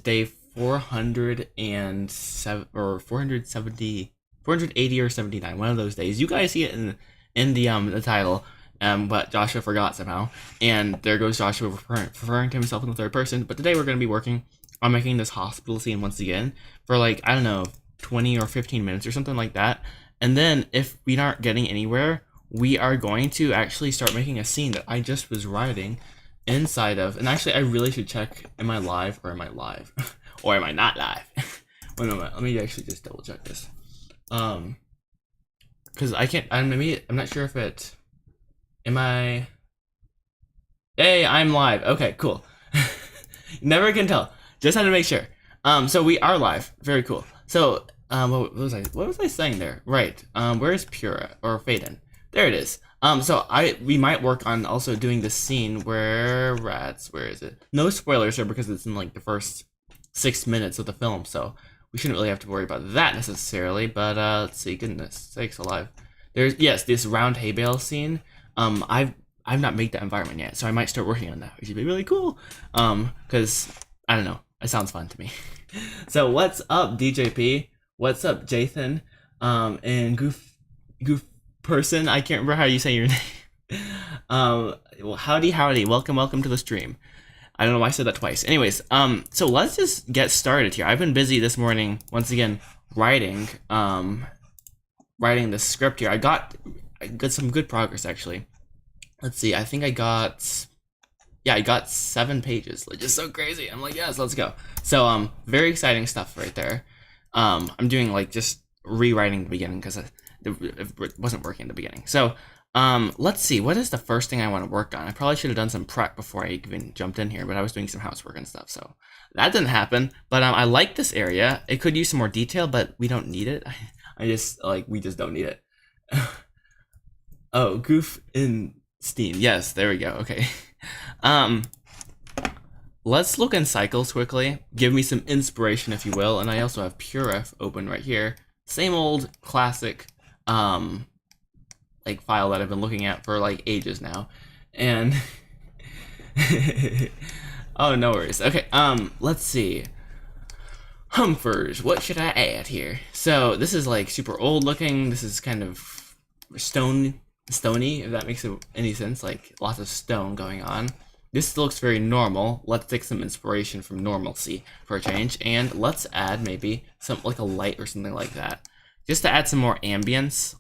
day 407 or 470, 480 or 79. One of those days. You guys see it in the title. But Joshua forgot somehow, and there goes Joshua referring to himself in the third person. But today we're going to be working on making this hospital scene once again for like, I don't know, 20 or 15 minutes or something like that. And then if we aren't getting anywhere, we are going to actually start making a scene that I just was writing inside of. And actually, I really should check, am I live or am I live? Or am I not live? Wait a moment, let me actually just double check this. Because I'm not sure if it... Am I... Hey, I'm live. Okay, cool. Never can tell. Just had to make sure. So we are live. Very cool. So, what was I saying there? Right. Where's Pura or Faden? There it is. So we might work on also doing this scene where where is it? No spoilers here because it's in like the first 6 minutes of the film, so we shouldn't really have to worry about that necessarily. But let's see. Goodness sakes alive. There's this round hay bale scene. I've not made that environment yet, so I might start working on that, which would be really cool. Because I don't know, it sounds fun to me. So what's up, DJP? What's up, Jathan? And Goof person, I can't remember how you say your name. Well, howdy, welcome to the stream. I don't know why I said that twice. Anyways, so let's just get started here. I've been busy this morning once again writing the script here. I got some good progress actually. Let's see, I think I got 7 pages, which is so crazy. I'm like, yes, let's go. So very exciting stuff right there. I'm doing like just rewriting the beginning because it wasn't working in the beginning. So let's see, what is the first thing I want to work on? I probably should have done some prep before I even jumped in here, but I was doing some housework and stuff, so that didn't happen. But I like this area. It could use some more detail, but we don't need it. We just don't need it. Oh, Goof in Steam. Yes, there we go. Okay. Let's look in cycles quickly. Give me some inspiration, if you will. And I also have Puref open right here. Same old classic like file that I've been looking at for like ages now. And oh, no worries. Okay, let's see. Humfers, what should I add here? So this is like super old looking. This is kind of stony, if that makes any sense. Like lots of stone going on. This looks very normal. Let's take some inspiration from normalcy for a change, and let's add maybe some like a light or something like that, just to add some more ambience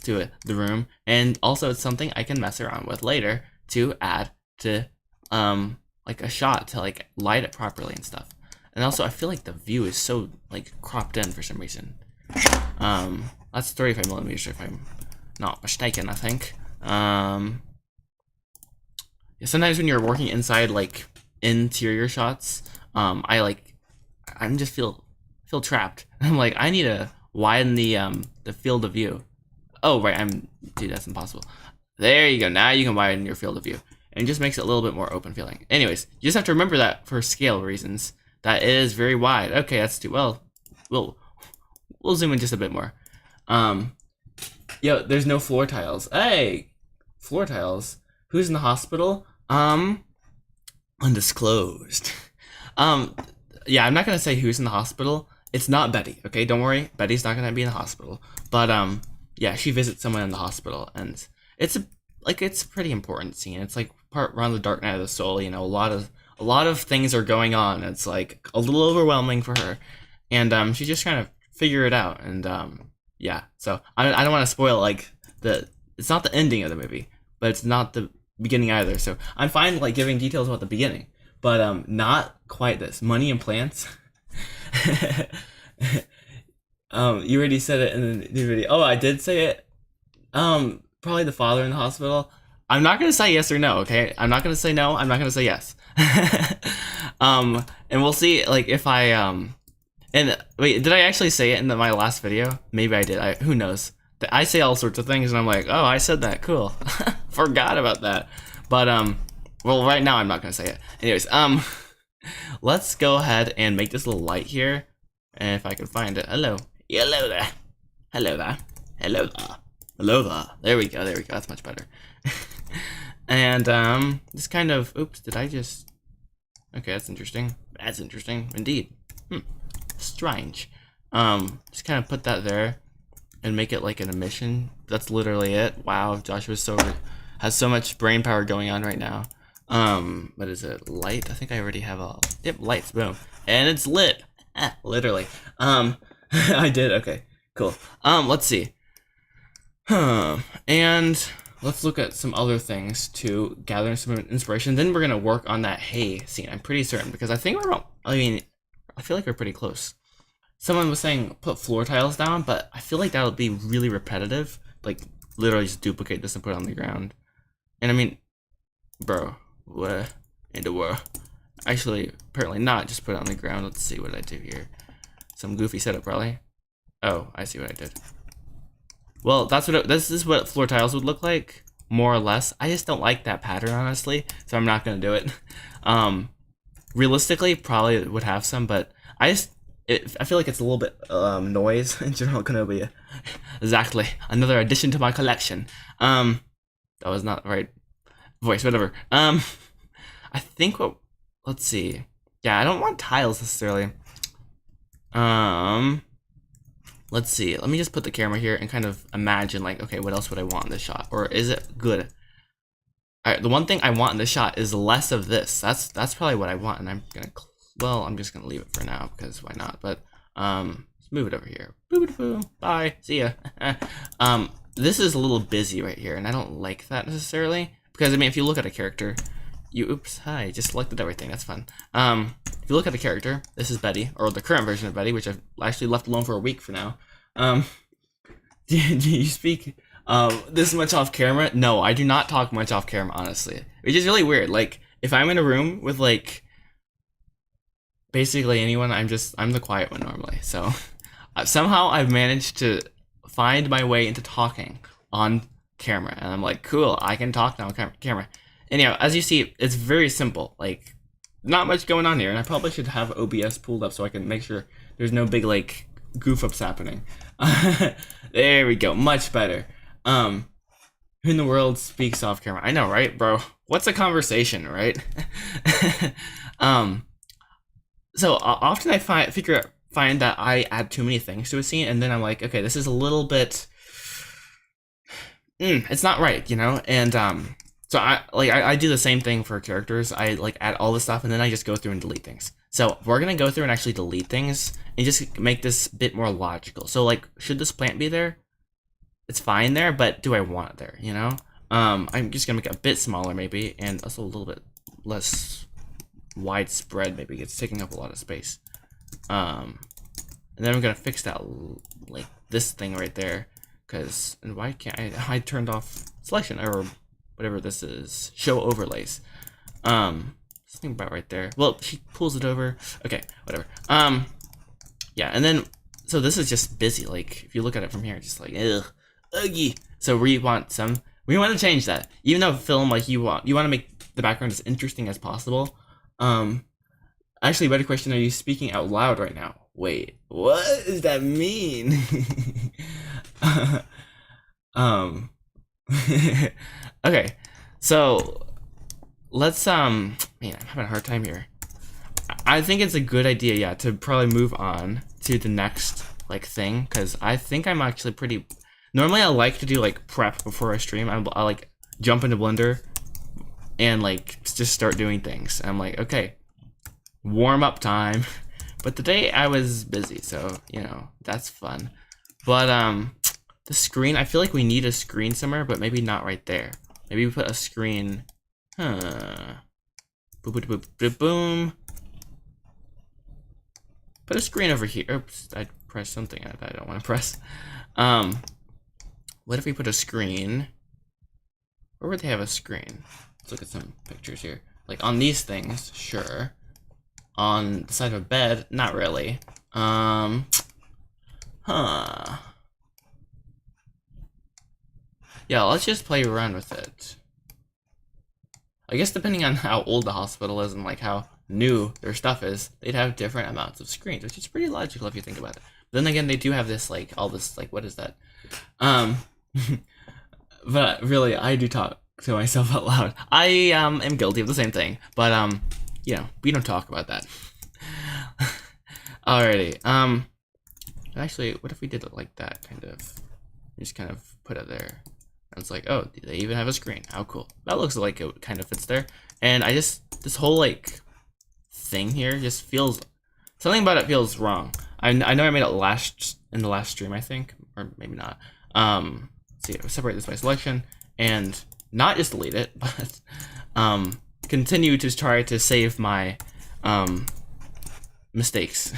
to it, the room. And also it's something I can mess around with later to add to like a shot to like light it properly and stuff. And also I feel like the view is so like cropped in for some reason. That's 35 millimeters if I'm not mistaken, I think. Sometimes when you're working inside like interior shots, I'm just feel trapped. I'm like, I need to widen the field of view. Oh right, dude, that's impossible. There you go. Now you can widen your field of view, and it just makes it a little bit more open feeling. Anyways, you just have to remember that for scale reasons, that it is very wide. Okay, that's too well. We'll zoom in just a bit more. Yo, there's no floor tiles. Hey, floor tiles. Who's in the hospital? Undisclosed. Yeah, I'm not gonna say who's in the hospital. It's not Betty, okay? Don't worry, Betty's not gonna be in the hospital. But yeah, she visits someone in the hospital, and it's a pretty important scene. It's like part around the Dark Night of the Soul. You know, a lot of things are going on. It's like a little overwhelming for her, and she's just trying to figure it out. And yeah, so I don't want to spoil like it's not the ending of the movie, but it's not the beginning either. So I'm fine like giving details about the beginning, but not quite this. Money and plants. You already said it in the video. Oh, I did say it. Probably the father in the hospital. I'm not gonna say yes or no, okay? I'm not gonna say no. I'm not gonna say yes. And we'll see, like, if I and wait, did I actually say it in my last video? Maybe I did. Who knows? I say all sorts of things, and I'm like, oh, I said that. Cool. Forgot about that. But well, right now I'm not gonna say it. Anyways, let's go ahead and make this little light here, and if I can find it. Hello there. Hello there. Hello there. Hello there. There we go. That's much better. And this kind of, oops, did I just? Okay, that's interesting. That's interesting indeed. Strange. Just kind of put that there and make it like an emission. That's literally it. Wow, Josh has so much brain power going on right now. What is it? Light? I think I already have a lights, boom. And it's lit. Literally. I did, okay, cool. Let's see. And let's look at some other things to gather some inspiration. Then we're gonna work on that hay scene. I'm pretty certain because I think I feel like we're pretty close. Someone was saying put floor tiles down, but I feel like that would be really repetitive. Like literally just duplicate this and put it on the ground. And I mean, bro, what in the world? Actually, apparently not. Just put it on the ground. Let's see what I do here. Some goofy setup, probably. Oh, I see what I did. Well, this is what floor tiles would look like, more or less. I just don't like that pattern, honestly, so I'm not gonna do it. Realistically, probably would have some, but I feel like it's a little bit noise in general. Gonna be exactly another addition to my collection. That was not the right voice. Whatever. I think let's see. Yeah, I don't want tiles necessarily. Let's see. Let me just put the camera here and kind of imagine, like, okay, what else would I want in this shot? Or is it good? All right, the one thing I want in this shot is less of this. That's probably what I want, and I'm just gonna leave it for now because why not? But let's move it over here. Boom. Bye. See ya. This is a little busy right here, and I don't like that necessarily because I mean, if you look at a character, hi, just selected everything. That's fun. If you look at the character, this is Betty, or the current version of Betty, which I've actually left alone for a week for now. Do you speak this much off camera? No, I do not talk much off camera, honestly. Which is really weird. Like, if I'm in a room with, like, basically anyone, I'm the quiet one normally. So, somehow I've managed to find my way into talking on camera. And I'm like, cool, I can talk now on camera. Anyhow, as you see, it's very simple. Like, not much going on here, and I probably should have OBS pulled up so I can make sure there's no big, like, goof-ups happening. There we go, much better. Who in the world speaks off camera? I know, right, bro? What's a conversation, right? So often I find that I add too many things to a scene, and then I'm like, okay, this is a little bit... it's not right, you know? And, so I do the same thing for characters. I like add all this stuff and then I just go through and delete things. So we're gonna go through and actually delete things and just make this a bit more logical. So like, should this plant be there? It's fine there, but do I want it there, you know? I'm just gonna make it a bit smaller maybe and also a little bit less widespread. Maybe it's taking up a lot of space. And then I'm gonna fix that, like this thing right there. And why can't I turned off selection or whatever this is, show overlays. Something about right there. Well, she pulls it over. Okay, whatever. Yeah, and then so this is just busy. Like if you look at it from here, just like ugly. So we want to change that. Even though film, like you want to make the background as interesting as possible. Actually, better question: are you speaking out loud right now? Wait, what does that mean? Okay, so let's man, I'm having a hard time here. I think it's a good idea, yeah, to probably move on to the next like thing, because I think I'm actually pretty. Normally, I like to do like prep before I stream. I like jump into Blender and like just start doing things. And I'm like, okay, warm up time. But today I was busy, so you know that's fun. But the screen, I feel like we need a screen somewhere, but maybe not right there. Maybe we put a screen. Boom, boom, boom, boom, boom. Put a screen over here. Oops, I pressed something that I don't want to press. What if we put a screen? Where would they have a screen? Let's look at some pictures here. Like on these things, sure. On the side of a bed, not really. Yeah, let's just play around with it. I guess depending on how old the hospital is and like how new their stuff is, they'd have different amounts of screens, which is pretty logical if you think about it. But then again, they do have this like all this like what is that? But really, I do talk to myself out loud. I am guilty of the same thing, but you know, we don't talk about that. Alrighty. Actually, what if we did it like that, kind of? Just kind of put it there. And it's like, oh, they even have a screen. How cool. That looks like it kind of fits there. And this whole like thing here just feels, something about it feels wrong. I know I made it in the last stream, I think, or maybe not. See, separate this by selection and not just delete it, but continue to try to save my mistakes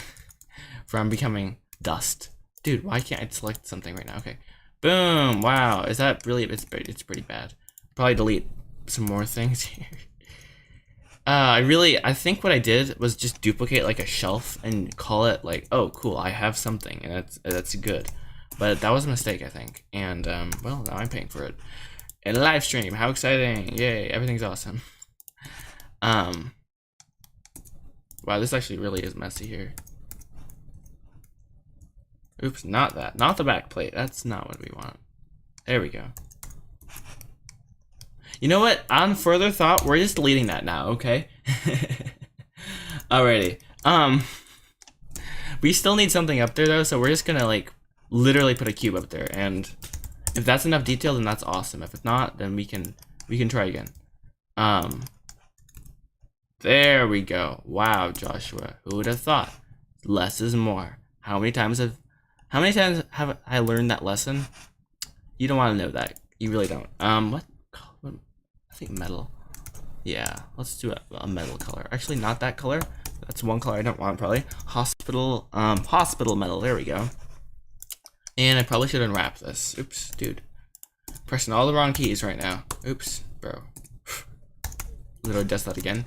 from becoming dust. Dude, why can't I select something right now? Okay. Boom. Wow. Is that really, it's pretty bad. Probably delete some more things here. I think what I did was just duplicate like a shelf and call it like, oh cool, I have something, and that's good. But that was a mistake, I think. And well, now I'm paying for it. And live stream, how exciting. Yay, everything's awesome. Wow, this actually really is messy here. Oops, not that. Not the back plate. That's not what we want. There we go. You know what? On further thought, we're just deleting that now, okay? Alrighty. We still need something up there though, so we're just gonna like literally put a cube up there, and if that's enough detail, then that's awesome. If it's not, then we can try again. There we go. Wow, Joshua, who would have thought? Less is more. How many times have I learned that lesson? You don't want to know that. You really don't. What? I think metal. Yeah, let's do a metal color. Actually, not that color. That's one color I don't want, probably. Hospital metal. There we go. And I probably should unwrap this. Oops, dude. Pressing all the wrong keys right now. Oops, bro. Literally does that again.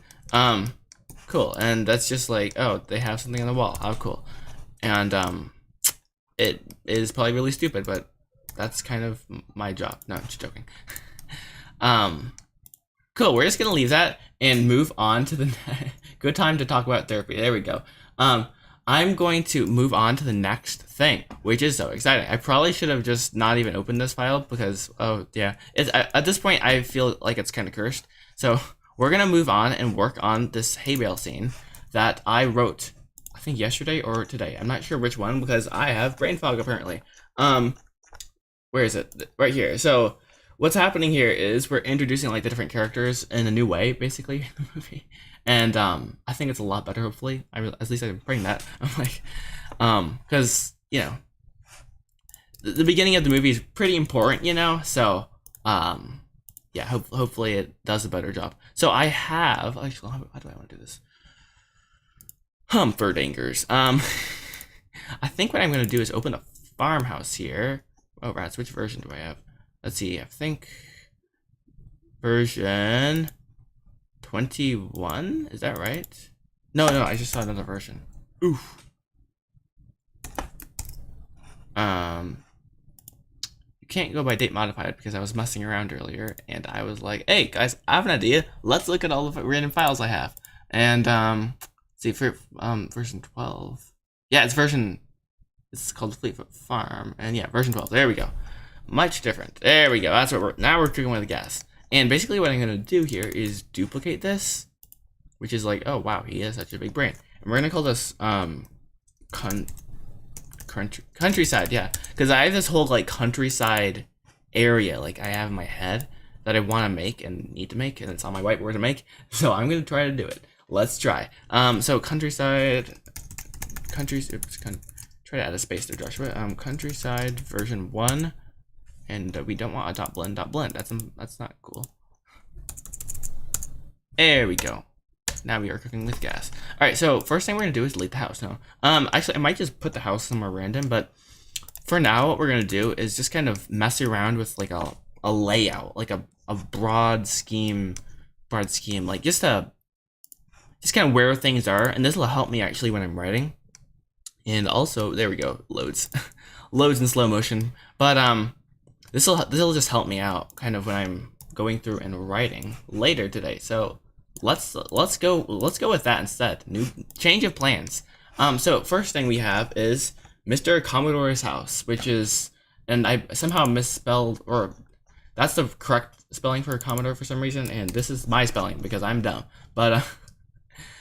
Cool. And that's just like, oh, they have something on the wall. How cool. And it is probably really stupid, but that's kind of my job. No, I'm just joking. Cool. We're just gonna leave that and move on to the good time to talk about therapy. There we go. I'm going to move on to the next thing, which is so exciting. I probably should have just not even opened this file because, oh yeah, at this point I feel like it's kind of cursed. So we're gonna move on and work on this hay bale scene that I wrote, I think yesterday or today. I'm not sure which one because I have brain fog apparently. Where is it? Right here. So what's happening here is we're introducing like the different characters in a new way, basically, in the movie. And I think it's a lot better, hopefully. At least I'm praying that. I'm like, because, you know, the beginning of the movie is pretty important, you know? So, yeah, hopefully it does a better job. So I have, actually, how do I want to do this? Humferdingers. I think what I'm going to do is open a farmhouse here. Oh, rats, which version do I have? Let's see, I think version 21, is that right? No, I just saw another version. Oof. You can't go by date modified because I was messing around earlier and I was like, hey guys, I have an idea. Let's look at all the random files I have. And see, for version 12. Yeah, it's called Fleetfoot Farm, and yeah, version 12. There we go. Much different. There we go. That's what now we're drinking with gas. And basically what I'm gonna do here is duplicate this, which is like, oh wow, he has such a big brain. And we're gonna call this countryside, yeah. Because I have this whole like countryside area like I have in my head that I wanna make and need to make, and it's on my whiteboard to make. So I'm gonna try to do it. Let's try. So countryside, try to add a space there, Joshua. Countryside version 1. And we don't want a .blend. That's not cool. There we go. Now we are cooking with gas. All right, so first thing we're gonna do is delete the house. No, actually, I might just put the house somewhere random, but for now, what we're gonna do is just kind of mess around with like a layout, like a broad scheme, like just kind of where things are, and this will help me actually when I'm writing. And also, there we go, loads, loads in slow motion, but This'll just help me out kind of when I'm going through and writing later today. So let's go with that instead. New change of plans. So first thing we have is Mr. Commodore's house, which is, and I somehow misspelled, or that's the correct spelling for Commodore for some reason, and this is my spelling because I'm dumb. But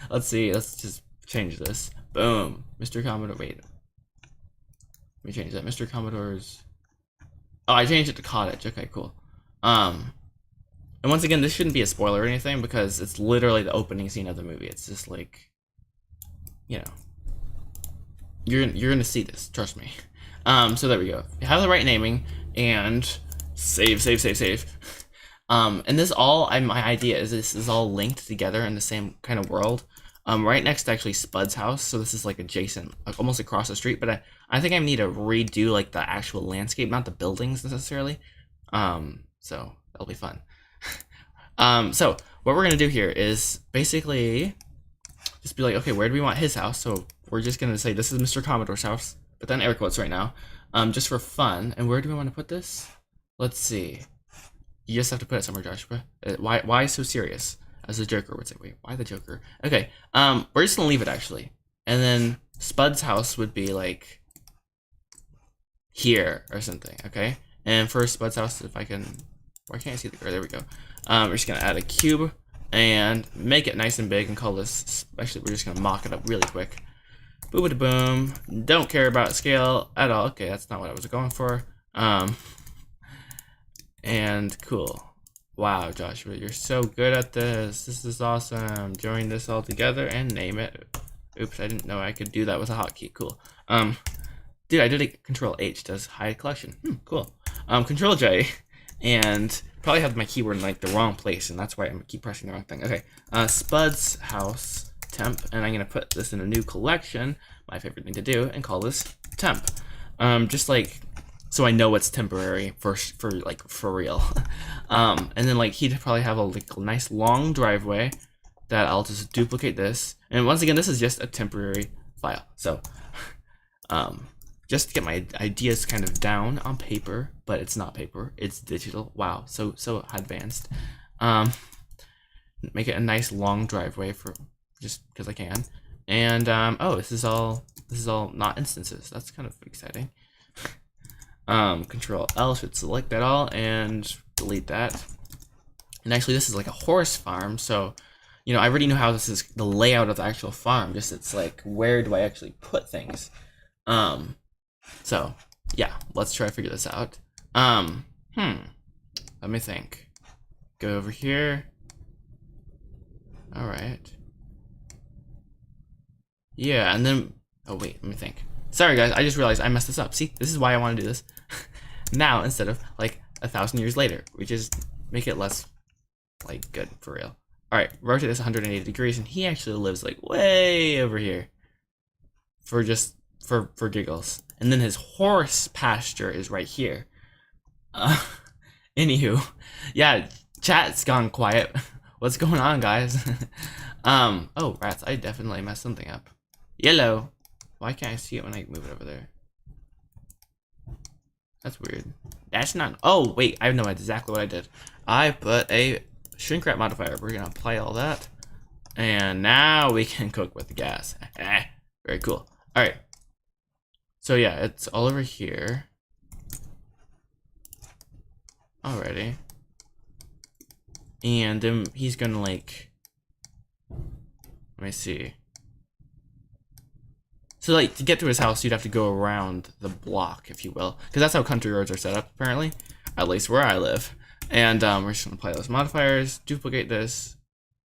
let's see, let's just change this. Boom. Mr. Commodore, wait. Let me change that. Mr. Commodore's. Oh, I changed it to cottage. Okay, cool. And once again, this shouldn't be a spoiler or anything because it's literally the opening scene of the movie. It's just like, you know, you're gonna see this. Trust me. So there we go. You have the right naming and save. And this all, my idea is this is all linked together in the same kind of world. Right next to actually Spud's house, so this is like adjacent, like almost across the street. But I think I need to redo like the actual landscape, not the buildings necessarily. So that'll be fun. So what we're gonna do here is basically just be like, okay, where do we want his house? So we're just gonna say this is Mr. Commodore's house, but then air quotes right now, just for fun. And where do we want to put this? Let's see. You just have to put it somewhere, Joshua. Why so serious? As the Joker would say. Wait, why the Joker? Okay, we're just gonna leave it actually. And then Spud's house would be like here or something, okay? And for Spud's house, if I can, why can't I see the girl? There we go. We're just gonna add a cube and make it nice and big and call this, actually we're just gonna mock it up really quick. Boom. Don't care about scale at all. Okay, that's not what I was going for. And cool. Wow, Joshua, you're so good at this. This is awesome. Join this all together and name it. Oops, I didn't know I could do that with a hotkey. Cool. Dude, I did a Control H. Does hide collection. Cool. Control J, and probably have my keyboard in like the wrong place, and that's why I keep pressing the wrong thing. Okay. Spud's house temp, and I'm gonna put this in a new collection. My favorite thing to do, and call this temp. Just like, so I know it's temporary for real. And then like he'd probably have a nice long driveway that I'll just duplicate this. And once again, this is just a temporary file. So just to get my ideas kind of down on paper, but it's not paper, it's digital. Wow, so advanced. Make it a nice long driveway for just because I can. And oh, this is all not instances. That's kind of exciting. Control L should select that all and delete that. And actually this is like a horse farm, so you know I already know how this is, the layout of the actual farm, just it's like where do I actually put things. So yeah, let's try to figure this out. Let me think. Go over here. Alright. Yeah, and then oh wait, let me think. Sorry guys, I just realized I messed this up. See, this is why I want to do this now instead of like 1,000 years later. We just make it less like good for real. All right, rotate this 180 degrees, and he actually lives like way over here for just for giggles. And then his horse pasture is right here. Anywho, yeah, chat's gone quiet. What's going on, guys? Oh rats, I definitely messed something up. Yellow. Why can't I see it when I move it over there? That's weird. That's not. Oh, wait. I know exactly what I did. I put a shrink wrap modifier. We're going to apply all that. And now we can cook with the gas. Very cool. All right. So, yeah, it's all over here. Alrighty. And then he's going to, like. Let me see. So, like, to get to his house, you'd have to go around the block, if you will. Because that's how country roads are set up, apparently. At least where I live. And we're just going to apply those modifiers, duplicate this.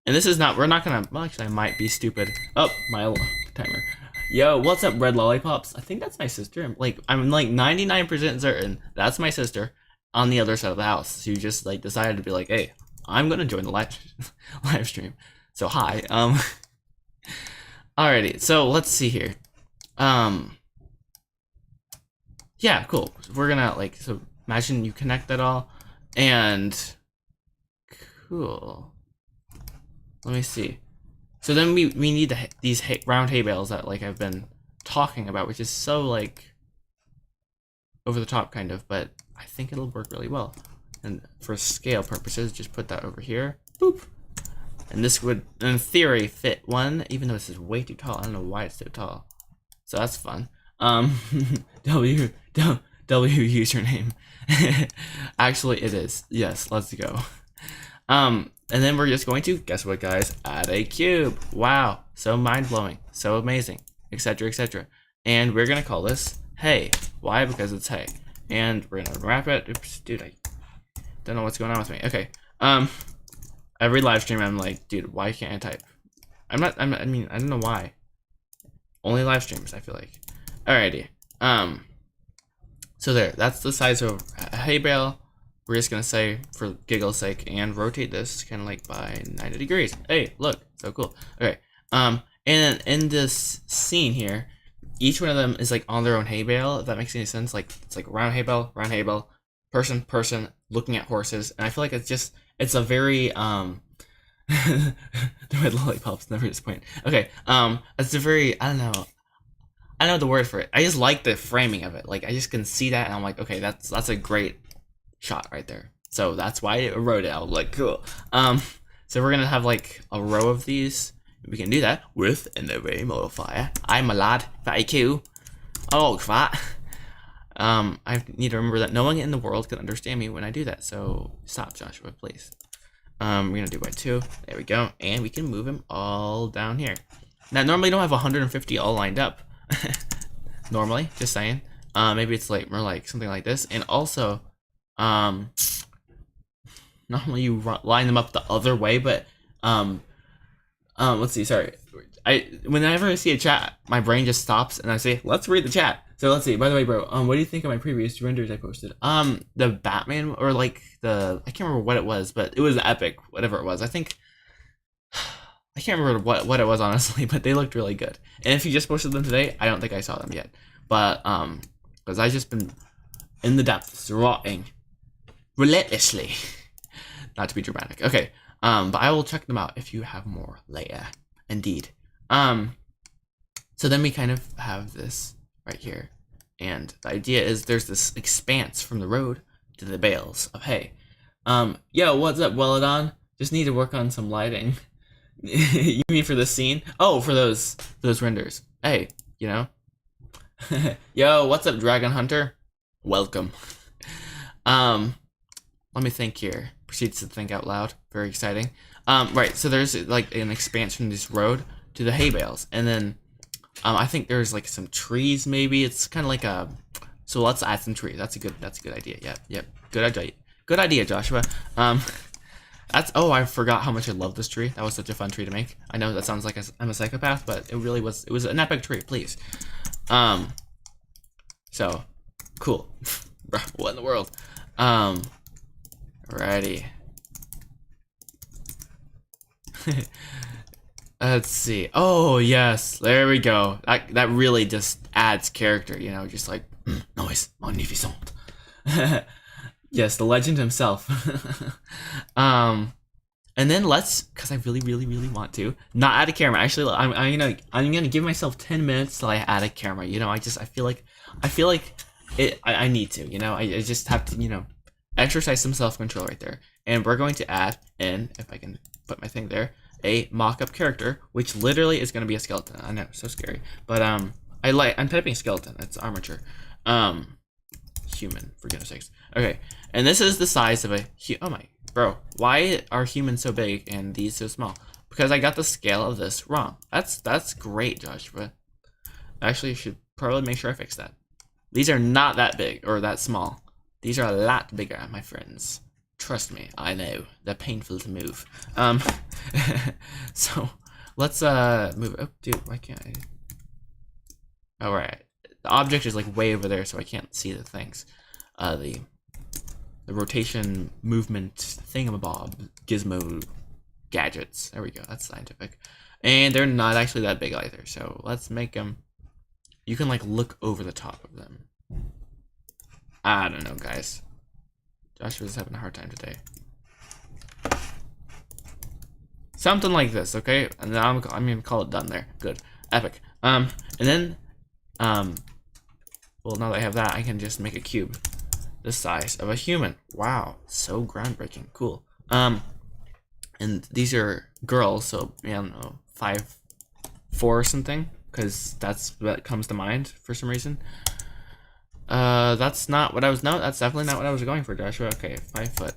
And this is not, we're not going to, well, actually, I might be stupid. Oh, my timer. Yo, what's up, Red Lollipops? I think that's my sister. I'm like 99% certain that's my sister on the other side of the house. She just, like, decided to be like, hey, I'm going to join the live stream. So, hi. Alrighty, so let's see here. Yeah, cool. We're gonna like, so imagine you connect that all, and cool. Let me see. So then we need these round hay bales that like I've been talking about, which is so like over the top kind of, but I think it'll work really well. And for scale purposes, just put that over here. Boop. And this would, in theory, fit one, even though this is way too tall. I don't know why it's so tall. So that's fun. W username. Actually, it is. Yes, let's go. And then we're just going to, guess what, guys? Add a cube. Wow, so mind blowing, so amazing. etc., etc. And we're gonna call this hey. Why? Because it's hey. And we're gonna wrap it. Oops, dude, I don't know what's going on with me. Okay. Every live stream I'm like, dude, why can't I type? I mean, I don't know why. Only live streams, I feel like. Alrighty. So there, that's the size of a hay bale. We're just gonna say, for giggle's sake, and rotate this kind of like by 90 degrees. Hey, look, so cool. Okay. And in this scene here, each one of them is like on their own hay bale. If that makes any sense, like it's like round hay bale, person, looking at horses, and I feel like it's a very the red lollipops never disappoint. Okay, it's a very I don't know the word for it. I just like the framing of it. Like I just can see that, and I'm like, okay, that's a great shot right there. So that's why I wrote it. I was like, cool. So we're gonna have like a row of these. We can do that with an array modifier. I'm a lad, fatty Q. Oh, fat. I need to remember that no one in the world can understand me when I do that. So stop, Joshua, please. We're gonna do by 2. There we go, and we can move him all down here. Now, normally, I don't have 150 all lined up. Normally, just saying. Maybe it's like more like something like this, and also, normally you line them up the other way, but let's see. Sorry, whenever I see a chat, my brain just stops, and I say, "Let's read the chat." So let's see. By the way, bro, what do you think of my previous renders I posted? The Batman or like I can't remember what it was, but it was epic, whatever it was. I think I can't remember what it was honestly, but they looked really good. And if you just posted them today, I don't think I saw them yet. But because I just been in the depths, rotting relentlessly. Not to be dramatic. Okay. But I will check them out if you have more later. Indeed. So then we kind of have this right here, and the idea is there's this expanse from the road to the bales of hay. Yo, what's up, Welladon? Just need to work on some lighting. You mean for this scene? Oh, for those renders. Hey, you know. Yo, what's up, Dragon Hunter? Welcome. Let me think here. Proceeds to think out loud. Very exciting. Right, so there's like an expanse from this road to the hay bales, and then I think there's like some trees. Maybe it's kind of like a. So let's add some trees. That's a good idea. Yep. Good idea, Joshua. Oh, I forgot how much I love this tree. That was such a fun tree to make. I know that sounds like I'm a psychopath, but it really was. It was an epic tree. Please. So cool. What in the world? Alrighty. Let's see. Oh yes, there we go. That really just adds character, you know, just like noise, magnificent. Yes, the legend himself. And then because I really want to not add a camera. Actually, I'm gonna give myself 10 minutes till I add a camera. You know, I feel like I need to. You know, I just have to, you know, exercise some self-control right there. And we're going to add in, if I can put my thing there, a mock-up character, which literally is going to be a skeleton. I know, so scary. But I'm typing skeleton. It's armature. Human, for goodness sakes. Okay, and this is the size of oh my, bro. Why are humans so big and these so small? Because I got the scale of this wrong. That's great, Joshua. Actually, you should probably make sure I fix that. These are not that big or that small. These are a lot bigger, my friends. Trust me, I know. They're painful to move. So let's move. Oh, dude, why can't I? All right, the object is like way over there, so I can't see the things. The rotation movement thingamabob gizmo gadgets. There we go. That's scientific, and they're not actually that big either. So let's make them. You can like look over the top of them. I don't know, guys. Joshua's having a hard time today. Something like this, okay? And then I'm gonna call it done there. Good. Epic. And then, well, now that I have that, I can just make a cube the size of a human. Wow. So groundbreaking. Cool. And these are girls, so, I don't know, 5'4" or something, because that's what comes to mind for some reason. That's not what I was. No, that's definitely not what I was going for, Joshua. Okay, 5 foot.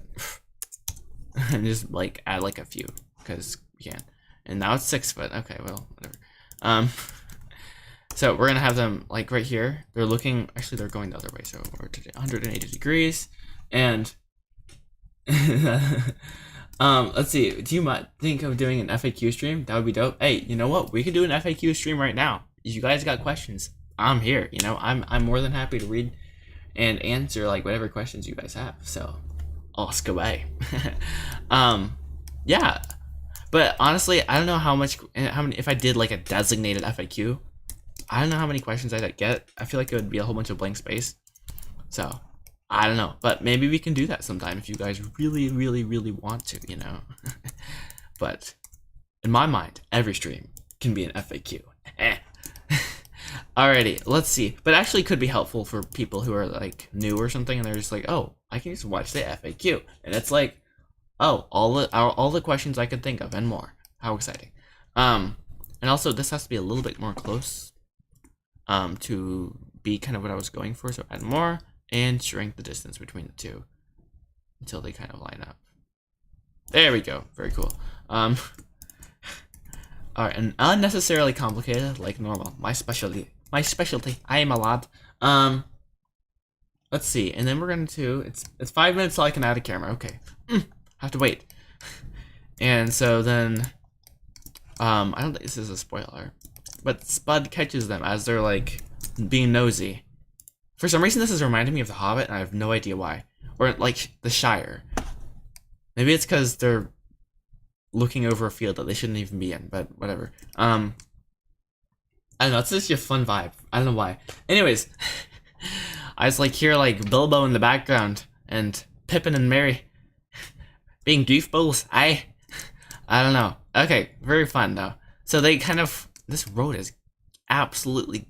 And just like add like a few, because we can. And now it's 6 foot. Okay, well, whatever. So we're gonna have them like right here. They're looking, actually they're going the other way. So we're to 180 degrees, and let's see. Do you think of doing an FAQ stream? That would be dope. Hey, you know what? We could do an FAQ stream right now. If you guys got questions, I'm here. You know, I'm more than happy to read and answer like whatever questions you guys have. So ask away. Yeah. But honestly, I don't know how many if I did like a designated FAQ, I don't know how many questions I'd get. I feel like it would be a whole bunch of blank space. So I don't know, but maybe we can do that sometime if you guys really, really, really want to, you know. But in my mind, every stream can be an FAQ. Alrighty, let's see. But actually could be helpful for people who are like new or something, and they're just like, oh, I can just watch the FAQ. And it's like, oh, all the questions I could think of and more. How exciting. And also this has to be a little bit more close to be kind of what I was going for. So add more and shrink the distance between the two until they kind of line up. There we go. Very cool. All right, and unnecessarily complicated like normal. My specialty. I am a lad. Let's see, and then we're going to. It's 5 minutes till I can add a camera. Okay. Have to wait. And so then, I don't think this is a spoiler, but Spud catches them as they're like being nosy. For some reason, this is reminding me of The Hobbit, and I have no idea why. Or like The Shire. Maybe it's because they're looking over a field that they shouldn't even be in, but whatever. I don't know, it's just a fun vibe. I don't know why. Anyways, I just like hear like Bilbo in the background and Pippin and Merry being goofballs. I don't know. Okay, very fun though. So they kind of, this road is absolutely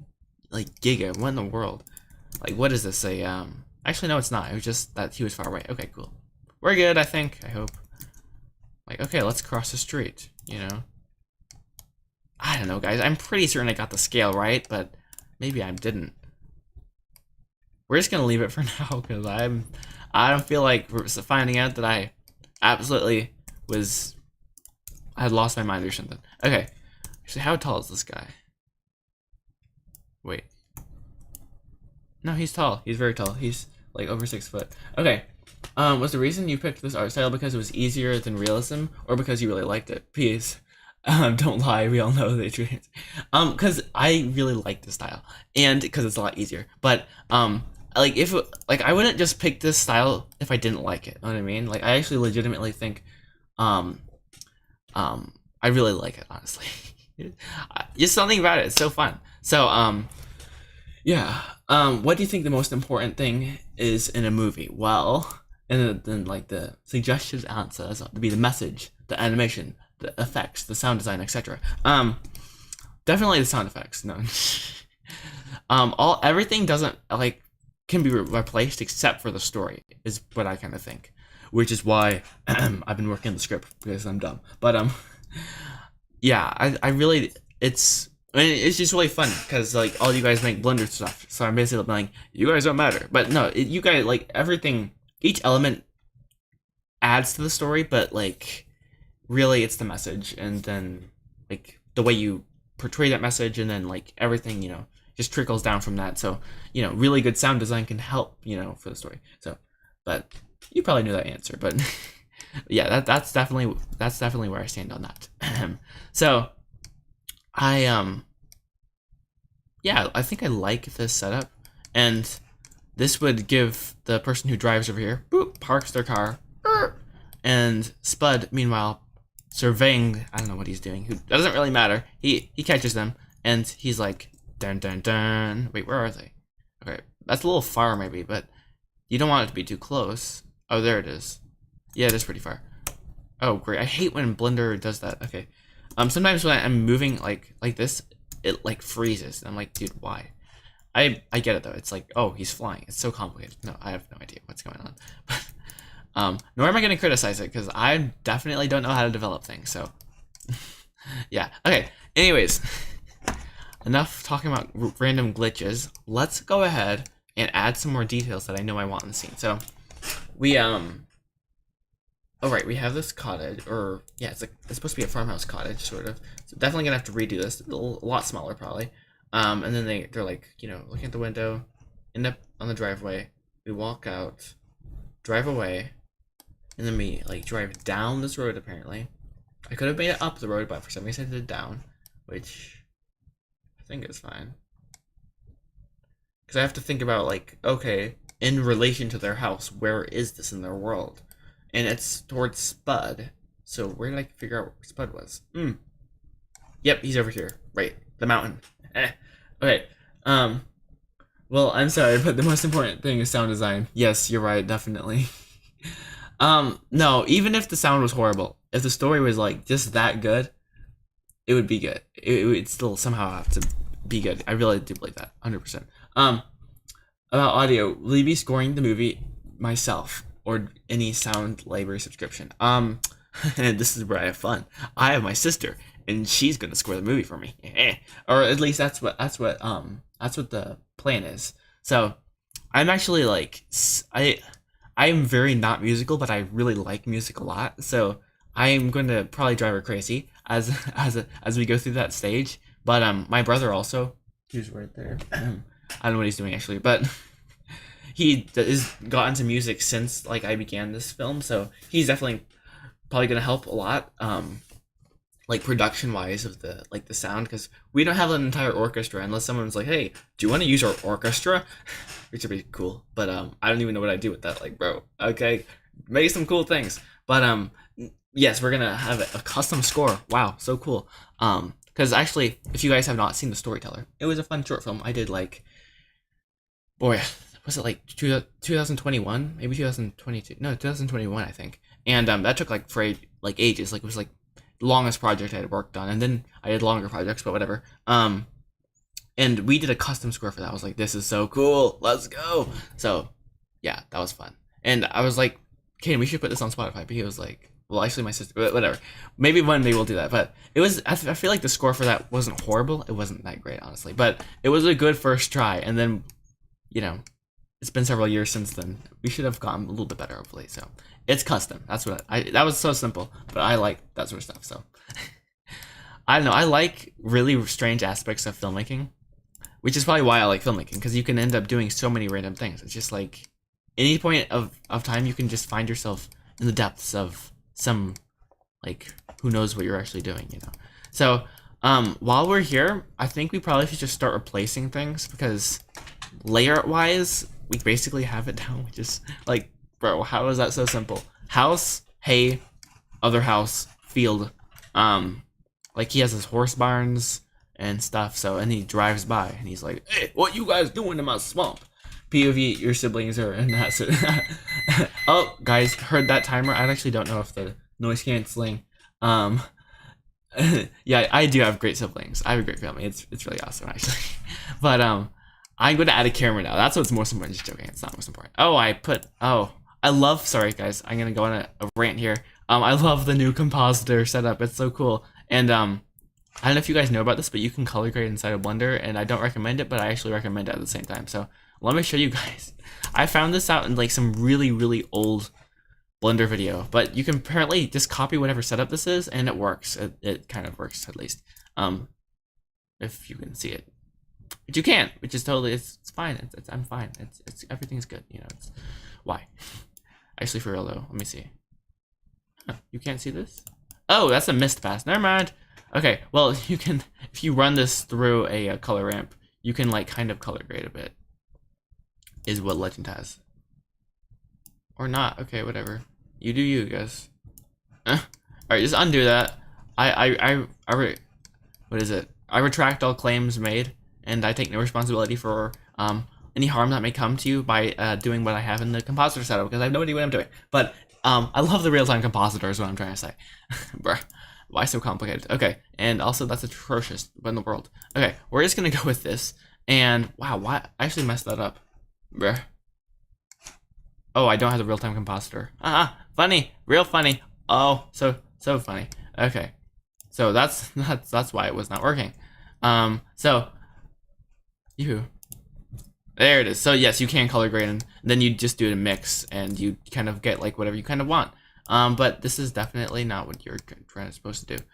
like giga. What in the world? Like, what is this? Actually no, it's not. It was just that he was far away. Okay, cool. We're good, I think. I hope. Like, okay, let's cross the street, you know? I don't know, guys. I'm pretty certain I got the scale right, but maybe I didn't. We're just gonna leave it for now, because I don't feel like we're finding out that I absolutely I had lost my mind or something. Okay. Actually, how tall is this guy? Wait. No, he's tall. He's very tall. He's like over 6 foot. Okay. Was the reason you picked this art style because it was easier than realism, or because you really liked it? Peace. Don't lie, we all know the truth. Because I really like this style, and because it's a lot easier. But like if like I wouldn't just pick this style if I didn't like it. Know what I mean? Like I actually legitimately think, I really like it, honestly. Just something about it. It's so fun. So yeah. What do you think the most important thing is in a movie? Well, and then like the suggested answers to be the message, the animation, the effects, the sound design, etc. Definitely the sound effects. No. Everything doesn't like can be replaced except for the story is what I kind of think, which is why I've been working on the script because I'm dumb. But yeah, I really it's just really fun because like all you guys make Blender stuff, so I'm basically like you guys don't matter. But no, you guys like everything. Each element adds to the story, but like really it's the message, and then like the way you portray that message, and then like everything, you know, just trickles down from that. So you know, really good sound design can help, you know, for the story. So, but you probably knew that answer, but yeah, that's definitely where I stand on that. So yeah, I think I like this setup, and this would give the person who drives over here, boop, parks their car, and Spud, meanwhile, surveying, I don't know what he's doing, who doesn't really matter, he catches them, and he's like, dun dun dun, wait, where are they? Okay, that's a little far maybe, but you don't want it to be too close. Oh, there it is. Yeah, it is pretty far. Oh, great, I hate when Blender does that. Okay, sometimes when I'm moving like this, it like freezes. I'm like, dude, why? I get it though. It's like, oh, he's flying. It's so complicated. No, I have no idea what's going on. But nor am I going to criticize it because I definitely don't know how to develop things. So yeah. Okay. Anyways, enough talking about random glitches. Let's go ahead and add some more details that I know I want in the scene. So we oh right, we have this cottage, or yeah, it's supposed to be a farmhouse cottage, sort of. So definitely gonna have to redo this. A lot smaller probably. And then they're like, you know, looking at the window, end up on the driveway. We walk out, drive away, and then we like drive down this road. Apparently, I could have made it up the road, but for some reason I did down, which I think is fine. Because I have to think about like, okay, in relation to their house, where is this in their world? And it's towards Spud. So where did I figure out where Spud was? Yep, he's over here. Right, the mountain. Okay. Well, I'm sorry, but the most important thing is sound design. Yes, you're right, definitely. No, even if the sound was horrible, if the story was like just that good, it would be good. It would still somehow have to be good. I really do believe that, 100%. About audio, will you be scoring the movie myself or any sound library subscription? And this is where I have fun. I have my sister, and she's gonna score the movie for me, or at least that's what the plan is. So, I'm actually like I am very not musical, but I really like music a lot. So I am going to probably drive her crazy as we go through that stage. But my brother also, he's right there. I don't know what he's doing actually, but he is got into music since like I began this film, so he's definitely probably gonna help a lot. Like production wise of the sound, because we don't have an entire orchestra unless someone's like, hey, do you want to use our orchestra? Which would be cool, but I don't even know what I do with that. Like, bro, okay, make some cool things. But yes, we're gonna have a custom score. Wow, so cool. Because actually, if you guys have not seen The Storyteller, it was a fun short film I did. Like, boy, was it like 2021, maybe 2022? No, 2021, I think. And that took like ages. Like, it was like the longest project I had worked on, and then I did longer projects, but whatever. And we did a custom score for that. I was like, this is so cool, let's go. So yeah, that was fun. And I was like, Kane, we should put this on Spotify. But he was like, well, actually my sister, but whatever, maybe one day we'll do that. But it was, I feel like the score for that wasn't horrible. It wasn't that great, honestly, but it was a good first try. And then, you know, it's been several years since then. We should have gotten a little bit better hopefully. So it's custom. That's what that was so simple, but I like that sort of stuff. So I don't know. I like really strange aspects of filmmaking, which is probably why I like filmmaking, because you can end up doing so many random things. It's just like any point of time, you can just find yourself in the depths of some, like, who knows what you're actually doing, you know? So while we're here, I think we probably should just start replacing things, because layout wise, we basically have it down. We just, like, bro, how is that so simple? House, hay, other house, field. Like, he has his horse barns and stuff, so, and he drives by and he's like, hey, what you guys doing in my swamp? POV, your siblings are in that. Oh, guys, heard that timer? I actually don't know if the noise canceling. Yeah, I do have great siblings. I have a great family. It's really awesome, actually. But I'm going to add a camera now. That's what's most important. Just joking. It's not most important. Oh, I love, sorry guys, I'm going to go on a rant here. I love the new compositor setup. It's so cool. And I don't know if you guys know about this, but you can color grade inside of Blender, and I don't recommend it, but I actually recommend it at the same time. So let me show you guys. I found this out in like some really, really old Blender video, but you can apparently just copy whatever setup this is, and it works. It kind of works, at least. If you can see it. But you can't, which is totally, it's fine. I'm fine. It's everything's good, you know. It's why. Actually, for real though, let me see. Huh, you can't see this? Oh, that's a mist pass. Never mind. Okay, well, you can, if you run this through a color ramp, you can like kind of color grade a bit. Is what Legend has. Or not. Okay, whatever. You do you, guys. Alright, just undo that. What is it? I retract all claims made, and I take no responsibility for any harm that may come to you by doing what I have in the compositor setup, because I have no idea what I'm doing. But I love the real-time compositor is what I'm trying to say. Bruh. Why so complicated? Okay, and also that's atrocious in the world. Okay, we're just gonna go with this, and wow, why I actually messed that up. Bruh. Oh, I don't have the real-time compositor. Funny, real funny. Oh, so funny. Okay, so that's why it was not working. So there it is. So yes, you can color grade, and then you just do a mix, and you kind of get like whatever you kind of want. But this is definitely not what you're supposed to do.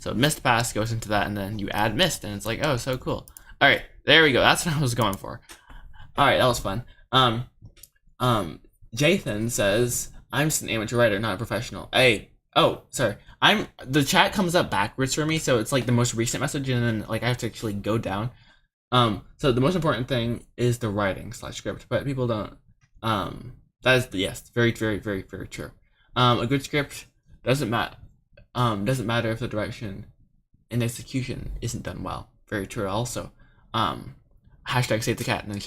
So mist pass goes into that, and then you add mist, and it's like, oh, so cool. All right, there we go. That's what I was going for. All right, that was fun. Jathan says, I'm just an amateur writer, not a professional. Hey, oh, sorry. The chat comes up backwards for me, so it's like the most recent message, and then like I have to actually go down. So the most important thing is the writing / script, but people don't. That is yes, very, very, very, very true. A good script doesn't matter. Doesn't matter if the direction and execution isn't done well. Very true. Also, hashtag save the cat. And then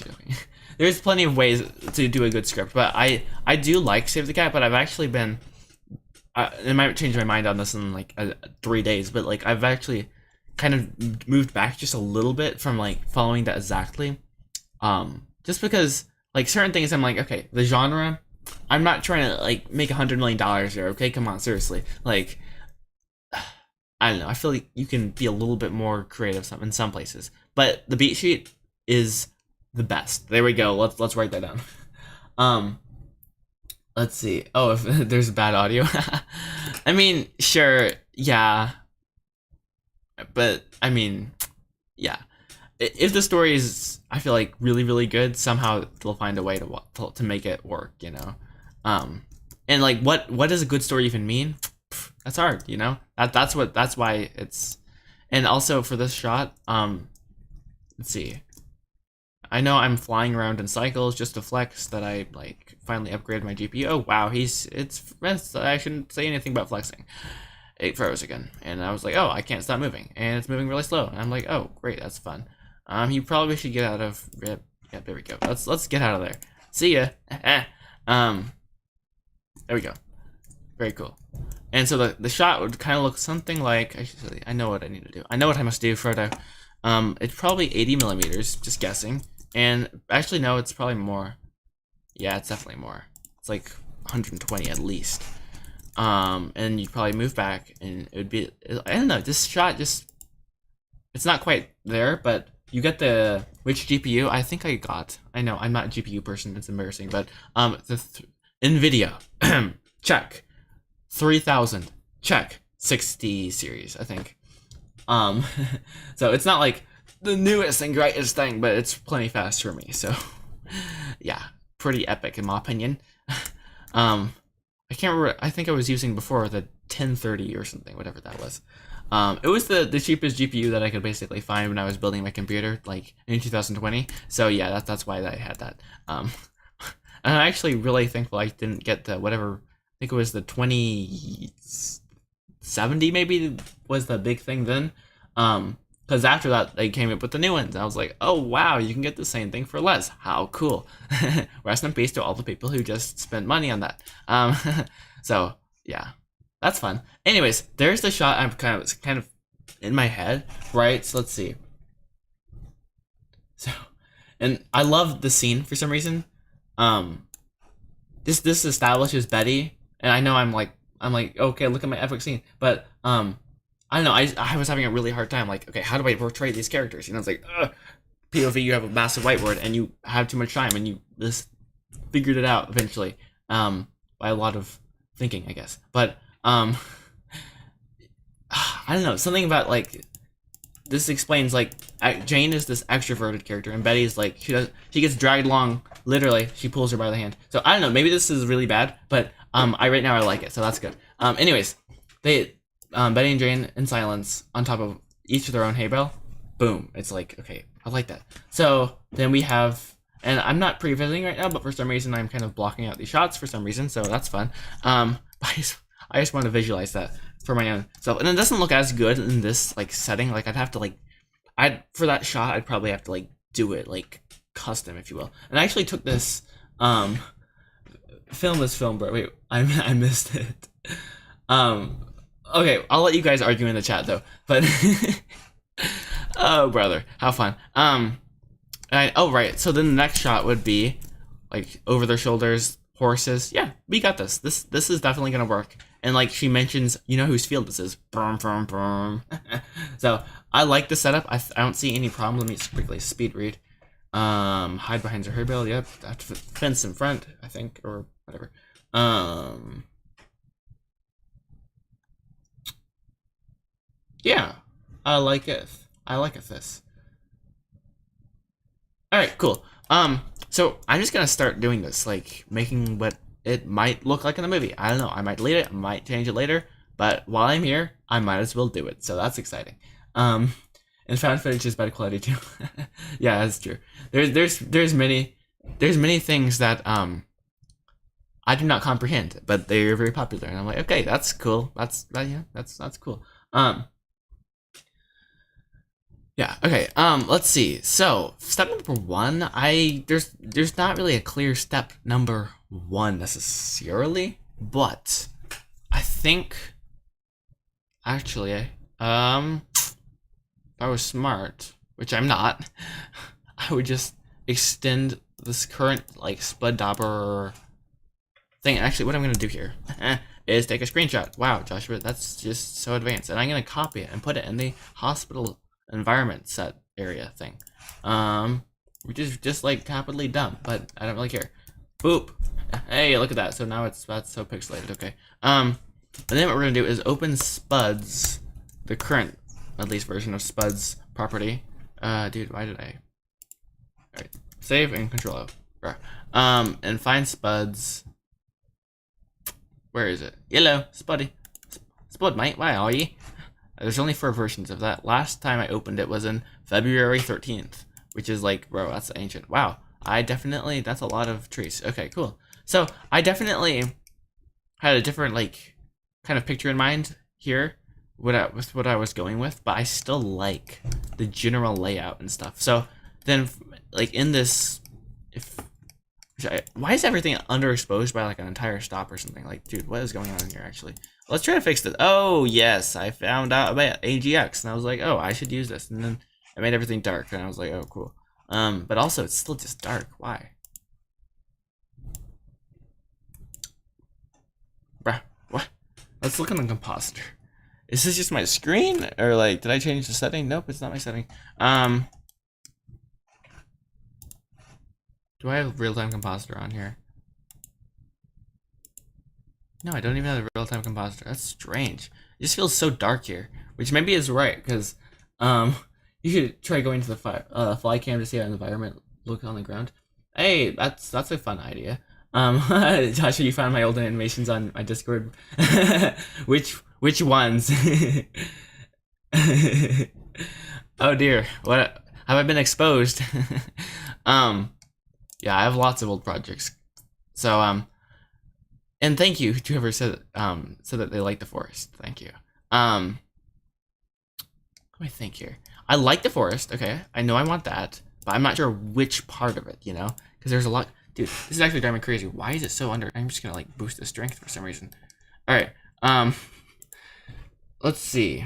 there's plenty of ways to do a good script, but I do like Save the Cat, but I've actually been. I might change my mind on this in like 3 days, but like I've actually kind of moved back just a little bit from like following that exactly. Just because like certain things I'm like, okay, the genre, I'm not trying to like make $100 million here. Okay, come on, seriously. Like, I don't know. I feel like you can be a little bit more creative in some places, but the beat sheet is the best. There we go. Let's write that down. Let's see. Oh, if there's bad audio. I mean, sure, yeah. But I mean, yeah. If the story is, I feel like really, really good, somehow they'll find a way to make it work, you know. And like, what does a good story even mean? That's hard, you know. That's why it's. And also for this shot, let's see. I know I'm flying around in cycles just to flex that I like finally upgraded my GPU. Oh wow, I shouldn't say anything about flexing. It froze again, and I was like, oh, I can't stop moving, and it's moving really slow. And I'm like, oh, great, that's fun. You probably should get out of. Yeah, there we go. Let's get out of there. See ya. There we go. Very cool. And so the shot would kind of look something like. I know what I need to do. I know what I must do, Frodo. It's probably 80 millimeters. Just guessing. And actually, no, it's probably more. Yeah, it's definitely more. It's like 120 at least. And you'd probably move back, and it would be. I don't know. This shot just. It's not quite there, but you get the which GPU. I think I got. I know I'm not a GPU person. It's embarrassing, but NVIDIA check. 3000 check. 60 series, I think. So it's not like the newest and greatest thing, but it's plenty fast for me. So yeah, pretty epic in my opinion. I can't remember. I think I was using before the 1030 or something, whatever that was. It was the cheapest GPU that I could basically find when I was building my computer, like in 2020. So yeah, that's why I had that. And I'm actually really thankful I didn't get the whatever. I think it was the 2070 maybe was the big thing then. Because after that they came up with the new ones. I was like, oh wow, you can get the same thing for less. How cool! Rest in peace to all the people who just spent money on that. So yeah, that's fun. Anyways, there's the shot. I'm kind of in my head, right? So let's see. So, and I love the scene for some reason. This establishes Betty, and I know I'm like okay, look at my epic scene, but I don't know. I was having a really hard time. Like, okay, how do I portray these characters? You know, it's like, POV. You have a massive whiteboard, and you have too much time, and you just figured it out eventually. By a lot of thinking, I guess. But I don't know. Something about like this explains like Jane is this extroverted character, and Betty is like she gets dragged along. Literally, she pulls her by the hand. So I don't know. Maybe this is really bad, but right now I like it, so that's good. Anyways, Betty and Jane in silence on top of each of their own hay bale. Boom. It's like, okay, I like that. So then we have, and I'm not pre-visiting right now, but for some reason I'm kind of blocking out these shots for some reason, so that's fun. I just want to visualize that for my own self. And it doesn't look as good in this like setting. Like I'd have to like, for that shot, I'd probably have to like do it like custom, if you will. And I actually took this, film, bro. Wait, I missed it. Okay, I'll let you guys argue in the chat though. But oh brother, how fun. Oh right. So then the next shot would be like over their shoulders, horses. Yeah, we got this. This is definitely gonna work. And like she mentions, you know whose field this is. Brum, brum, brum. So I like the setup. I don't see any problem. Let me quickly speed read. Hide behind her bill. Yep. Fence in front, I think, or whatever. Yeah, I like it. This. All right, cool. So I'm just gonna start doing this, like making what it might look like in the movie. I don't know. I might delete it. I might change it later. But while I'm here, I might as well do it. So that's exciting. And found footage is better quality too. Yeah, that's true. There's many things that I do not comprehend, but they're very popular, and I'm like, okay, that's cool. That's cool. Yeah. Okay. Let's see. So step number one, there's not really a clear step number one necessarily, but I think actually, if I was smart, which I'm not, I would just extend this current like spud dauber thing. Actually, what I'm gonna do here is take a screenshot. Wow, Joshua, that's just so advanced, and I'm gonna copy it and put it in the hospital environment set area thing, which is just like happily dumb, but I don't really care. Boop. Hey, look at that. So now that's so pixelated. Okay. And then what we're gonna do is open spuds, the current at least version of spuds property. Dude, why did I? All right, save and control F. And find spuds. Where is it? Hello, Spuddy. Spud, mate, where are you? There's only 4 versions of that. Last time I opened it was in February 13th, which is like, bro, that's ancient. Wow, that's a lot of trees. Okay, cool. So I definitely had a different like kind of picture in mind here with what I was going with, but I still like the general layout and stuff. So then like in this, why is everything underexposed by like an entire stop or something? Like, dude, what is going on here actually? Let's try to fix this. Oh yes, I found out about AGX, and I was like, oh, I should use this, and then I made everything dark, and I was like, oh, cool. But also it's still just dark. Why? Bruh, what? Let's look on the compositor. Is this just my screen, or like, did I change the setting? Nope, it's not my setting. Do I have real-time compositor on here? No, I don't even have the real-time compositor. That's strange. It just feels so dark here, which maybe is right, because you should try going to the fly cam to see how an environment look on the ground. Hey, that's a fun idea. Joshua, you found my old animations on my Discord. which ones? Oh dear, what have I been exposed? Yeah, I have lots of old projects. So and thank you to whoever said that they like the forest. Thank you. What do I think here? I like the forest. Okay, I know I want that, but I'm not sure which part of it. You know, because there's a lot. Dude, this is actually driving me crazy. Why is it so under? I'm just gonna like boost the strength for some reason. All right. Let's see.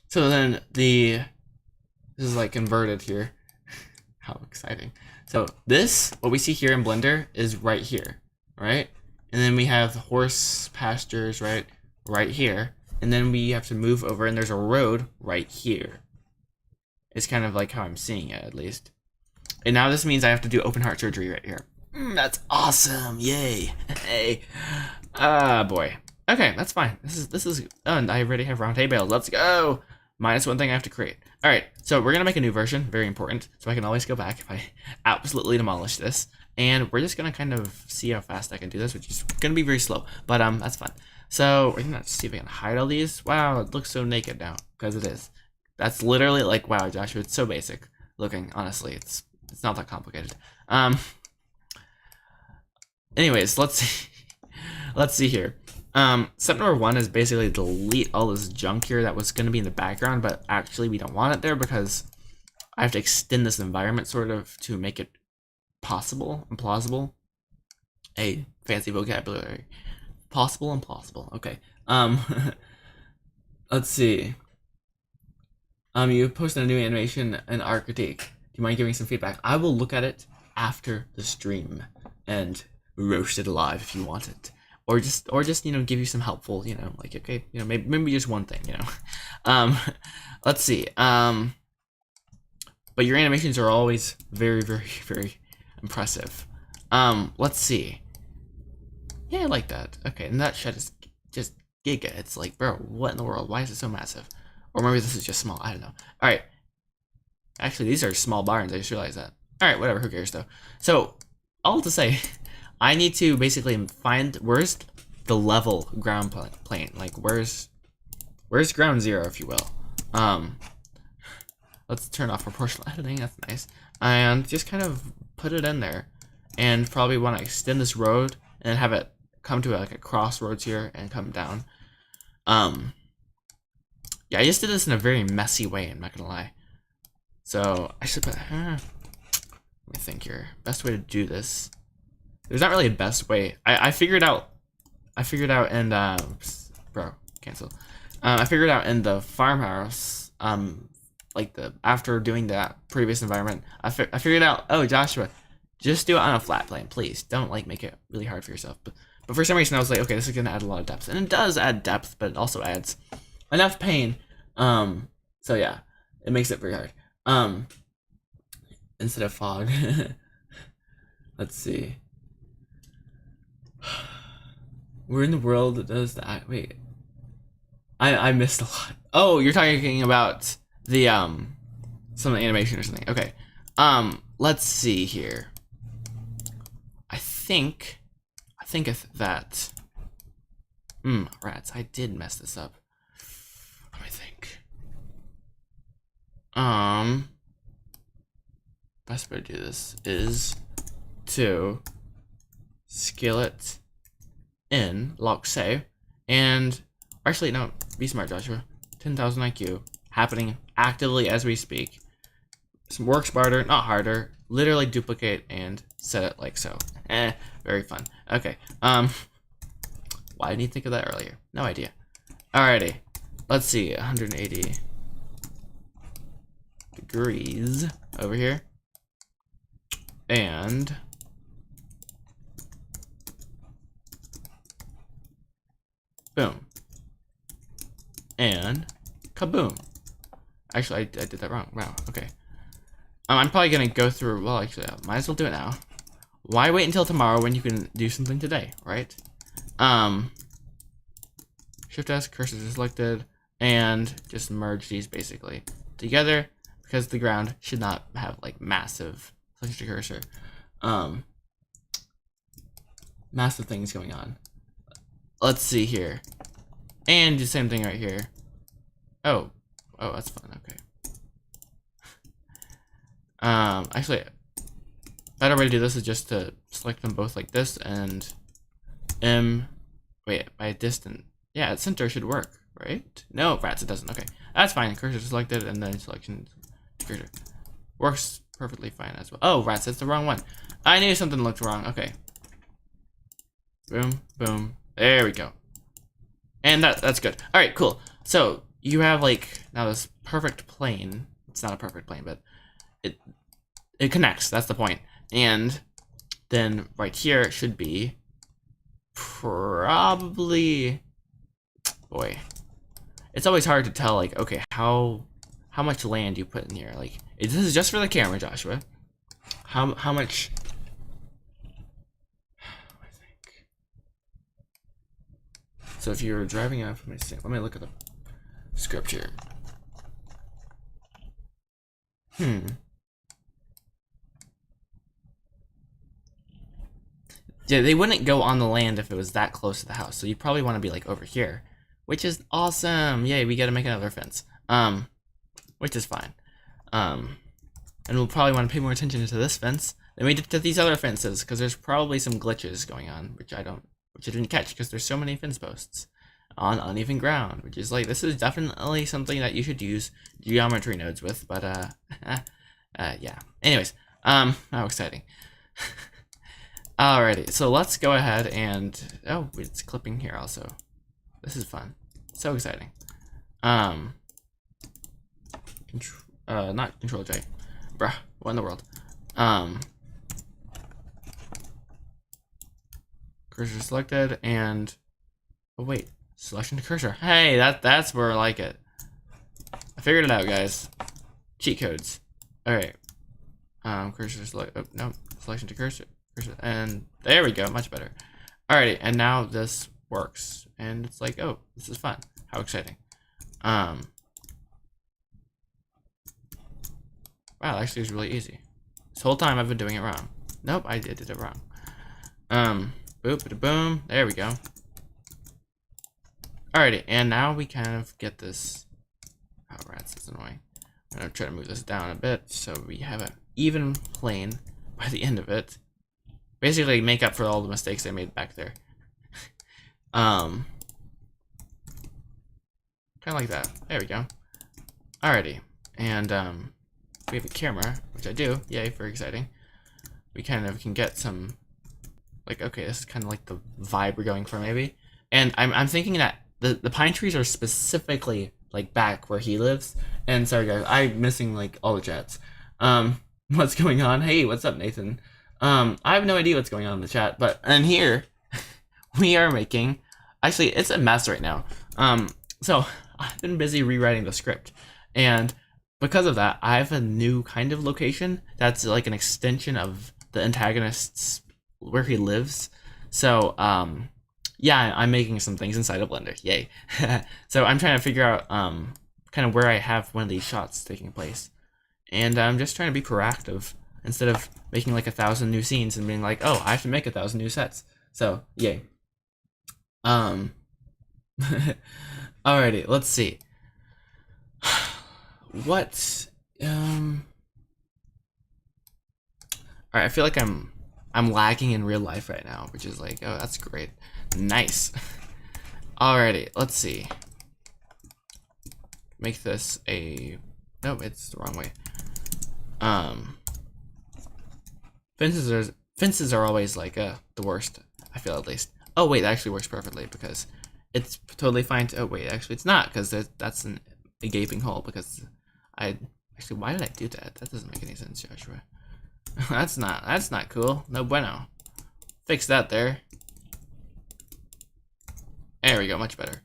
So then this is like inverted here. How exciting. So what we see here in Blender is right here, right? And then we have horse pastures right here. And then we have to move over and there's a road right here. It's kind of like how I'm seeing it, at least. And now this means I have to do open heart surgery right here. That's awesome, yay. Hey. Boy. Okay, that's fine. This is done. I already have round hay bales. Let's go. Minus one thing I have to create. All right, so we're gonna make a new version, very important, so I can always go back if I absolutely demolish this. And we're just gonna kind of see how fast I can do this, which is gonna be very slow, but that's fun. So we're gonna see if I can hide all these. Wow, it looks so naked now, because it is. That's literally like, wow, Joshua, it's so basic looking. Honestly, it's not that complicated. Anyways, let's see here. Step number 1 is basically delete all this junk here that was going to be in the background, but actually we don't want it there because I have to extend this environment sort of to make it possible and plausible. A fancy vocabulary. Possible and plausible. Okay. Let's see. You posted a new animation and art critique. Do you mind giving some feedback? I will look at it after the stream and roast it alive if you want it. Or just give you some helpful, like, okay, maybe just one thing, let's see. But your animations are always very, very, very impressive. Let's see. Yeah, I like that. Okay, and that shed is just giga. It's like, bro, what in the world? Why is it so massive? Or maybe this is just small. I don't know. All right. Actually, these are small barns. I just realized that. All right, whatever. Who cares though? So, all to say, I need to basically find where's the level ground plane. Like where's ground zero, if you will. Let's turn off proportional editing. That's nice. And just kind of put it in there, and probably want to extend this road and have it come to like a crossroads here and come down. Yeah, I just did this in a very messy way. I'm not gonna lie. So I should put. Let me think here. Best way to do this. There's not really a best way. I figured out. I figured out in bro, cancel. I figured out in the farmhouse. Like after doing that previous environment, I figured out. Oh, Joshua, just do it on a flat plane, please. Don't like make it really hard for yourself. But for some reason, I was like, okay, this is gonna add a lot of depth, and it does add depth, but it also adds enough pain. So yeah, it makes it very hard. Instead of fog. Let's see. Where in the world does that? Wait, I missed a lot. Oh, you're talking about the some animation or something. Okay. Let's see here. I think that. Rats. I did mess this up. Let me think. Best way to do this is to scale it in lock save, and actually no, be smart, Joshua. 10,000 IQ happening actively as we speak. Work smarter, not harder. Literally duplicate and set it like so. Very fun. Okay. Why didn't you think of that earlier? No idea. Alrighty. Let's see. 180 degrees over here. And boom. And kaboom. Actually, I did that wrong. Wow. Okay. I'm probably gonna go through. Well, actually, I might as well do it now. Why wait until tomorrow when you can do something today, right? Shift S, cursor selected, and just merge these basically together because the ground should not have like massive selection to cursor, massive things going on. Let's see here, and do the same thing right here. Oh, that's fun. Okay. Actually, better way to do this is just to select them both like this and wait, by distant. Yeah, center should work, right? No, rats, it doesn't. Okay, that's fine. Cursor selected and then selection to cursor works perfectly fine as well. Oh, rats, that's the wrong one. I knew something looked wrong. Okay. Boom, boom. There we go. And that's good. All right, cool. So you have like now this perfect plane. It's not a perfect plane, but it connects. That's the point. And then right here it should be probably, boy, it's always hard to tell. Like, okay, how much land you put in here? Like, this is just for the camera, Joshua. How much? I think. So if you're driving up, let me look at the script here. Yeah, they wouldn't go on the land if it was that close to the house. So you probably want to be like over here, which is awesome. Yay, we got to make another fence. Which is fine. And we'll probably want to pay more attention to this fence than we did to these other fences, because there's probably some glitches going on, which I didn't catch because there's so many fence posts on uneven ground, which is like, this is definitely something that you should use geometry nodes with, but yeah. Anyways, how exciting. Alrighty, so let's go ahead and, oh, it's clipping here also. This is fun. So exciting. Not Control J. Bruh, what in the world? Cursor selected and, oh wait, selection to cursor. Hey, that's where I like it. I figured it out, guys. Cheat codes. Alright. Cursor select, oh, no, selection to cursor. And there we go, much better. Alrighty, and now this works, and it's like, oh, this is fun. How exciting. Wow, actually it's really easy. This whole time I've been doing it wrong. Nope, I did it wrong. Boop, boom. There we go. Alrighty, and now we kind of get this. Oh, rats, that's annoying. I'm gonna try to move this down a bit so we have an even plane by the end of it. Basically, make up for all the mistakes I made back there. Kind of like that. There we go. Alrighty, and we have a camera, which I do. Yay, very exciting. We kind of can get some, like, okay, this is kind of like the vibe we're going for, maybe. And I'm thinking that the pine trees are specifically like back where he lives. And sorry guys, I'm missing like all the chats. What's going on? Hey, what's up, Nathan? I have no idea what's going on in the chat, but and here we are making. Actually, it's a mess right now. So I've been busy rewriting the script, and because of that, I have a new kind of location that's like an extension of the antagonist's where he lives. So yeah, I'm making some things inside of Blender. Yay! So I'm trying to figure out kind of where I have one of these shots taking place, and I'm just trying to be proactive instead of making like 1,000 new scenes and being like, oh, I have to make 1,000 new sets. So yay. Alrighty, let's see. What alright, I feel like I'm lagging in real life right now, which is like, oh, that's great. Nice. Alrighty, let's see. Make this a no, it's the wrong way. Fences are always like the worst, I feel, at least. Oh wait, that actually works perfectly because it's totally fine to, oh wait, actually it's not, because that's a gaping hole, because actually, why did I do that? That doesn't make any sense, Joshua. that's not cool. No bueno. Fix that there. There we go, much better.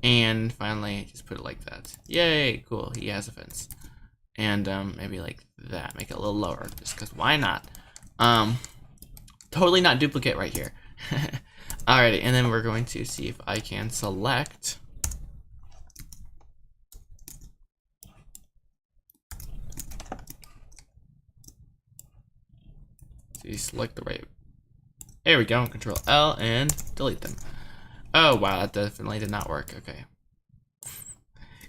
And finally, just put it like that. Yay, cool, he has a fence. And maybe like that, make it a little lower, just because why not? Totally not duplicate right here. Alrighty, and then we're going to see if I can select. So you select the right. There we go. Control L and delete them. Oh wow, that definitely did not work. Okay.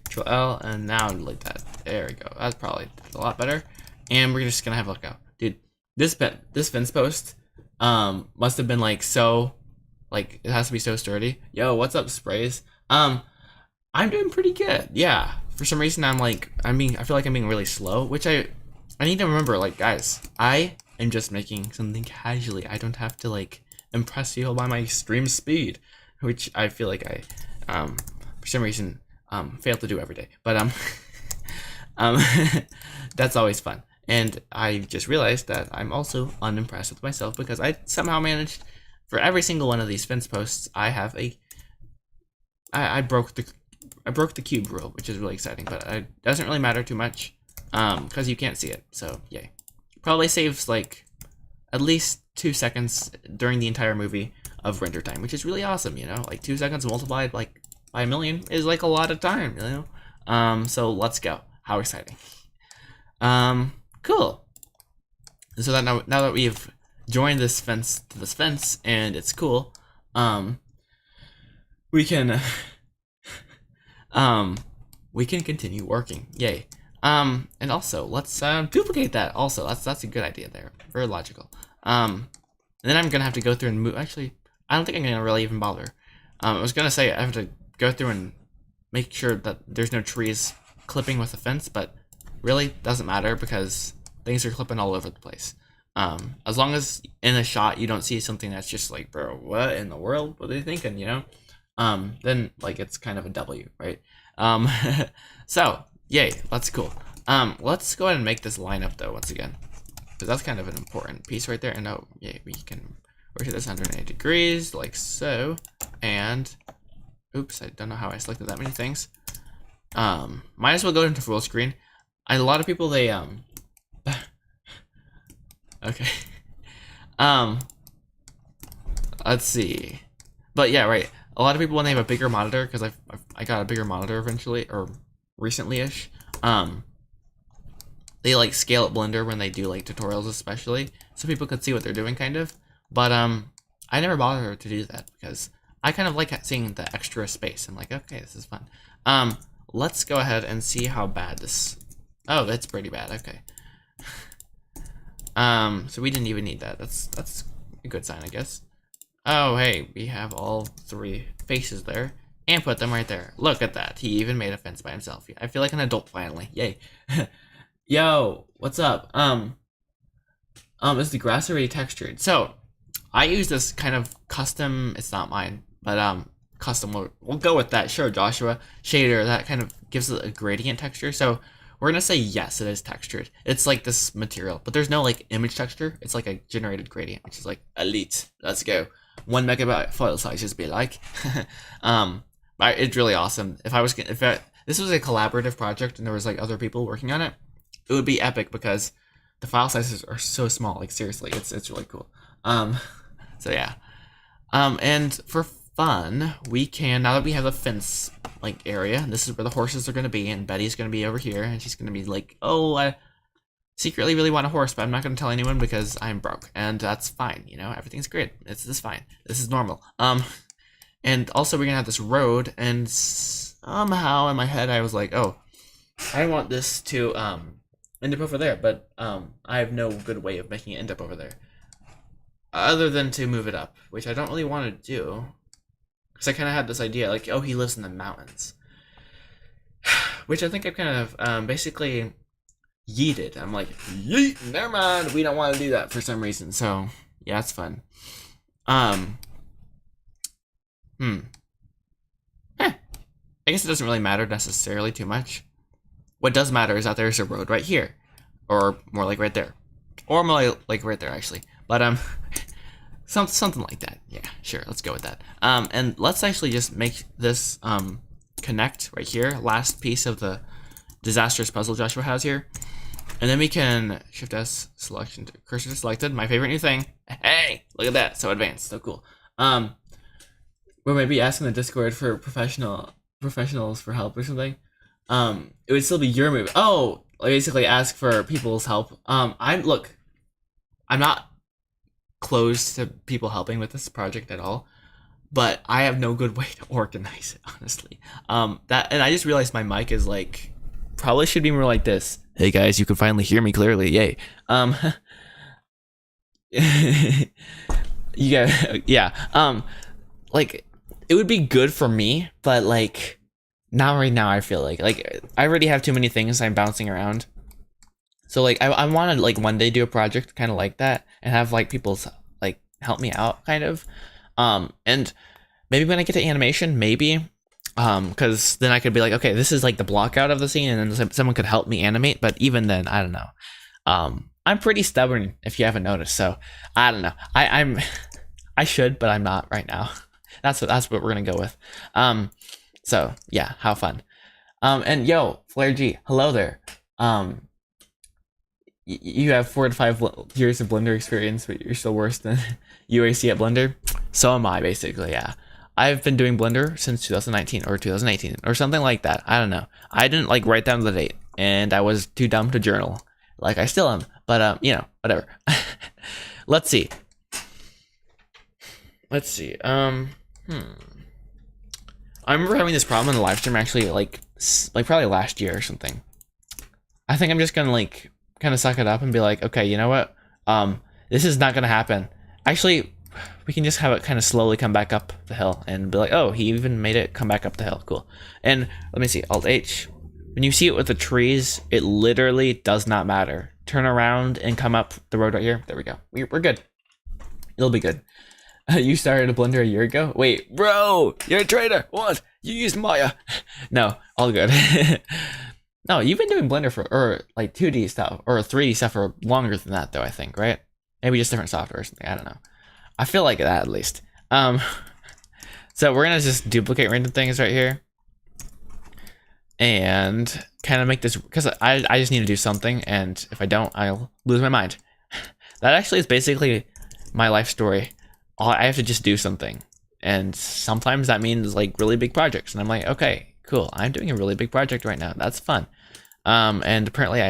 Control L and now delete that. There we go. That's probably a lot better. And we're just gonna have a look out, dude. This fence post must have been like so, like it has to be so sturdy. Yo, what's up, Sprays? I'm doing pretty good. Yeah. For some reason I feel like I'm being really slow, which I need to remember, like, guys, I am just making something casually. I don't have to like impress you by my extreme speed, which I feel like I for some reason fail to do every day. But that's always fun. And I just realized that I'm also unimpressed with myself because I somehow managed, for every single one of these fence posts, I have I broke the cube rule, which is really exciting, but it doesn't really matter too much because you can't see it. So yay. Probably saves like at least 2 seconds during the entire movie of render time, which is really awesome, you know? Like 2 seconds multiplied like by a million is like a lot of time, you know? So let's go. How exciting. Cool. So that now that we've joined this fence to this fence and it's cool, we can continue working. Yay. And also let's duplicate that. Also, that's a good idea there. Very logical. And then I'm gonna have to go through and move. Actually, I don't think I'm gonna really even bother. I was gonna say I have to go through and make sure that there's no trees clipping with the fence, but really doesn't matter because things are clipping all over the place. As long as in a shot you don't see something that's just like, bro, what in the world? What are they thinking? You know? Then like it's kind of a W, right? So yay, that's cool. Let's go ahead and make this line up though once again, because that's kind of an important piece right there. And oh, yeah, we can rotate this 180 degrees like so. And oops, I don't know how I selected that many things. Might as well go into full screen. A lot of people, they okay. Let's see. But yeah, right. A lot of people, when they have a bigger monitor, because I got a bigger monitor eventually, or recently-ish, they like scale up Blender when they do like tutorials, especially, so people could see what they're doing, kind of. But I never bothered to do that because I kind of like seeing the extra space and like, okay, this is fun. Let's go ahead and see how bad this. Oh, that's pretty bad. Okay. So we didn't even need that. That's a good sign, I guess. Oh, hey, we have all 3 faces there. And put them right there. Look at that. He even made a fence by himself. I feel like an adult finally. Yay. Yo, what's up? Is the grass already textured? So, I use this kind of custom, it's not mine, but custom, we'll go with that. Sure, Joshua. Shader, that kind of gives it a gradient texture. So, we're gonna say yes, it is textured. It's like this material, but there's no like image texture. It's like a generated gradient, which is like elite. Let's go. 1 megabyte file size, just be like. But it's really awesome. If this was a collaborative project and there was like other people working on it, it would be epic because the file sizes are so small. Like seriously, it's really cool. So yeah. And for fun, we can, now that we have a fence like area, this is where the horses are going to be, and Betty's going to be over here, and she's going to be like, oh, I secretly really want a horse, but I'm not going to tell anyone because I'm broke, and that's fine. You know, everything's great. This is fine. This is normal. And also we're gonna have this road, and somehow in my head I was like, oh, I want this to end up over there, but I have no good way of making it end up over there, other than to move it up, which I don't really want to do, because I kind of had this idea, like, oh, he lives in the mountains, which I think I've kind of basically yeeted. I'm like, yeet, never mind, we don't want to do that for some reason. So yeah, it's fun. I guess it doesn't really matter necessarily too much. What does matter is that there's a road right here, or more like right there, or more like right there actually. But something like that. Yeah, sure. Let's go with that. And let's actually just make this connect right here. Last piece of the disastrous puzzle Joshua has here, and then we can Shift S, selection, cursor to selected. My favorite new thing. Hey, look at that. So advanced. So cool. Or maybe asking the Discord for professionals for help or something. It would still be your move. Oh, basically ask for people's help. I'm not closed to people helping with this project at all, but I have no good way to organize it, honestly. And I just realized my mic is like, probably should be more like this. Hey guys, you can finally hear me clearly. Yay. Yeah. Like, it would be good for me, but like, not right now. I feel like I already have too many things I'm bouncing around. So like, I want to like one day do a project kind of like that and have like people like help me out, kind of. And maybe when I get to animation, maybe, because then I could be like, okay, this is like the block out of the scene, and then someone could help me animate. But even then, I don't know. I'm pretty stubborn, if you haven't noticed. So I don't know. I should, but I'm not right now. That's what we're gonna go with. So yeah, how fun. And yo, Flare G, hello there. You have 4 to 5 years of Blender experience, but you're still worse than UAC at Blender. So am I, basically. Yeah, I've been doing Blender since 2019 or 2018 or something like that. I don't know. I didn't like write down the date, and I was too dumb to journal. Like I still am, but you know, whatever. Let's see. I remember having this problem in the live stream actually, like probably last year or something. I think I'm just gonna like kind of suck it up and be like, okay, you know what? This is not gonna happen. Actually, we can just have it kind of slowly come back up the hill and be like, oh, he even made it come back up the hill. Cool. And let me see, Alt H. When you see it with the trees, it literally does not matter. Turn around and come up the road right here. There we go. We're good. It'll be good. You started a Blender a year ago? Wait, bro, you're a traitor. What? You used Maya. No, all good. No, you've been doing Blender or like 2D stuff or 3D stuff for longer than that, though, I think, right? Maybe just different software or something. I don't know. I feel like that, at least. So we're gonna just duplicate random things right here and kind of make this, because I just need to do something, and if I don't, I'll lose my mind. That actually is basically my life story. I have to just do something, and sometimes that means like really big projects, and I'm like, okay, cool, I'm doing a really big project right now. That's fun. And apparently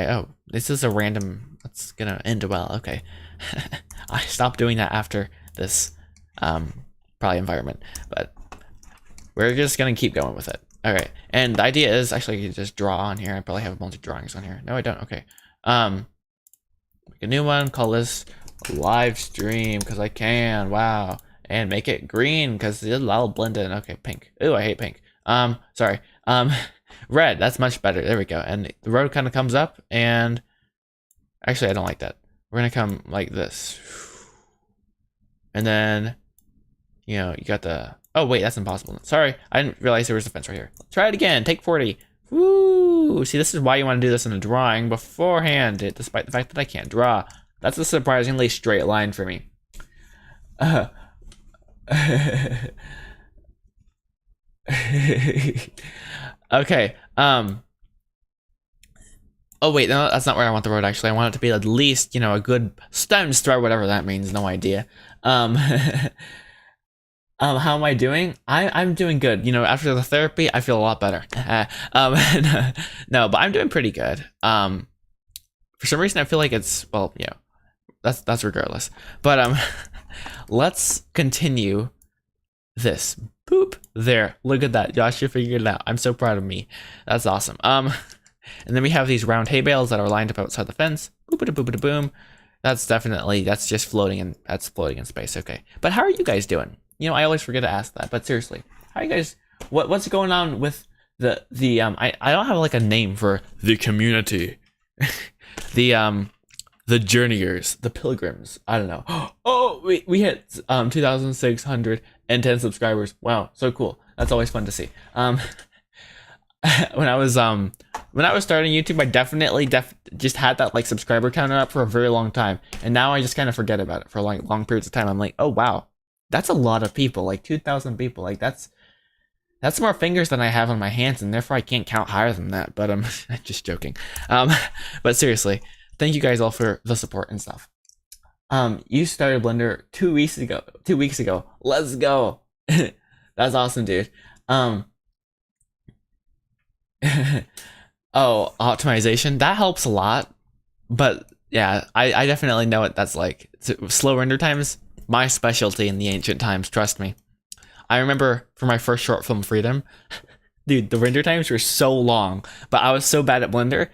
this is a random, that's gonna end well, okay. I stopped doing that after this, probably environment, but we're just gonna keep going with it. All right, and the idea is, actually, you just draw on here. I probably have a bunch of drawings on here. No, I don't, okay. Make a new one, call this live stream, because I can, wow. And make it green, because it'll blend in. Okay, pink. Ooh, I hate pink. Sorry. Red, that's much better. There we go. And the road kind of comes up, and actually, I don't like that. We're gonna come like this. And then, you know, you got the, oh wait, that's impossible. Sorry, I didn't realize there was a fence right here. Try it again, take 40. Woo! See, this is why you want to do this in a drawing beforehand, despite the fact that I can't draw. That's a surprisingly straight line for me. Okay, oh wait, no, that's not where I want the road, actually. I want it to be at least, you know, a good stone's throw, whatever that means, no idea. How am I doing? I'm doing good. You know, after the therapy, I feel a lot better. No, but I'm doing pretty good. For some reason, I feel like it's, well, yeah, that's regardless. But let's continue this. Boop, there. Look at that, Josh. You figured it out. I'm so proud of me. That's awesome. And then we have these round hay bales that are lined up outside the fence. Boop-a-da-boop-a-da-boom. That's just floating in. That's floating in space. Okay, but how are you guys doing? You know, I always forget to ask that, but seriously, how are you guys? What's going on with the I don't have like a name for the community, the journeyers, the pilgrims. I don't know. Oh, we hit 2,610 subscribers. Wow, so cool. That's always fun to see. When I was starting YouTube, I definitely just had that like subscriber counter up for a very long time, and now I just kind of forget about it for like long periods of time. I'm like, oh wow, that's a lot of people, like 2,000 people. Like that's more fingers than I have on my hands, and therefore I can't count higher than that. But I'm just joking. But seriously, thank you guys all for the support and stuff. You started Blender 2 weeks ago. 2 weeks ago. Let's go. That's awesome, dude. Oh, optimization, that helps a lot, but yeah, I definitely know what that's like. Slow render times, my specialty in the ancient times, trust me. I remember for my first short film, Freedom, dude, the render times were so long, but I was so bad at Blender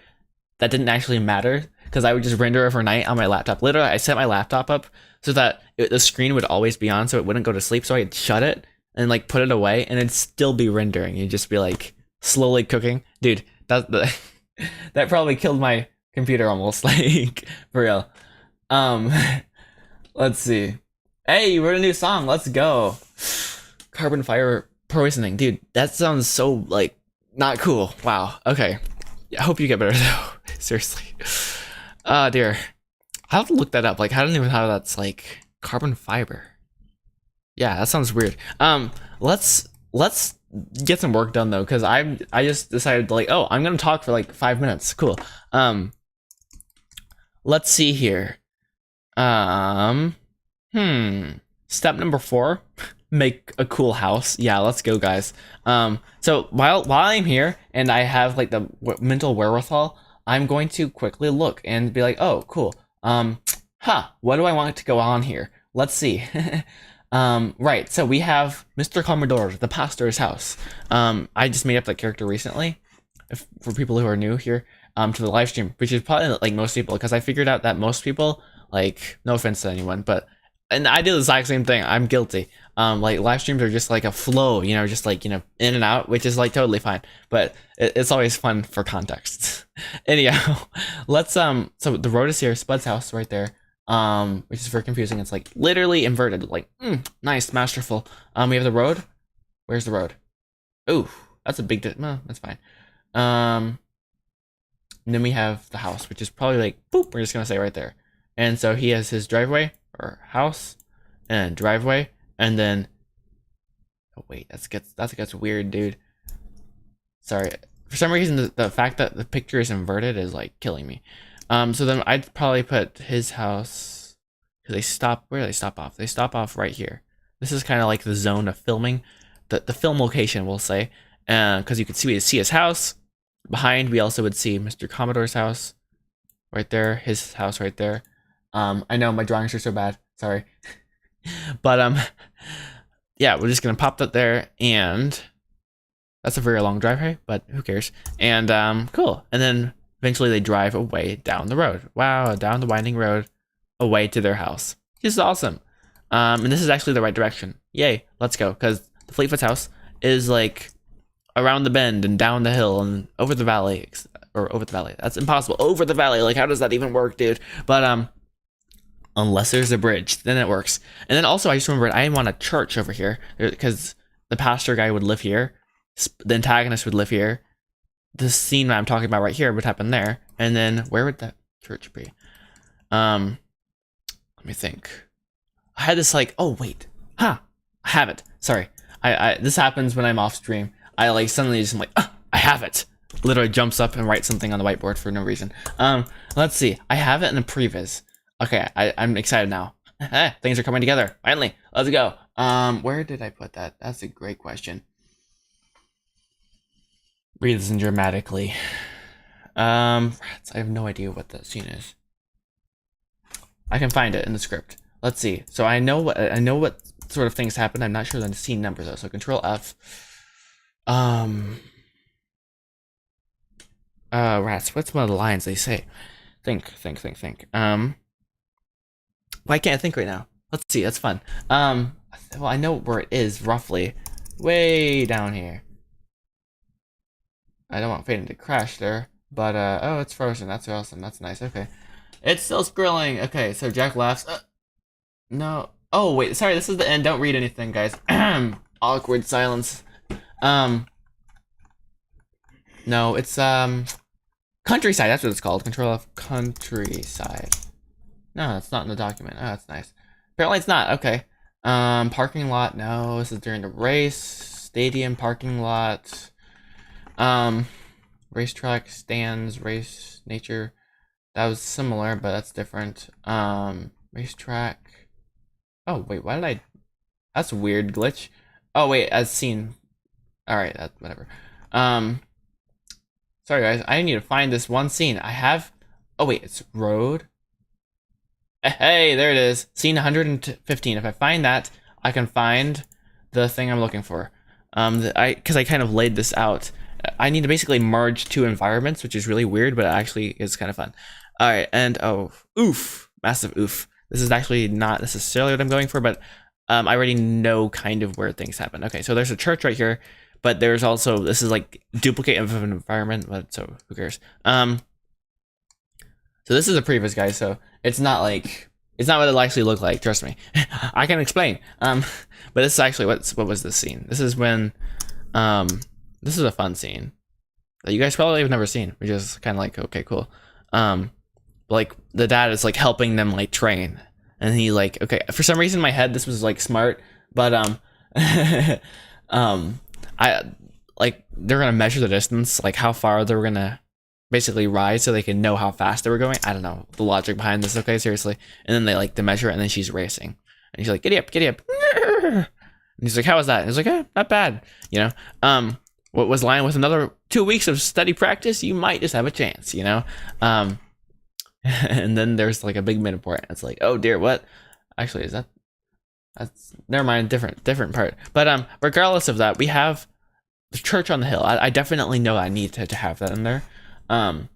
that didn't actually matter, because I would just render overnight on my laptop. Literally, I set my laptop up so that the screen would always be on, so it wouldn't go to sleep, so I'd shut it and like put it away, and it'd still be rendering. You'd just be like slowly cooking, dude. That probably killed my computer almost, like, for real. Let's see. Hey, you wrote a new song. Let's go. Carbon fiber poisoning, dude. That sounds so like not cool. Wow. Okay. I hope you get better though. Seriously. Oh dear. I have to look that up. Like, I don't even know how that's like carbon fiber. Yeah, that sounds weird. Let's get some work done though, because I just decided to like, oh, I'm gonna talk for like 5 minutes. Cool. Let's see here. Step number 4, make a cool house. Yeah, let's go, guys. So while I'm here and I have like the mental wherewithal, I'm going to quickly look and be like, oh, cool. What do I want to go on here? Let's see. Right, so we have Mr. Commodore, the pastor's house. I just made up that character recently, for people who are new here, to the live stream, which is probably like most people, because I figured out that most people, like, no offense to anyone, and I do the exact same thing. I'm guilty. Like, live streams are just like a flow, you know, just like, you know, in and out, which is like totally fine, but it's always fun for context. Anyhow, let's, so the road is here, Spud's house right there. Which is very confusing. It's like literally inverted, like, nice, masterful. We have the road. Where's the road? Ooh, that's a big, that's fine. And then we have the house, which is probably like, boop, we're just gonna say right there. And so he has his driveway, or house, and driveway, and then, oh wait, that gets weird, dude. Sorry. For some reason, the fact that the picture is inverted is like killing me. So then I'd probably put his house, because where do they stop off? They stop off right here. This is kind of like the zone of filming, the film location, we'll say, because you could see his house. Behind, we also would see Mr. Commodore's house. right there. His house right there. I know my drawings are so bad. Sorry. But yeah, we're just gonna pop that there, and that's a very long driveway, but who cares? And cool. And then eventually they drive away down the road. Wow, down the winding road, away to their house. This is awesome. And this is actually the right direction. Yay, let's go. Because the Fleetfoot's house is like around the bend and down the hill and over the valley. Or over the valley. That's impossible. Over the valley. Like, how does that even work, dude? But unless there's a bridge, then it works. And then also, I just remembered I want a church over here because the pastor guy would live here. The antagonist would live here. The scene that I'm talking about right here would happen there. And then where would that church be? Let me think. I had this like, oh wait, I have it. Sorry, I this happens when I'm off stream. I like suddenly just am like, I have it. Literally jumps up and writes something on the whiteboard for no reason. Let's see. I have it in a previs. Okay, I'm excited now. Things are coming together. Finally, let's go. Where did I put that? That's a great question. Breathes in dramatically. Rats, I have no idea what that scene is. I can find it in the script. Let's see. So I know what sort of things happen. I'm not sure the scene numbers though. So Control F. Rats. What's one of the lines they say? Think. Why can't I think right now? Let's see. That's fun. Well, I know where it is roughly. Way down here. I don't want Faden to crash there, but oh, it's frozen. That's awesome. That's nice. Okay, it's still scrolling. Okay, so Jack laughs. No. Oh wait, sorry. This is the end. Don't read anything, guys. Awkward silence. No, it's countryside. That's what it's called. Control F countryside. No, that's not in the document. Oh, that's nice. Apparently, it's not. Okay. Parking lot. No, this is during the race. Stadium parking lot. Racetrack, stands, race, nature. That was similar, but that's different. Racetrack. Oh, wait, why did I... That's a weird glitch. Oh, wait, as seen. Alright, that whatever. Sorry, guys. I need to find this one scene. I have... Oh, wait, it's road. Hey, there it is. Scene 115. If I find that, I can find the thing I'm looking for. Because I kind of laid this out. I need to basically merge two environments, which is really weird, but it actually is kind of fun. All right, and oh, oof, massive oof. This is actually not necessarily what I'm going for, but I already know kind of where things happen. Okay, so there's a church right here, but there's also, this is like duplicate of an environment, but so who cares? So this is a previous, guys, so it's not like, it's not what it'll actually look like, trust me. I can explain. But this is actually, what was this scene? This is when, this is a fun scene that you guys probably have never seen, which is kind of like, okay, cool. Like the dad is like helping them like train, and he like, okay, for some reason in my head this was like smart, but I like they're gonna measure the distance, like how far they were gonna basically ride so they can know how fast they were going. I don't know the logic behind this. Okay, seriously. And then they like to measure it, and then she's racing, and he's like, giddy up, and he's like, how was that? And he's like, not bad, you know. What was lying with another 2 weeks of steady practice, you might just have a chance, you know. And then there's like a big minute part. It's like, oh dear, what? Actually, is that's never mind, different part. But regardless of that, we have the church on the hill. I definitely know I need to have that in there. And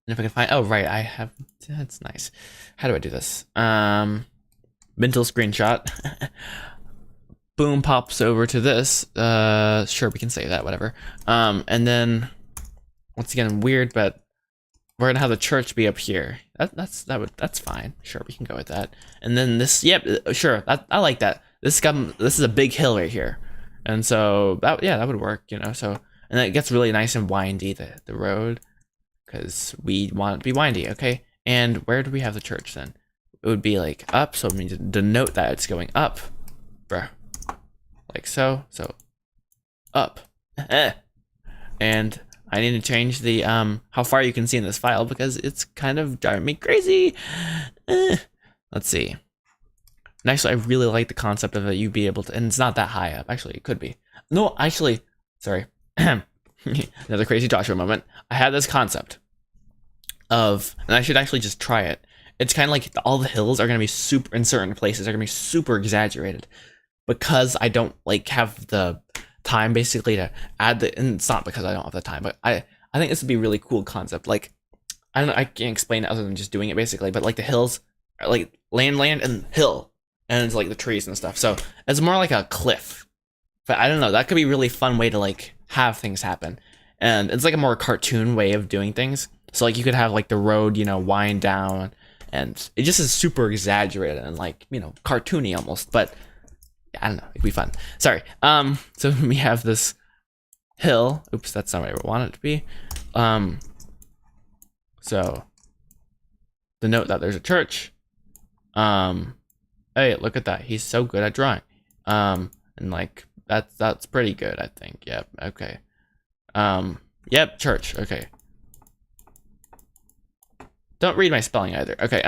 if I can find, oh right, I have. That's nice. How do I do this? Mental screenshot. Boom pops over to this. Sure, we can say that, whatever. And then once again, weird, but we're gonna have the church be up here. That's fine. Sure, we can go with that. And then this, yep, sure. I like that. This is a big hill right here, and so that would work, you know. So and it gets really nice and windy, the road, because we want it to be windy, okay. And where do we have the church then? It would be like up, so we need to denote that it's going up, bruh. Like so up. And I need to change the how far you can see in this file because it's kind of driving me crazy. Let's see. And actually, I really like the concept of it. You be able to, and it's not that high up. Actually, it could be. No, actually, sorry. Another crazy Joshua moment. I had this concept. and I should actually just try it. It's kind of like all the hills are gonna be super in certain places are gonna be super exaggerated, because I don't like have the time basically to add the. And it's not because I don't have the time, but I think this would be a really cool concept. Like I don't know, I can't explain it other than just doing it basically. But like the hills are like land, and hill, and it's like the trees and stuff. So it's more like a cliff. But I don't know. That could be a really fun way to like have things happen, and it's like a more cartoon way of doing things. So like you could have like the road, wind down, and it just is super exaggerated and like cartoony almost. But I don't know. It'd be fun. Sorry. So we have this hill. Oops, that's not what I want it to be. So the note that there's a church. Hey, look at that. He's so good at drawing. And like that's pretty good, I think. Yep. Okay. Yep. Church. Okay. Don't read my spelling either. Okay.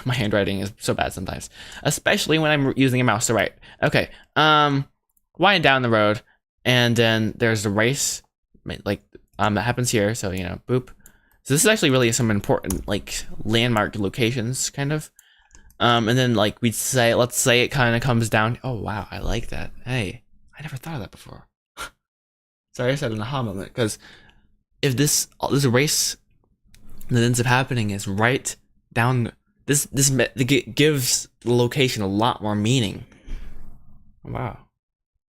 My handwriting is so bad sometimes, especially when I'm using a mouse to write. Okay. Wind down the road, and then there's the race, like that happens here. So boop. So this is actually really some important like landmark locations, kind of. And then like let's say it kind of comes down. Oh wow, I like that. Hey, I never thought of that before. Sorry, I said an aha moment, because if this race that ends up happening is right down this gives the location a lot more meaning. Wow,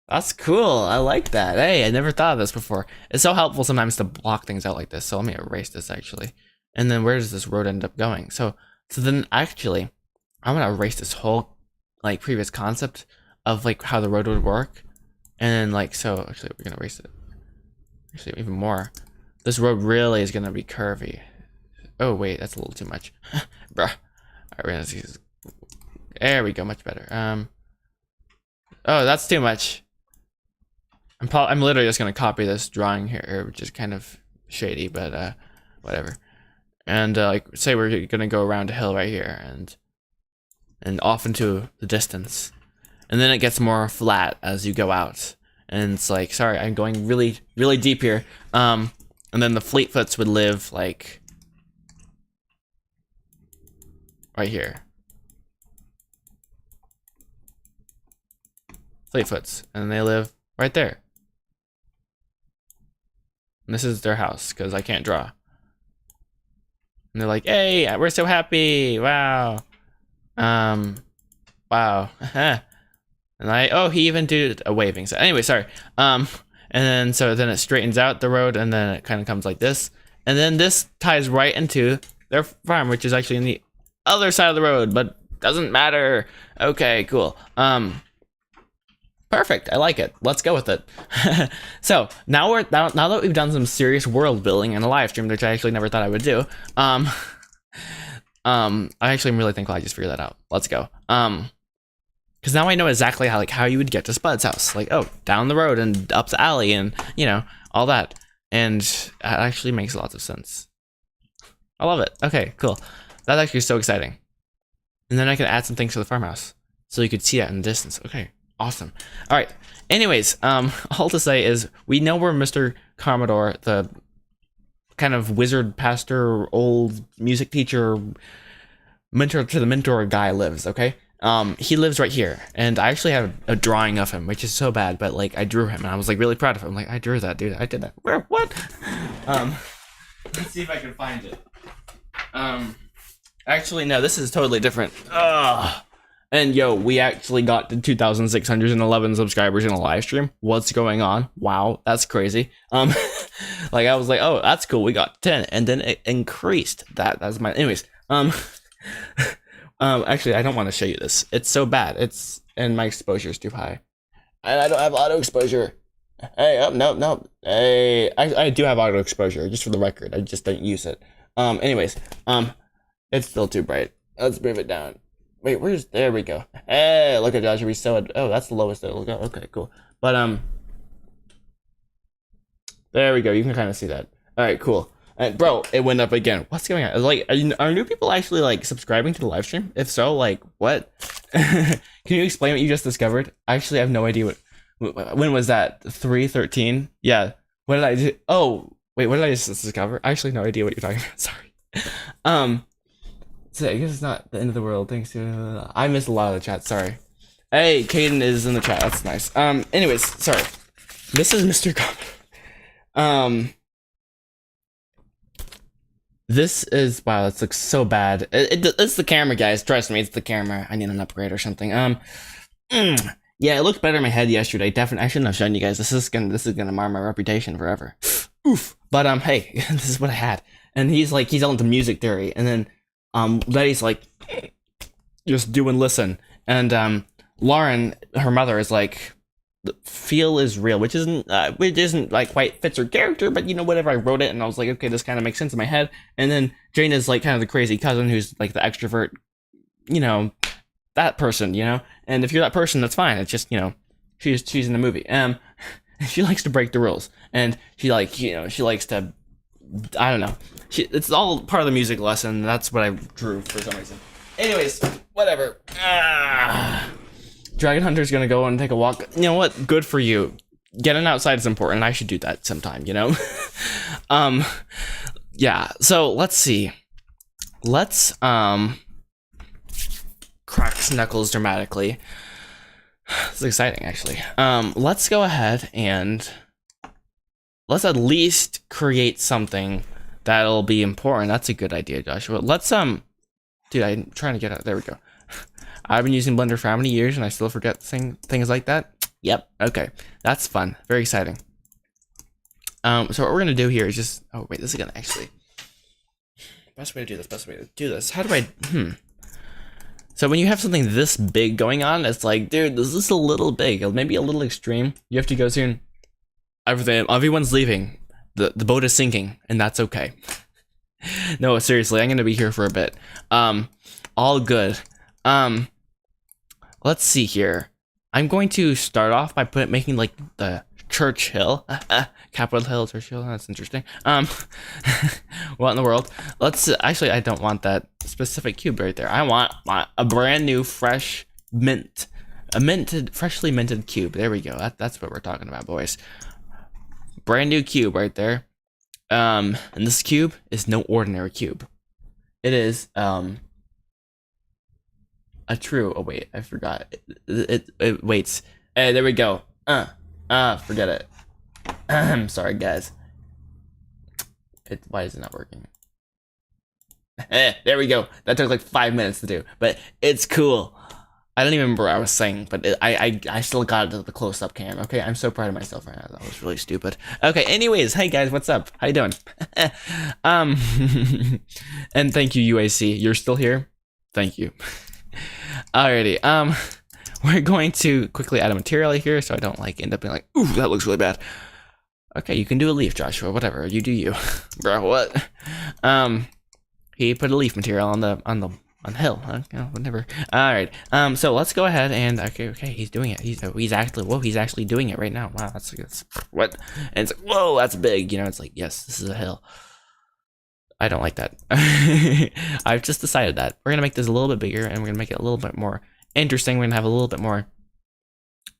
that's cool. I like that. Hey, I never thought of this before. It's so helpful sometimes to block things out like this. So let me erase this actually. And then where does this road end up going? So then actually, I'm gonna erase this whole like previous concept of like how the road would work, and then like so actually we're gonna erase it. Actually, even more. This road really is gonna be curvy. Oh wait, that's a little too much. Bruh. Alright, we're gonna see this. There we go, much better. Oh, that's too much. I'm literally just gonna copy this drawing here, which is kind of shady, but whatever. And like say we're gonna go around a hill right here and off into the distance. And then it gets more flat as you go out. And it's like, sorry, I'm going really, really deep here. And then the Fleetfoots would live like right here. Fleetfoots, and they live right there. And this is their house, because I can't draw. And they're like, hey, we're so happy, wow. Wow. And he even did a waving. So anyway, sorry. And then, then it straightens out the road, and then it kind of comes like this. And then this ties right into their farm, which is actually in the other side of the road, but doesn't matter. Okay, cool. Perfect. I like it. Let's go with it. So now that we've done some serious world building in a live stream, which I actually never thought I would do. I actually am really thankful I just figured that out. Let's go. Because now I know exactly how you would get to Spud's house. Like, oh, down the road and up the alley and all that. And that actually makes lots of sense. I love it. Okay, cool. That's actually so exciting. And then I can add some things to the farmhouse, so you could see that in the distance. Okay, awesome. All right. Anyways, all to say is we know where Mr. Commodore, the kind of wizard, pastor, old music teacher, mentor to the mentor guy lives. Okay. He lives right here, and I actually have a drawing of him, which is so bad, but like I drew him, and I was like really proud of him. Like I drew that, dude. I did that. Where? What? Let's see if I can find it. Actually, no, this is totally different. And yo, we actually got to 2,611 subscribers in a live stream. What's going on? Wow, that's crazy. Like I was like, oh, that's cool. We got 10, and then it increased. That's my. Anyways, actually, I don't want to show you this. It's so bad. And my exposure is too high, and I don't have auto exposure. Hey, oh no. Hey, I do have auto exposure, just for the record. I just don't use it. Anyways, it's still too bright. Let's move it down. Wait, there we go. Hey, look at Josh. We so. Oh, that's the lowest it'll go. Okay, cool. But there we go. You can kind of see that. All right, cool. And bro, it went up again. What's going on? Like, are new people actually like subscribing to the live stream? If so, like, what? Can you explain what you just discovered? I actually have no idea when was that? 3:13? Yeah. What did I do? Oh, Wait, what did I just discover? I actually have no idea what you're talking about. Sorry. So I guess it's not the end of the world. Thanks to I missed a lot of the chat. Sorry. Hey, Caden is in the chat. That's nice. Anyways, sorry. This is Mr. Cobb. This is wow. This looks so bad. It's the camera, guys. Trust me, it's the camera. I need an upgrade or something. Yeah, it looked better in my head yesterday. Definitely, I shouldn't have shown you guys. This is gonna mar my reputation forever. Oof. But hey, this is what I had. And he's all into music theory, and then Letty's like just doing listen, and Lauren, her mother, is like, feel is real, which isn't like quite fits her character, but you know, whatever. I wrote it and I was like, okay, this kind of makes sense in my head. And then Jane is like kind of the crazy cousin who's like the extrovert, you know, that person, you know. And if you're that person, that's fine. It's just, you know, she's in the movie. She likes to break the rules, and she likes to, I don't know. It's all part of the music lesson. That's what I drew for some reason. Anyways, whatever. Dragon Hunter's gonna go and take a walk. You know what? Good for you. Getting outside is important. I should do that sometime, you know? Yeah, so let's see. Let's, crack Knuckles dramatically. This is exciting, actually. Let's go ahead and let's at least create something that'll be important. That's a good idea, Joshua. Let's, dude, I'm trying to get out. There we go. I've been using Blender for how many years and I still forget things like that? Yep, okay. That's fun. Very exciting. So what we're gonna do here is just, oh wait, this is gonna actually, best way to do this, how do I, So when you have something this big going on, it's like, dude, this is a little big, maybe a little extreme. You have to go soon. Everyone's leaving. The boat is sinking, and that's okay. No, seriously, I'm gonna be here for a bit. All good. Let's see here. I'm going to start off by making like the Church Hill, Capitol Hill, Church Hill. That's interesting. What in the world? Let's actually, I don't want that specific cube right there. I want a brand new, fresh freshly minted cube. There we go. That's what we're talking about, boys. Brand new cube right there. And this cube is no ordinary cube. It is a true. Oh wait, I forgot. It waits. Hey, there we go. Forget it. I'm sorry, guys. Why is it not working? There we go. That took like 5 minutes to do, but it's cool. I don't even remember what I was saying, but I still got it to the close-up cam. Okay, I'm so proud of myself right now. That was really stupid. Okay, anyways, hey guys, what's up? How you doing? And thank you, UAC. You're still here? Thank you. Alrighty, we're going to quickly add a material here so I don't like end up being like, ooh, that looks really bad. Okay, you can do a leaf, Joshua, whatever, you do you. Bro, what? He put a leaf material on the hill, huh? You know, whatever. Alright, so let's go ahead and, okay, he's doing it. He's actually doing it right now. Wow, that's what? And it's like, whoa, that's big, you know, it's like, yes, this is a hill. I don't like that. I've just decided that. We're gonna make this a little bit bigger and we're gonna make it a little bit more interesting. We're gonna have a little bit more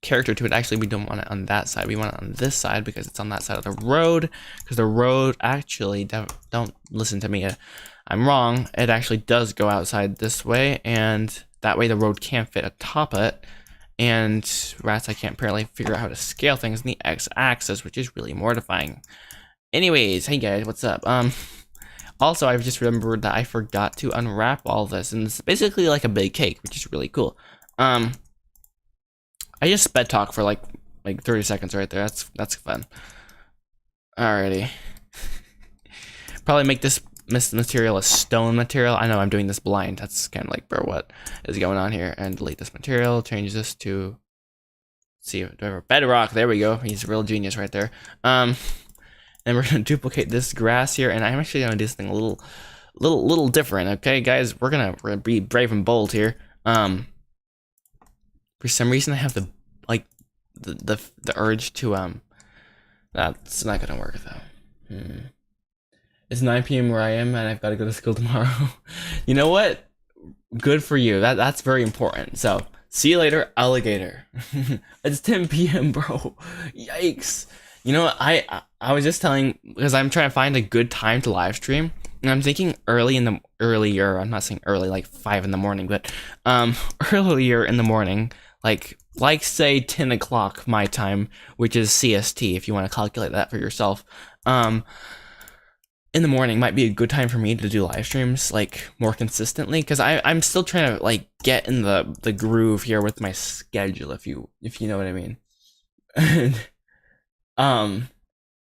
character to it. Actually, we don't want it on that side. We want it on this side because it's on that side of the road. Because the road actually, don't listen to me. I'm wrong. It actually does go outside this way, and that way the road can't fit atop it. And rats, I can't apparently figure out how to scale things in the x-axis, which is really mortifying. Anyways, hey guys, what's up? Also, I've just remembered that I forgot to unwrap all this, and it's basically like a big cake, which is really cool. I just sped talk for like 30 seconds right there. That's fun. Alrighty. Probably make this material a stone material. I know I'm doing this blind. That's kind of like, bro, what is going on here? And delete this material. Change this to, let's see, do I have a bedrock? There we go. He's a real genius right there. And we're gonna duplicate this grass here, and I'm actually gonna do something a little different. Okay, guys, we're gonna be brave and bold here. For some reason, I have the urge to that's not gonna work though. It's 9 p.m. where I am, and I've got to go to school tomorrow. You know what? Good for you. That's very important. So, see you later, alligator. It's 10 p.m., bro. Yikes. You know what? I was just telling because I'm trying to find a good time to live stream, and I'm thinking earlier. I'm not saying early like 5 in the morning, but earlier in the morning, like say 10 o'clock my time, which is CST. If you want to calculate that for yourself, in the morning might be a good time for me to do live streams like more consistently because I'm still trying to like get in the groove here with my schedule if you know what I mean.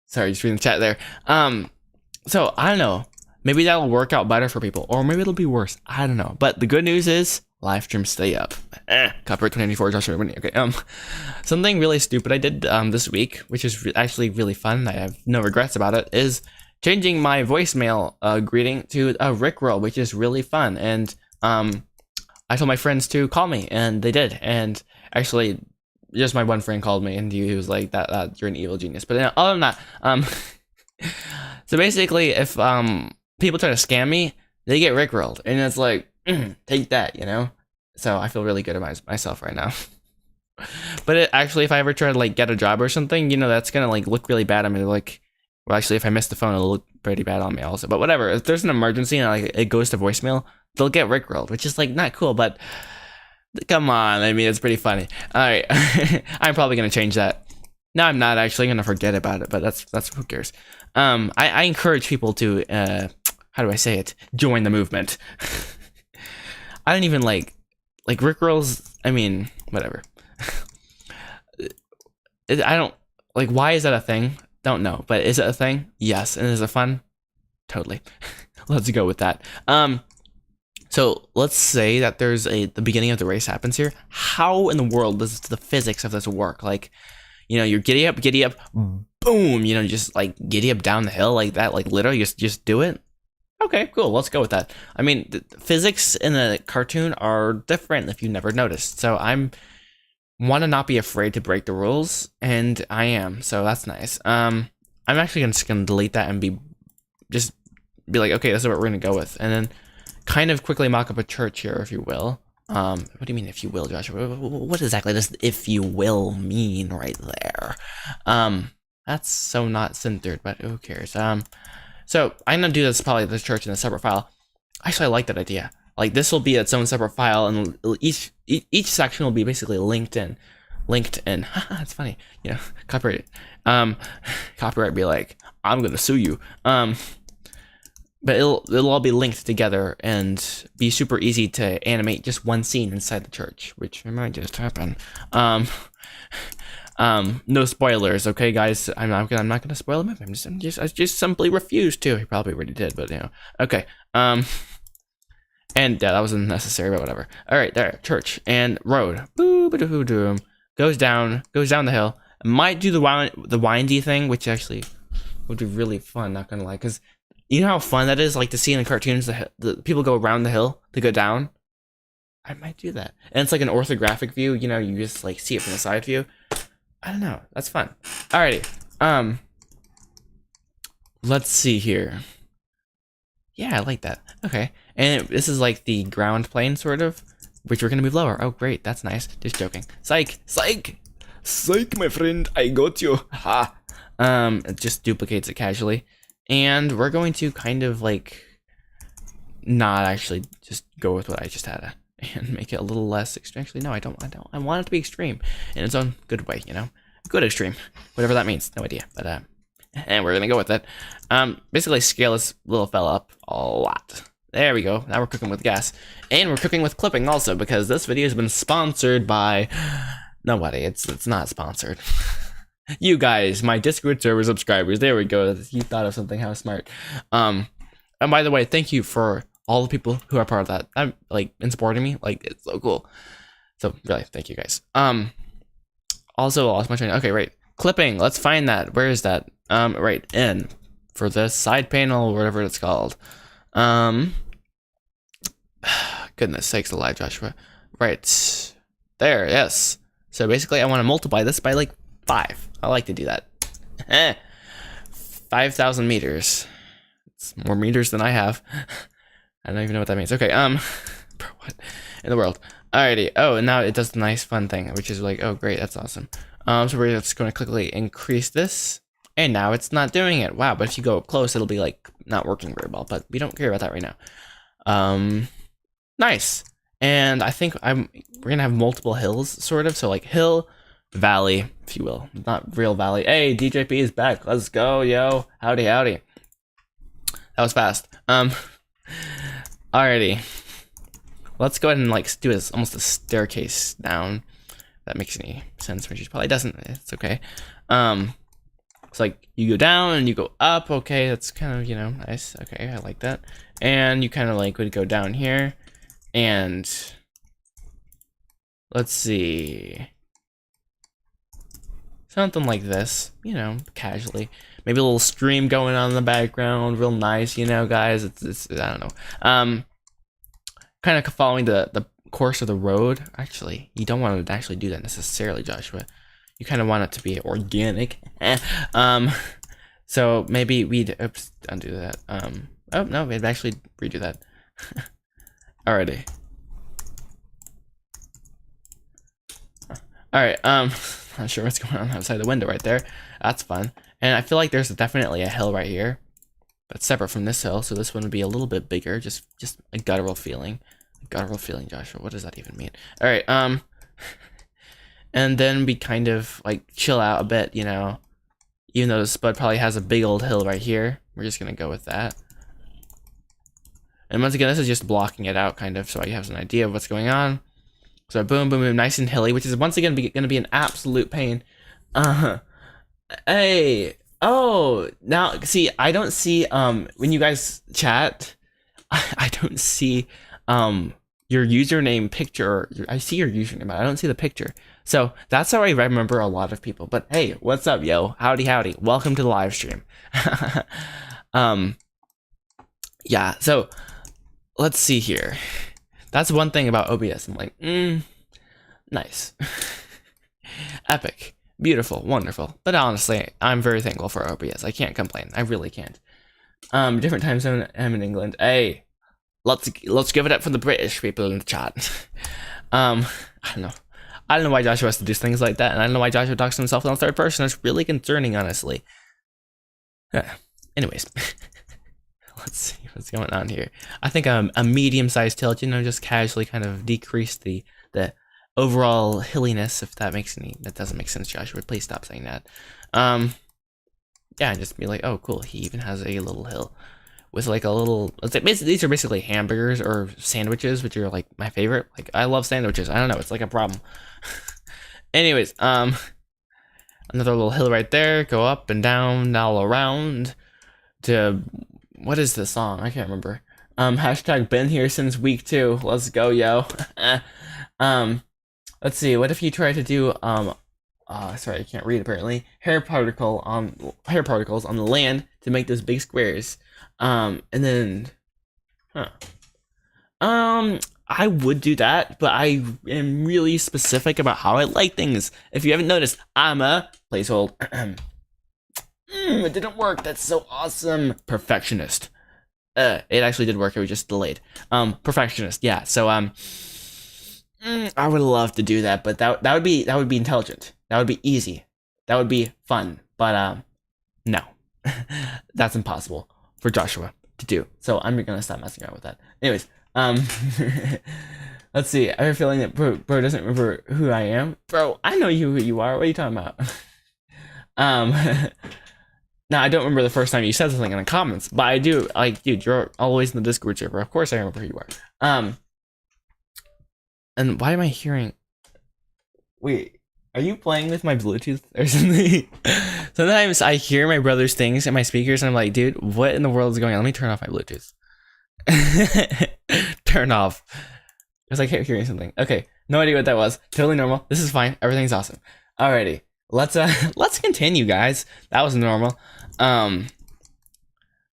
Sorry, just reading the chat there. So I don't know, maybe that'll work out better for people, or maybe it'll be worse. I don't know, but the good news is live streams stay up. Copyright 2024 Joshua Whitney. Okay, something really stupid I did this week, which is actually really fun. I have no regrets about it. Is changing my voicemail greeting to a Rickroll, which is really fun. And I told my friends to call me, and they did. And actually, just my one friend called me, and he was like, "That you're an evil genius." But other than that, so basically, if people try to scam me, they get Rickrolled, and it's like, take that, you know. So I feel really good about myself right now. But actually, if I ever try to like get a job or something, you know, that's gonna like look really bad. I mean, like. Well, actually, if I miss the phone, it'll look pretty bad on me also. But whatever, if there's an emergency and like it goes to voicemail, they'll get Rickrolled, which is like not cool. But come on, I mean, it's pretty funny. All right, I'm probably gonna change that. No, I'm not actually gonna forget about it. But that's who cares. I encourage people to how do I say it? Join the movement. I don't even like Rickrolls. I mean, whatever. I don't like. Why is that a thing? Don't know, but is it a thing? Yes. And is it fun? Totally. Let's go with that. So let's say that there's the beginning of the race happens here. How in the world does the physics of this work? Like, you know, you're giddy up, boom, you know, just like giddy up down the hill like that, like literally just do it. Okay, cool. Let's go with that. I mean, the physics in a cartoon are different if you never noticed. So I'm want to not be afraid to break the rules, and I am, so that's nice. I'm actually just gonna delete that and be like, okay, this is what we're gonna go with, and then kind of quickly mock up a church here, if you will. What do you mean, if you will, Joshua? What exactly does "if you will" mean right there? That's so not centered, but who cares? So I'm gonna do this probably this church in a separate file. Actually, I like that idea. Like this will be its own separate file, and each section will be basically linked in. It's funny, you know, copyright. Copyright be like, I'm gonna sue you. But it'll all be linked together and be super easy to animate just one scene inside the church, which might just happen. No spoilers, okay, guys. I'm not gonna spoil the movie. I just simply refuse to. He probably already did, but you know, okay. And yeah, that wasn't necessary, but whatever. All right, there, church and road. Boo-ba-doo-doo. Goes down the hill. Might do the windy thing, which actually would be really fun. Not gonna lie, because you know how fun that is, like to see in the cartoons the people go around the hill to go down. I might do that, and it's like an orthographic view. You know, you just like see it from the side view. I don't know. That's fun. Alrighty. Let's see here. Yeah, I like that. Okay. And this is like the ground plane, sort of, which we're going to move lower. Oh, great. That's nice. Just joking. Psych. Psych. Psych, my friend. I got you. Ha. It just duplicates it casually. And we're going to kind of like not actually just go with what I just had and make it a little less extreme. Actually, no, I don't. I want it to be extreme in its own good way, you know? Good extreme. Whatever that means. No idea. But, and we're gonna go with it. Basically scale this little fella up a lot. There we go. Now we're cooking with gas. And we're cooking with clipping also, because this video has been sponsored by nobody. It's not sponsored. You guys, my Discord server subscribers. There we go. You thought of something. How smart. And by the way, thank you for all the people who are part of that. I'm like in supporting me. Like it's so cool. So really, thank you guys. Also lost my train. Okay, right. Clipping. Let's find that. Where is that? Right in for the side panel, whatever it's called. Goodness sakes alive, Joshua. Right there. Yes. So basically, I want to multiply this by like 5. I like to do that. 5,000 meters. It's more meters than I have. I don't even know what that means. Okay. Bro, what in the world? Alrighty. Oh, and now it does the nice fun thing, which is like, oh, great. That's awesome. So we're just going to quickly increase this And now it's not doing it. Wow, but if you go up close, it'll be like not working very well, but we don't care about that right now. Nice. And I think we're gonna have multiple hills, sort of. So like hill, valley, if you will. Not real valley. Hey, DJP is back. Let's go, yo. Howdy, howdy. That was fast. Alrighty. Let's go ahead and like do this almost a staircase down. If that makes any sense, which probably doesn't. It's okay. It's like you go down and you go up. Okay, that's kind of, you know, nice. Okay, I like that. And you kind of like would go down here, and let's see, something like this, you know, casually. Maybe a little stream going on in the background, real nice, you know, guys. It's I don't know. Kind of following the course of the road. Actually, you don't want to actually do that necessarily, Joshua. You kind of want it to be organic. So maybe we'd undo that. Oh no, we'd actually redo that. Alrighty. Alright, not sure what's going on outside the window right there. That's fun. And I feel like there's definitely a hill right here, but separate from this hill, so this one would be a little bit bigger, just a guttural feeling. A guttural feeling, Joshua. What does that even mean? Alright, and then we kind of like chill out a bit, you know. Even though the Spud probably has a big old hill right here, we're just gonna go with that. And once again, this is just blocking it out, kind of, so I have an idea of what's going on. So boom, boom, boom, nice and hilly, which is once again gonna be an absolute pain. Hey, oh, now see, I don't see when you guys chat, I don't see your username picture. I see your username, but I don't see the picture. So that's how I remember a lot of people. But hey, what's up, yo? Howdy, howdy. Welcome to the live stream. Yeah, so let's see here. That's one thing about OBS. I'm like, nice. Epic. Beautiful. Wonderful. But honestly, I'm very thankful for OBS. I can't complain. I really can't. Different time zone. I'm in England. Hey, let's give it up for the British people in the chat. I don't know. I don't know why Joshua has to do things like that, and I don't know why Joshua talks to himself in the third person. It's really concerning, honestly. Anyways, let's see what's going on here. I think a medium-sized tilt, you know, just casually kind of decrease the overall hilliness, if that doesn't make sense, Joshua. Please stop saying that. Yeah, just be like, oh, cool. He even has a little hill with like a little. Let's say these are basically hamburgers or sandwiches, which are like my favorite. Like I love sandwiches. I don't know. It's like a problem. Anyways, another little hill right there. Go up and down, all around. To what is the song? I can't remember. Hashtag been here since week 2. Let's go, yo. Let's see. What if you try to do sorry, I can't read apparently. Hair particles on the land to make those big squares. And then, I would do that, but I am really specific about how I like things. If you haven't noticed, I'm a placeholder. It didn't work. That's so awesome. Perfectionist. It actually did work. It was just delayed. Perfectionist. Yeah. So I would love to do that, but that would be intelligent. That would be easy. That would be fun. But no, that's impossible for Joshua to do. So I'm gonna stop messing around with that. Anyways, let's see. I have a feeling that bro doesn't remember who I am. Bro, I know who you are. What are you talking about? Now I don't remember the first time you said something in the comments, but I do. Like, dude, you're always in the Discord server. Of course I remember who you are. And why am I hearing? Wait, are you playing with my Bluetooth or something? Sometimes I hear my brother's things in my speakers, and I'm like, dude, what in the world is going on? Let me turn off my Bluetooth. Turn off. Because I kept hearing something. Okay, no idea what that was. Totally normal. This is fine. Everything's awesome. Alrighty, let's continue, guys. That was normal.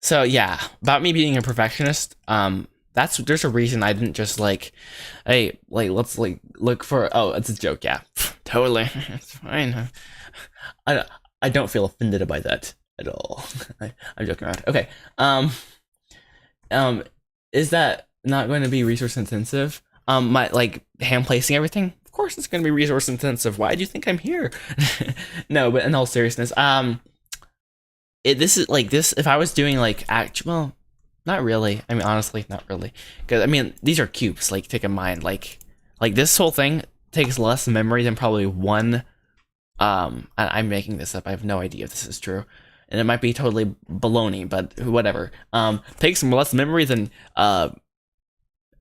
So yeah, about me being a perfectionist. There's a reason I didn't just like, hey, like let's like look for. Oh, it's a joke. Yeah, totally. It's fine. I don't feel offended by that at all. I'm joking around. Okay. Is that not going to be resource intensive? My like hand placing everything. Of course, it's going to be resource intensive. Why do you think I'm here? No, but in all seriousness, this is like this. If I was doing like well, not really. I mean, honestly, not really. Because I mean, these are cubes. Like, take in mind, like this whole thing takes less memory than probably one. I'm making this up. I have no idea if this is true, and it might be totally baloney, but whatever. Takes less memory than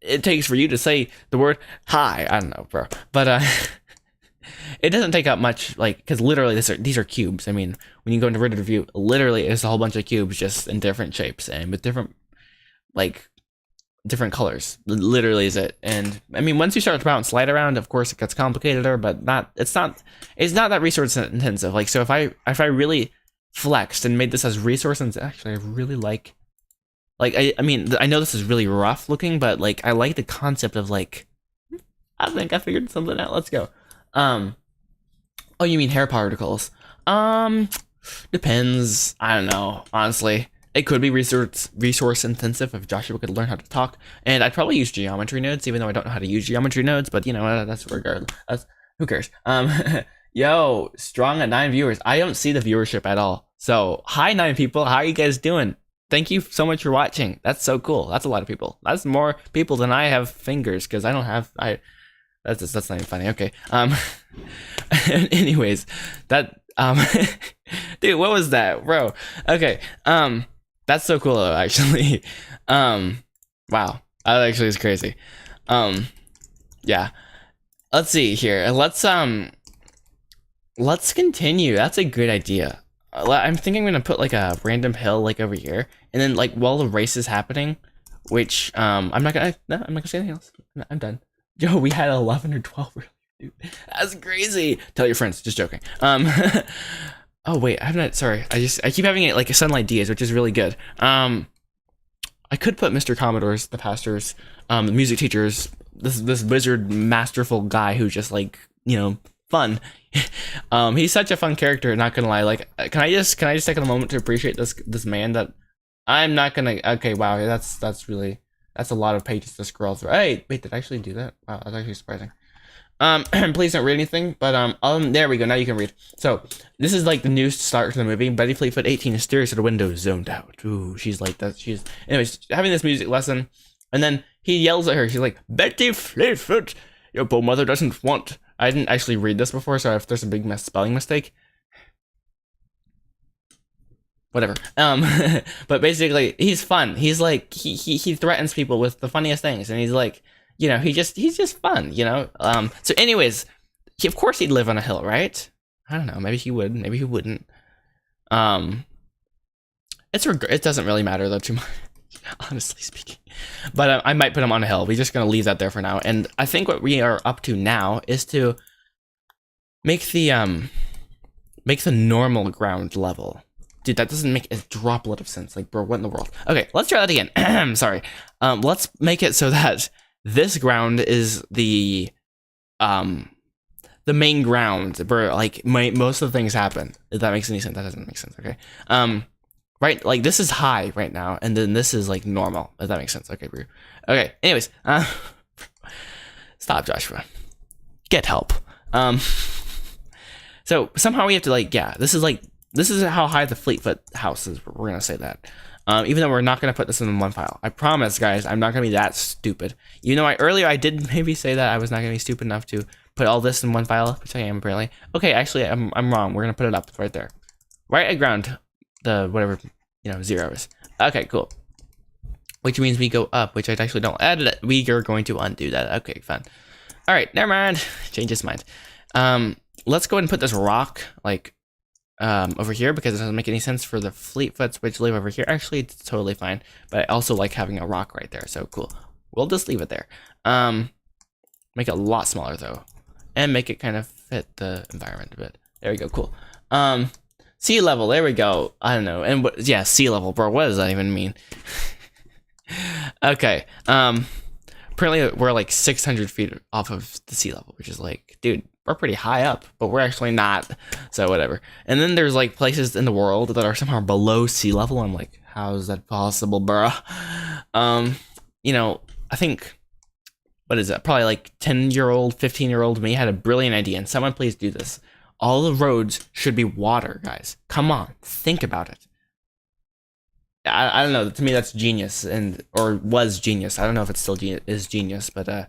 it takes for you to say the word hi. I don't know, bro, but it doesn't take up much, like, because literally these are cubes. I mean, when you go into Reddit review, literally it's a whole bunch of cubes just in different shapes and with different colors. Literally is it. And I mean, once you start to bounce slide around, of course it gets complicated, but it's not that resource intensive. Like, so if I really flexed and made this as resource intensive, actually I really like I mean, I know this is really rough looking, but like I like the concept of like, I think I figured something out. Let's go. Oh, you mean hair particles? Depends. I don't know. Honestly, it could be resource intensive if Joshua could learn how to talk, and I'd probably use geometry nodes, even though I don't know how to use geometry nodes. But you know, that's regardless. Who cares? Yo, strong at 9 viewers. I don't see the viewership at all. So hi 9 people. How are you guys doing? Thank you so much for watching. That's so cool. That's a lot of people. That's more people than I have fingers, because I don't have That's not even funny. Okay. Anyways, that dude, what was that, bro? Okay. That's so cool though, actually. Wow, that actually is crazy. Yeah. Let's see here. Let's continue. That's a good idea. I'm thinking I'm gonna put like a random hill like over here, and then like while the race is happening, which I'm not gonna say anything else. I'm done. Yo, we had 11 or 12 earlier, dude. That's crazy. Tell your friends. Just joking. Oh wait, I'm not. Sorry. I keep having it like a sunlight Diaz, which is really good. I could put Mr. Commodores, the pastors, the music teachers, this wizard masterful guy who's just like, you know, fun. He's such a fun character. Not gonna lie. Like, can I just take a moment to appreciate this man? That I'm not gonna. Okay, wow. That's really. That's a lot of pages to scroll through. Hey, wait, did I actually do that? Wow, that's actually surprising. Please don't read anything, but there we go. Now you can read. So this is like the new start to the movie. Betty Fleetfoot, 18, stares at a window, zoned out. Ooh, she's like that. Anyways, having this music lesson, and then he yells at her. She's like, Betty Fleetfoot, your poor mother doesn't want. I didn't actually read this before, so if there's a big spelling mistake, whatever. But basically, he's fun. He's like he threatens people with the funniest things, and he's like, you know, he's just fun, you know. So anyways, of course he'd live on a hill, right? I don't know. Maybe he would. Maybe he wouldn't. It doesn't really matter though too much, honestly speaking. But I might put him on a hill. We're just gonna leave that there for now. And I think what we are up to now is to make the normal ground level. Dude, that doesn't make a droplet of sense. Like, bro, what in the world? Okay, let's try that again. Sorry. Let's make it so that this ground is the main ground where like most of the things happen. If that makes any sense, that doesn't make sense. Okay. Right, like this is high right now, and then this is like normal. If that makes sense. Okay, bro. Okay. Anyways, stop, Joshua. Get help. So somehow we have to like, yeah, this is how high the Fleetfoot house is. We're gonna say that. Even though we're not gonna put this in one file. I promise, guys, I'm not gonna be that stupid. You know, earlier I did maybe say that I was not gonna be stupid enough to put all this in one file, which I am apparently. Okay, actually, I'm wrong. We're gonna put it up right there, right at ground, the whatever, you know, 0 is. Okay, cool. Which means we go up, which I actually don't edit it. We are going to undo that. Okay, fine. All right, never mind. Change his mind. Let's go ahead and put this rock like over here, because it doesn't make any sense for the Fleetfoots which live over here. Actually, it's totally fine, but I also like having a rock right there, so cool. We'll just leave it there. Make it a lot smaller though, and make it kind of fit the environment a bit. There we go, cool. Sea level, there we go. I don't know, and yeah, sea level, bro. What does that even mean? Okay. Apparently we're like 600 feet off of the sea level, which is like, dude, we're pretty high up, but we're actually not. So whatever. And then there's like places in the world that are somehow below sea level. I'm like, how is that possible, bruh? You know, I think, what is that? Probably like 10-year-old, 15-year-old me had a brilliant idea. And someone please do this. All the roads should be water, guys. Come on, think about it. I don't know. To me, that's genius, and or was genius. I don't know if it's still is genius, but I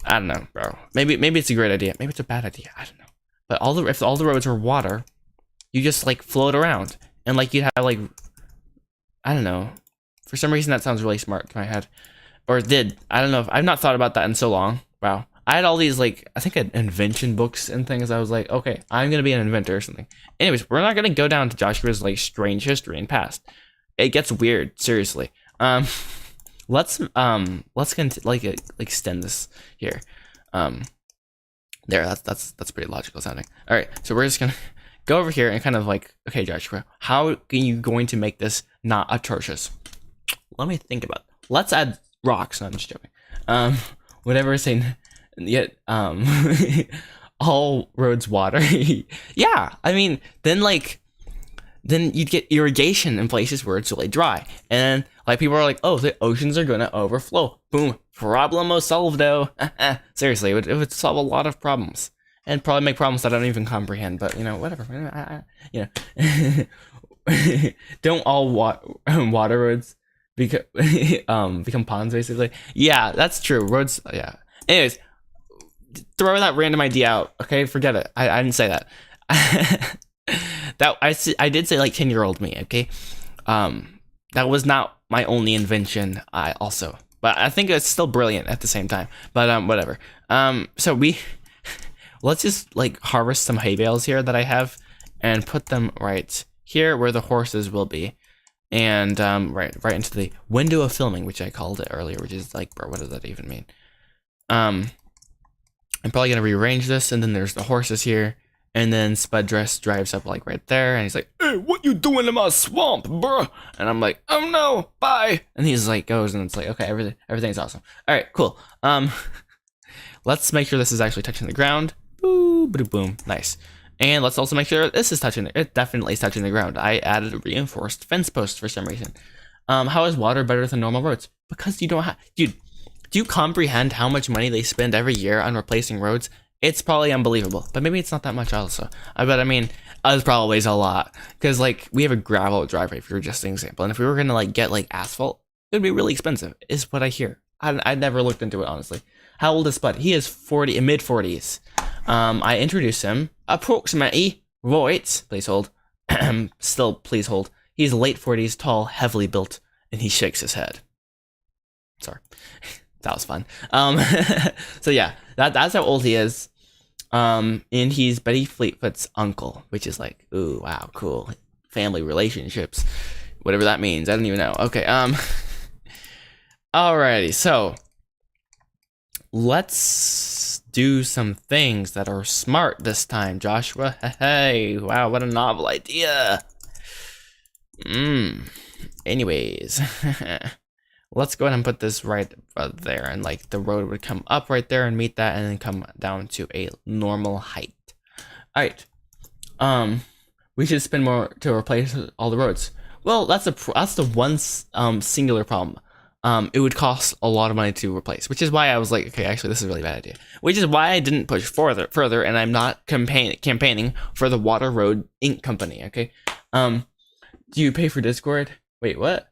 don't know, bro. Maybe it's a great idea. Maybe it's a bad idea. I don't know. But if all the roads were water, you just like float around, and like you'd have like, I don't know. For some reason, that sounds really smart to my head, or it did. I don't know. I've not thought about that in so long. Wow. I had all these like I think invention books and things. I was like, okay, I'm gonna be an inventor or something. Anyways, we're not gonna go down to Joshua's like strange history and past. It gets weird, seriously. Let's extend this here. There, that's pretty logical sounding. All right, so we're just gonna go over here and kind of like, okay, Joshua, how are you going to make this not atrocious? Let me think about it. Let's add rocks. No, I'm just joking. Whatever is saying, yet, all roads water. Yeah, I mean, then you'd get irrigation in places where it's really dry, and like people are like, oh, the oceans are gonna overflow. Boom, problemo solved-o. Seriously, it would solve a lot of problems, and probably make problems that I don't even comprehend. But you know, whatever. You know, don't all water roads become ponds basically? Yeah, that's true. Roads. Yeah. Anyways, throw that random idea out. Okay, forget it. I didn't say that. I did say like 10-year-old me, okay? That was not my only invention. But I think it's still brilliant at the same time. But whatever. So let's just like harvest some hay bales here that I have and put them right here where the horses will be. And right into the window of filming, which I called it earlier, which is like, bro, what does that even mean? I'm probably gonna rearrange this, and then there's the horses here. And then Spud drives up like right there, and he's like, "Hey, what you doing in my swamp, bro?" And I'm like, "Oh no, bye." And he's like, goes, and it's like, okay, everything's awesome. All right, cool. Let's make sure this is actually touching the ground. Boom, boom, boom, nice. And let's also make sure this is touching it. It definitely is touching the ground. I added a reinforced fence post for some reason. How is water better than normal roads? Because you don't have, dude. Do you comprehend how much money they spend every year on replacing roads? It's probably unbelievable, but maybe it's not that much also. But I mean, it's probably a lot, because like we have a gravel driveway for just an example, and if we were gonna like get like asphalt, it would be really expensive, is what I hear. I never looked into it honestly. How old is Spud? He is 40, mid 40s. I introduced him approximately. Right, please hold. Still, please hold. He's late 40s, tall, heavily built, and he shakes his head. Sorry. That was fun. So yeah, that's how old he is. And he's Betty Fleetfoot's uncle, which is like, ooh, wow, cool. Family relationships, whatever that means. I don't even know. Okay. Alrighty. So let's do some things that are smart this time, Joshua. Hey, wow, what a novel idea. Anyways. Let's go ahead and put this right there, and like the road would come up right there and meet that, and then come down to a normal height. All right. We should spend more to replace all the roads. Well, that's the one singular problem. It would cost a lot of money to replace, which is why I was like, okay, actually, this is a really bad idea. Which is why I didn't push further, and I'm not campaigning for the Water Road Inc. company. Okay. Do you pay for Discord? Wait, what?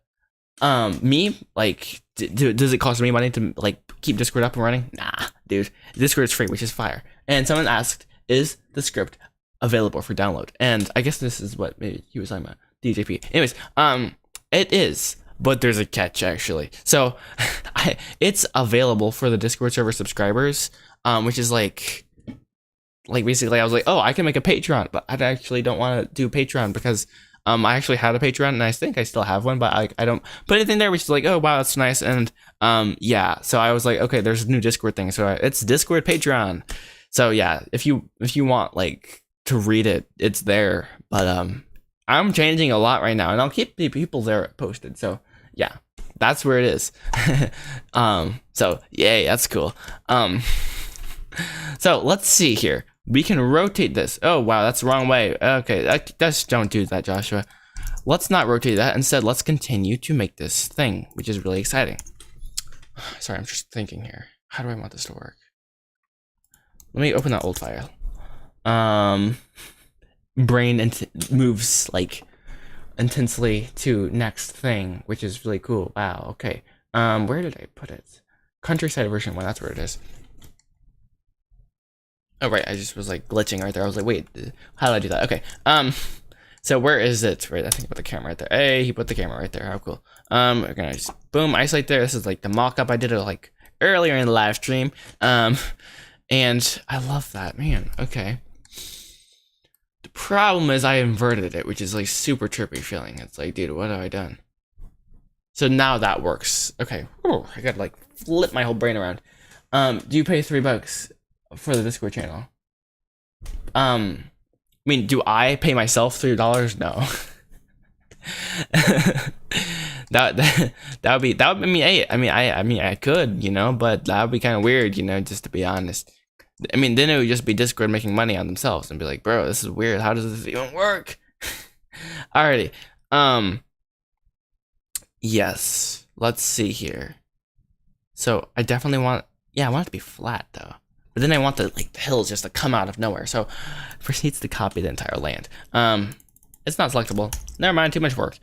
Me, like, does it cost me money to like keep Discord up and running? Nah, dude, Discord is free, which is fire. And someone asked, is the script available for download? And I guess this is what maybe he was talking about, DJP. Anyways, it is, but there's a catch actually. So it's available for the Discord server subscribers, which is like basically I was like, oh, I can make a Patreon, but I actually don't want to do Patreon because I actually had a Patreon, and I think I still have one, but I don't put anything there, which is like, oh, wow, that's nice. And yeah, so I was like, okay, there's a new Discord thing. So it's Discord Patreon. So yeah, if you want like to read it, it's there. But I'm changing a lot right now, and I'll keep the people there posted. So yeah, that's where it is. So yay, that's cool. So let's see here. We can rotate this. Oh, wow, that's the wrong way. Okay, just don't do that, Joshua. Let's not rotate that. Instead, let's continue to make this thing, which is really exciting. Sorry, I'm just thinking here. How do I want this to work? Let me open that old file. Brain moves like intensely to next thing, which is really cool. Wow. Okay. Where did I put it? Countryside version 1. That's where it is. Oh right, I just was like glitching right there. I was like, wait, how did I do that? Okay. So where is it? Right, I think I put the camera right there. Hey, he put the camera right there. How cool. We're gonna just boom, isolate there. This is like the mock-up. I did it like earlier in the live stream. And I love that, man. Okay. The problem is I inverted it, which is like super trippy feeling. It's like, dude, what have I done? So now that works. Okay. Oh, I gotta like flip my whole brain around. Do you pay $3 for the Discord channel? I mean, do I pay myself $3? No. that would be I mean, hey, I mean I could, you know, but that would be kind of weird, you know, just to be honest. I mean, then it would just be Discord making money on themselves and be like, bro, this is weird. How does this even work? Alrighty. Yes. Let's see here. So I definitely want, I want it to be flat though. But then I want the hills just to come out of nowhere. So it proceeds to copy the entire land. It's not selectable. Never mind, too much work.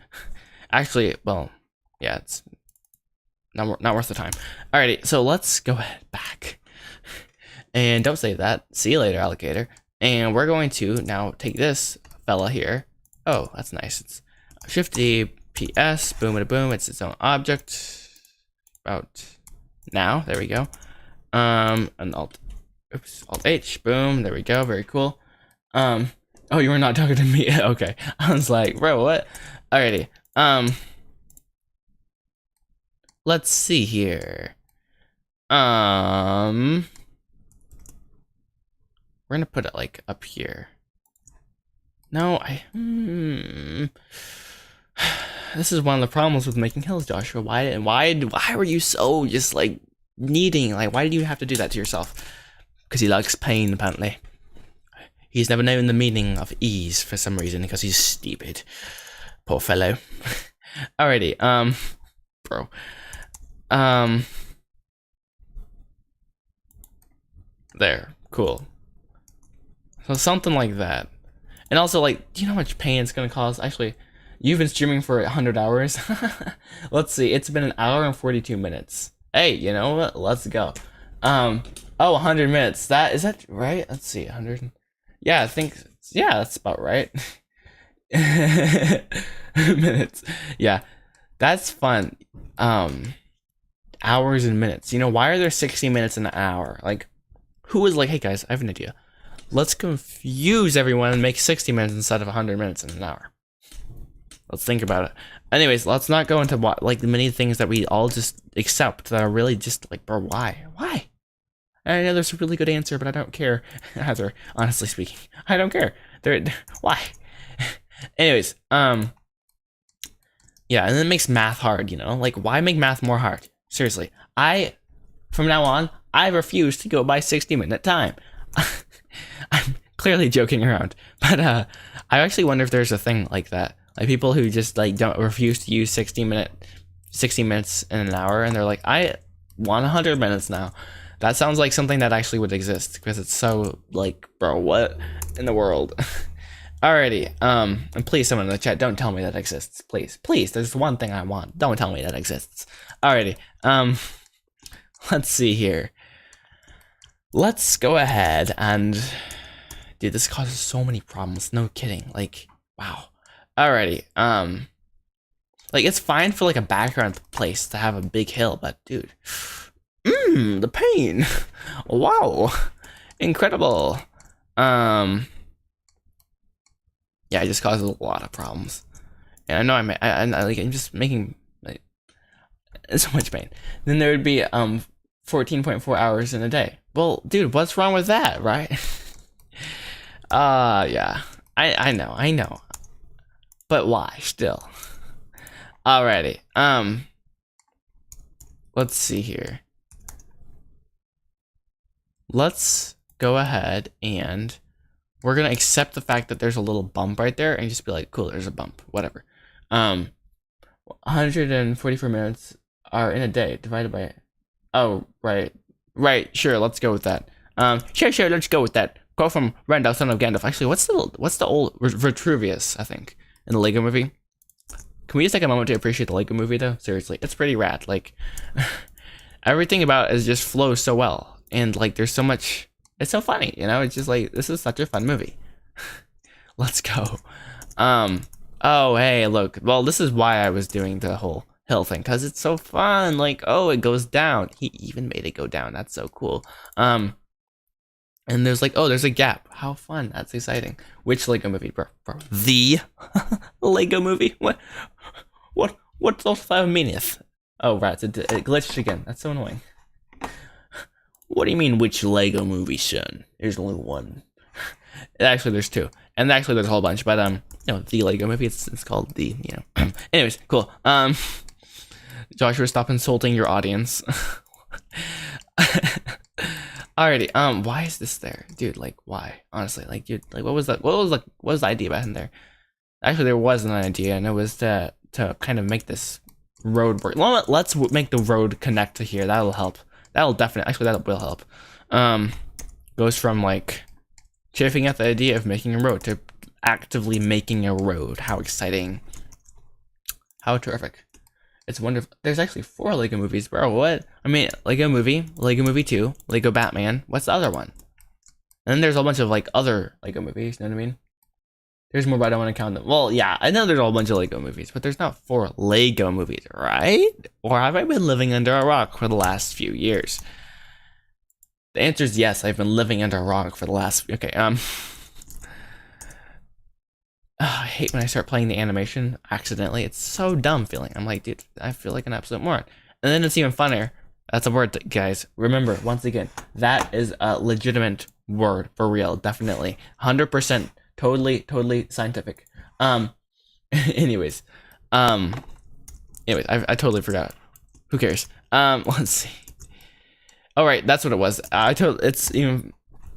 Actually, well, yeah, it's not worth the time. Alrighty, so let's go ahead back. And don't save that. See you later, alligator. And we're going to now take this fella here. Oh, that's nice. It's Shift D, PS, boom and a boom. It's its own object. About now, there we go. And Alt H, boom, there we go, very cool. Oh, you were not talking to me. Okay, I was like, bro, what? Alrighty. Let's see here. We're gonna put it like up here. No, this is one of the problems with making hills, Joshua. Why were you so just like needing? Like, why did you have to do that to yourself? Because he likes pain, apparently. He's never known the meaning of ease for some reason, because he's stupid. Poor fellow. Alrighty, bro. There, cool. So something like that. And also, like, do you know how much pain it's gonna cause? Actually, you've been streaming for 100 hours. Let's see, it's been 1 hour and 42 minutes. Hey, you know what? Let's go. Oh, 100 minutes. Is that right? Let's see, 100. Yeah, I think, yeah, that's about right. Minutes. Yeah, that's fun. Hours and minutes. You know, why are there 60 minutes in an hour? Like, who is like, hey guys, I have an idea. Let's confuse everyone and make 60 minutes instead of 100 minutes in an hour. Let's think about it. Anyways, let's not go into like the many things that we all just accept that are really just like, bro, why? Why? I know there's a really good answer, but I don't care. Either, honestly speaking, I don't care. Why? Anyways, yeah, and it makes math hard, you know? Like, why make math more hard? Seriously, from now on, I refuse to go by 60-minute time. I'm clearly joking around, but I actually wonder if there's a thing like that. Like, people who just like don't refuse to use 60 minutes in an hour, and they're like, I want 100 minutes now. That sounds like something that actually would exist, because it's so like, bro, what in the world? Alrighty, and please, someone in the chat, don't tell me that exists, please. Please, there's one thing I want. Don't tell me that exists. Alrighty, let's see here. Let's go ahead and, dude, this causes so many problems. No kidding. Like, wow. Alrighty, like, it's fine for like a background place to have a big hill, but dude, the pain. Wow, incredible. Yeah, it just causes a lot of problems, and I know I'm just making like so much pain. Then there would be 14.4 hours in a day. Well, dude, what's wrong with that, right? Yeah, I know, but why still? Alrighty, let's see here. Let's go ahead and we're gonna accept the fact that there's a little bump right there and just be like, cool, there's a bump, whatever. 144 minutes are in a day divided by, oh, right, sure, let's go with that. Sure, let's go with that. Go from Randall, son of Gandalf. Actually, what's the old Vitruvius, I think, in the Lego movie? Can we just take a moment to appreciate the Lego movie though? Seriously, it's pretty rad. Like everything about it is just flows so well, and like there's so much. It's so funny, you know. It's just like this is such a fun movie. Let's go. Oh hey, look. Well, this is why I was doing the whole hill thing, because it's so fun. Like, oh, it goes down. He even made it go down. That's so cool. And there's like, oh, there's a gap. How fun. That's exciting. Which Lego movie, bro? The Lego movie? What does that meaneth? Oh, rats, it glitched again. That's so annoying. What do you mean, which Lego movie, son? There's only one. Actually, there's two. And actually, there's a whole bunch. But, the Lego movie, it's called the, Anyways, cool. Joshua, stop insulting your audience. Alrighty, why is this there? Dude, like, why? Honestly, like, dude, like, what was the idea behind there? Actually, there was an idea, and it was to kind of make this road work. Well, let's make the road connect to here. That'll help. That will help. Goes from, like, chafing at the idea of making a road to actively making a road. How exciting. How terrific. It's wonderful. There's actually 4 Lego movies, bro. What? I mean, Lego Movie 2, Lego Batman. What's the other one? And then there's a whole bunch of, like, other Lego movies, you know what I mean? There's more, but I don't want to count them. Well, yeah, I know there's a whole bunch of Lego movies, but there's not 4 Lego movies, right? Or have I been living under a rock for the last few years? The answer is yes, I've been living under a rock for the last... Okay, I hate when I start playing the animation accidentally. It's so dumb feeling. I'm like, dude, I feel like an absolute moron. And then it's even funnier. That's a word, guys. Remember, once again, that is a legitimate word for real. Definitely. 100%. Totally scientific. Anyways, I totally forgot. Who cares? Let's see. All right, that's what it was.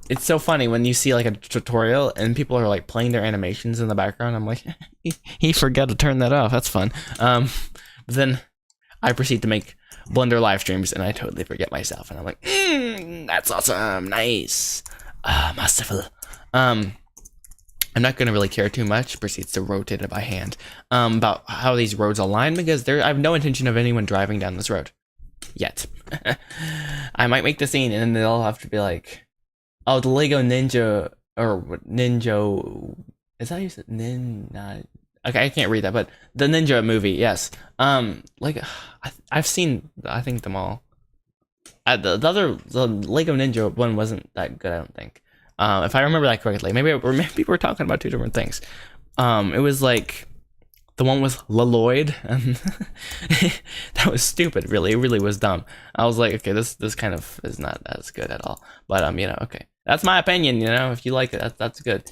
It's so funny when you see like a tutorial and people are like playing their animations in the background. I'm like, he forgot to turn that off. That's fun. But then I proceed to make Blender live streams and I totally forget myself. And I'm like, that's awesome. Nice. Masterful. I'm not going to really care too much. Proceeds to rotate it by hand about how these roads align because I have no intention of anyone driving down this road yet. I might make the scene and then they'll have to be like, oh, the Lego Ninja, or Ninja, is that how you said? Okay, I can't read that, but the Ninja movie, yes. Like, I've seen, I think, them all. The Lego Ninja one wasn't that good, I don't think. If I remember that correctly, maybe we're talking about 2 different things. It was like, the one with Lloyd, and that was stupid, really. It really was dumb. I was like, okay, this kind of is not as good at all. But, okay. That's my opinion, if you like it, that's good.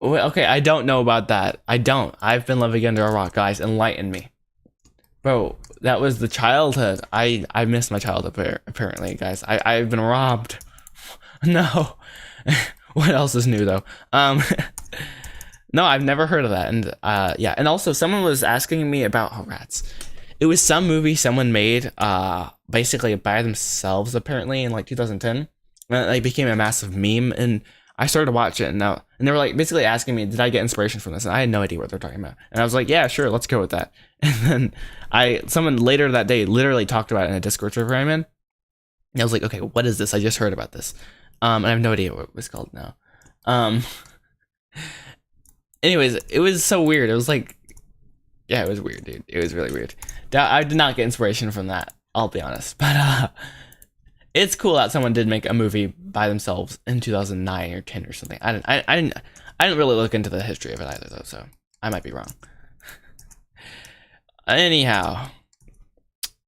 Okay, I don't know about that. I don't. I've been living under a rock, guys. Enlighten me. Bro, that was the childhood. I missed my childhood, apparently, guys. I've been robbed. No. What else is new, though? No, I've never heard of that. And, yeah. And also, someone was asking me about, rats. It was some movie someone made, basically by themselves, apparently, in, like, 2010. And it like, became a massive meme, and I started to watch it, and they were like basically asking me, did I get inspiration from this? And I had no idea what they're talking about. And I was like, yeah, sure, let's go with that. And then someone later that day literally talked about it in a Discord server I'm in. And I was like, okay, what is this? I just heard about this. And I have no idea what it was called now. Anyways, it was so weird. It was like, yeah, it was weird, dude. It was really weird. I did not get inspiration from that, I'll be honest. But it's cool that someone did make a movie by themselves in 2009 or 10 or something. I didn't really look into the history of it either, though, so I might be wrong. Anyhow,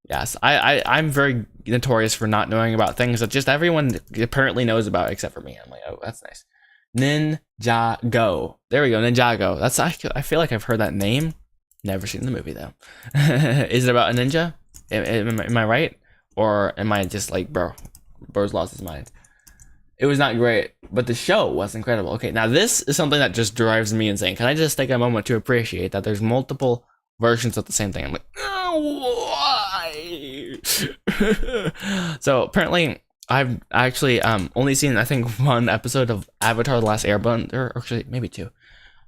yes, I'm very notorious for not knowing about things that just everyone apparently knows about except for me. I'm like, oh, that's nice. Ninjago. There we go, Ninjago. I feel like I've heard that name. Never seen the movie though. Is it about a ninja? Am I right? Or am I just like, bro's lost his mind? It was not great, but the show was incredible. Okay, now this is something that just drives me insane. Can I just take a moment to appreciate that there's multiple versions of the same thing? I'm like, oh, why? So apparently, I've actually only seen, I think, 1 episode of Avatar: The Last Airbender, or actually maybe 2,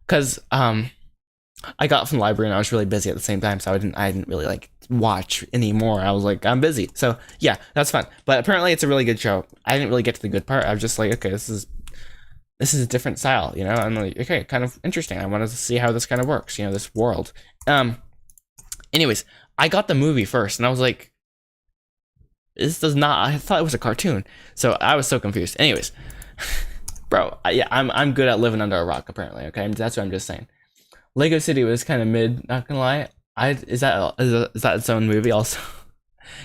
because I got from the library and I was really busy at the same time, so I didn't really like watch anymore. I was like, I'm busy. So yeah, that's fun. But apparently it's a really good show. I didn't really get to the good part. I was just like, okay, this is a different style, you know? I'm like, okay, kind of interesting. I wanted to see how this kind of works, you know, this world. Anyways, I got the movie first and I was like, this does not, I thought it was a cartoon. So I was so confused. Anyways, bro, yeah, I'm good at living under a rock apparently, okay? That's what I'm just saying. Lego City was kind of mid, not gonna lie. Is that its own movie also?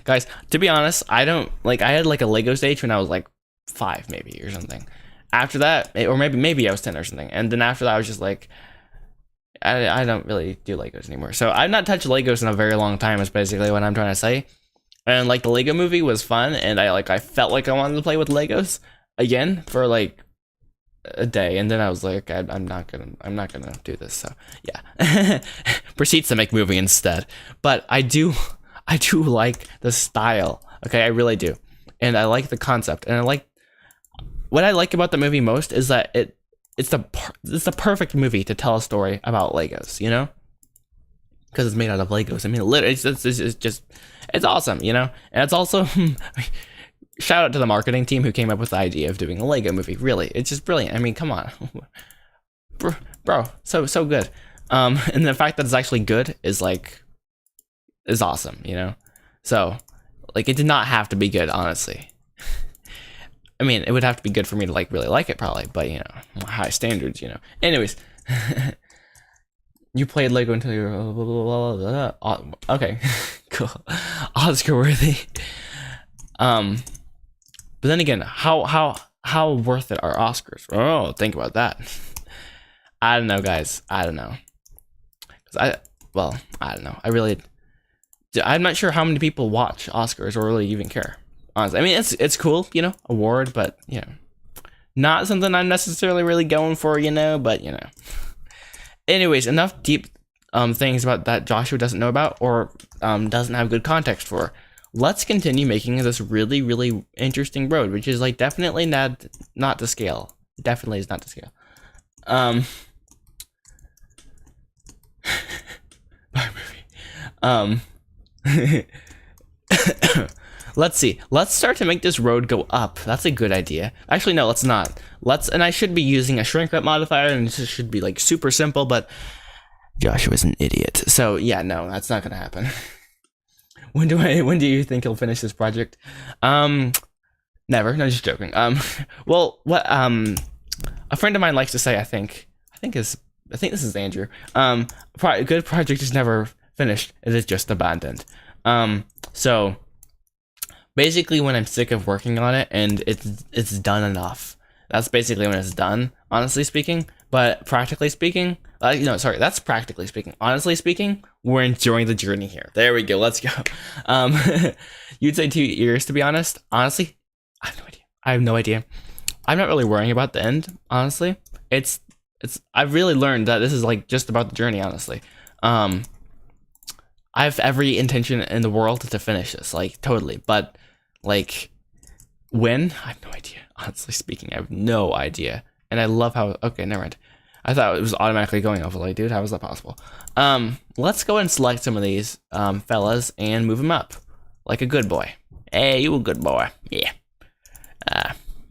Guys, to be honest, I don't, like, I had like a Lego stage when I was like 5 maybe or something. After that, or maybe I was 10 or something. And then after that, I was just like, I don't really do Legos anymore. So I've not touched Legos in a very long time is basically what I'm trying to say. And like the Lego movie was fun, and I felt like I wanted to play with Legos again for like a day, and then I was like, I'm not gonna do this. So yeah, proceeds to make movie instead. But I do like the style. Okay, I really do, and I like the concept, and what I like about the movie most is that it's the perfect movie to tell a story about Legos, you know, because it's made out of Legos. I mean, literally, it's awesome, you know, and it's also shout out to the marketing team who came up with the idea of doing a Lego movie. Really, it's just brilliant. I mean, come on, bro, so good. And the fact that it's actually good is awesome, you know. So, like, it did not have to be good, honestly. I mean, it would have to be good for me to like really like it, probably, but you know, high standards, you know. Anyways, you played Lego until you were okay, cool, Oscar worthy. But then again, how worth it are Oscars? Oh, think about that. I don't know, guys. I don't know. I don't know. I'm not sure how many people watch Oscars or really even care. Honestly, I mean, it's cool, you know, award, but you know, not something I'm necessarily really going for, you know. But you know, anyways, enough deep things about that Joshua doesn't know about or doesn't have good context for. Let's continue making this really, really interesting road, which is like definitely not to scale. Definitely is not to scale. Movie. Let's see. Let's start to make this road go up. That's a good idea. Actually, no, let's not. And I should be using a shrink wrap modifier, and this should be like super simple, but Joshua's an idiot. So yeah, no, that's not gonna happen. When do you think he'll finish this project? Never. No, just joking. Well, what a friend of mine likes to say, I think this is Andrew. A good project is never finished. It is just abandoned. So basically when I'm sick of working on it and it's done enough, that's basically when it's done, honestly speaking. But practically speaking, that's practically speaking. Honestly speaking, we're enjoying the journey here. There we go. Let's go. You'd say 2 years, to be honest. Honestly, I have no idea. I'm not really worrying about the end, honestly. I've really learned that this is like just about the journey, honestly. I have every intention in the world to finish this, like totally. But like when, I have no idea. Honestly speaking, I have no idea. And I love how, okay, never mind. I thought it was automatically going off. Like, dude, how is that possible? Let's go and select some of these fellas and move them up like a good boy. Hey, you a good boy? Yeah.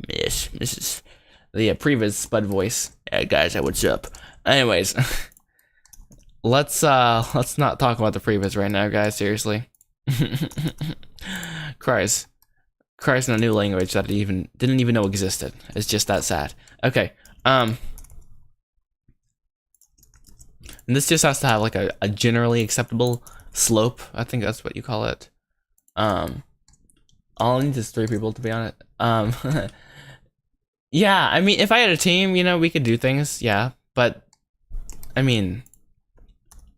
This is the previous Spud voice. Hey guys, what's up? Anyways, let's not talk about the previous right now, guys. Seriously. Christ in a new language that I didn't even know existed. It's just that sad. Okay. And this just has to have like a generally acceptable slope. I think that's what you call it. All I need is 3 people, to be honest. Yeah, I mean, if I had a team, you know, we could do things, yeah. But I mean,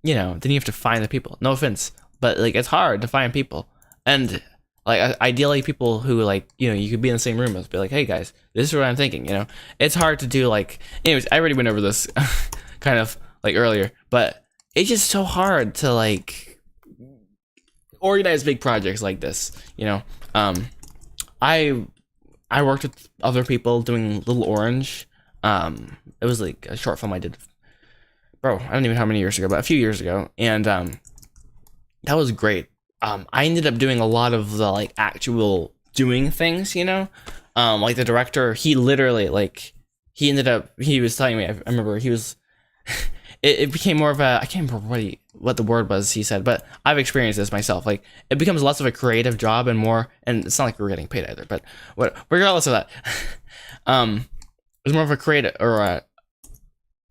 you know, then you have to find the people. No offense, but like it's hard to find people. And like ideally people who like, you know, you could be in the same room as, be like, hey guys, this is what I'm thinking, you know. It's hard to do, like, anyways, I already went over this kind of like earlier, but it's just so hard to like organize big projects like this, you know. I worked with other people doing Little Orange. It was like a short film I did bro, I don't even know how many years ago, but a few years ago, and that was great. I ended up doing a lot of the like actual doing things, you know, like the director, he literally like he was telling me, I remember he was it became more of a, I can't remember what the word was he said, but I've experienced this myself. Like it becomes less of a creative job and more, and it's not like we're getting paid either, but regardless of that, it's more of a creative or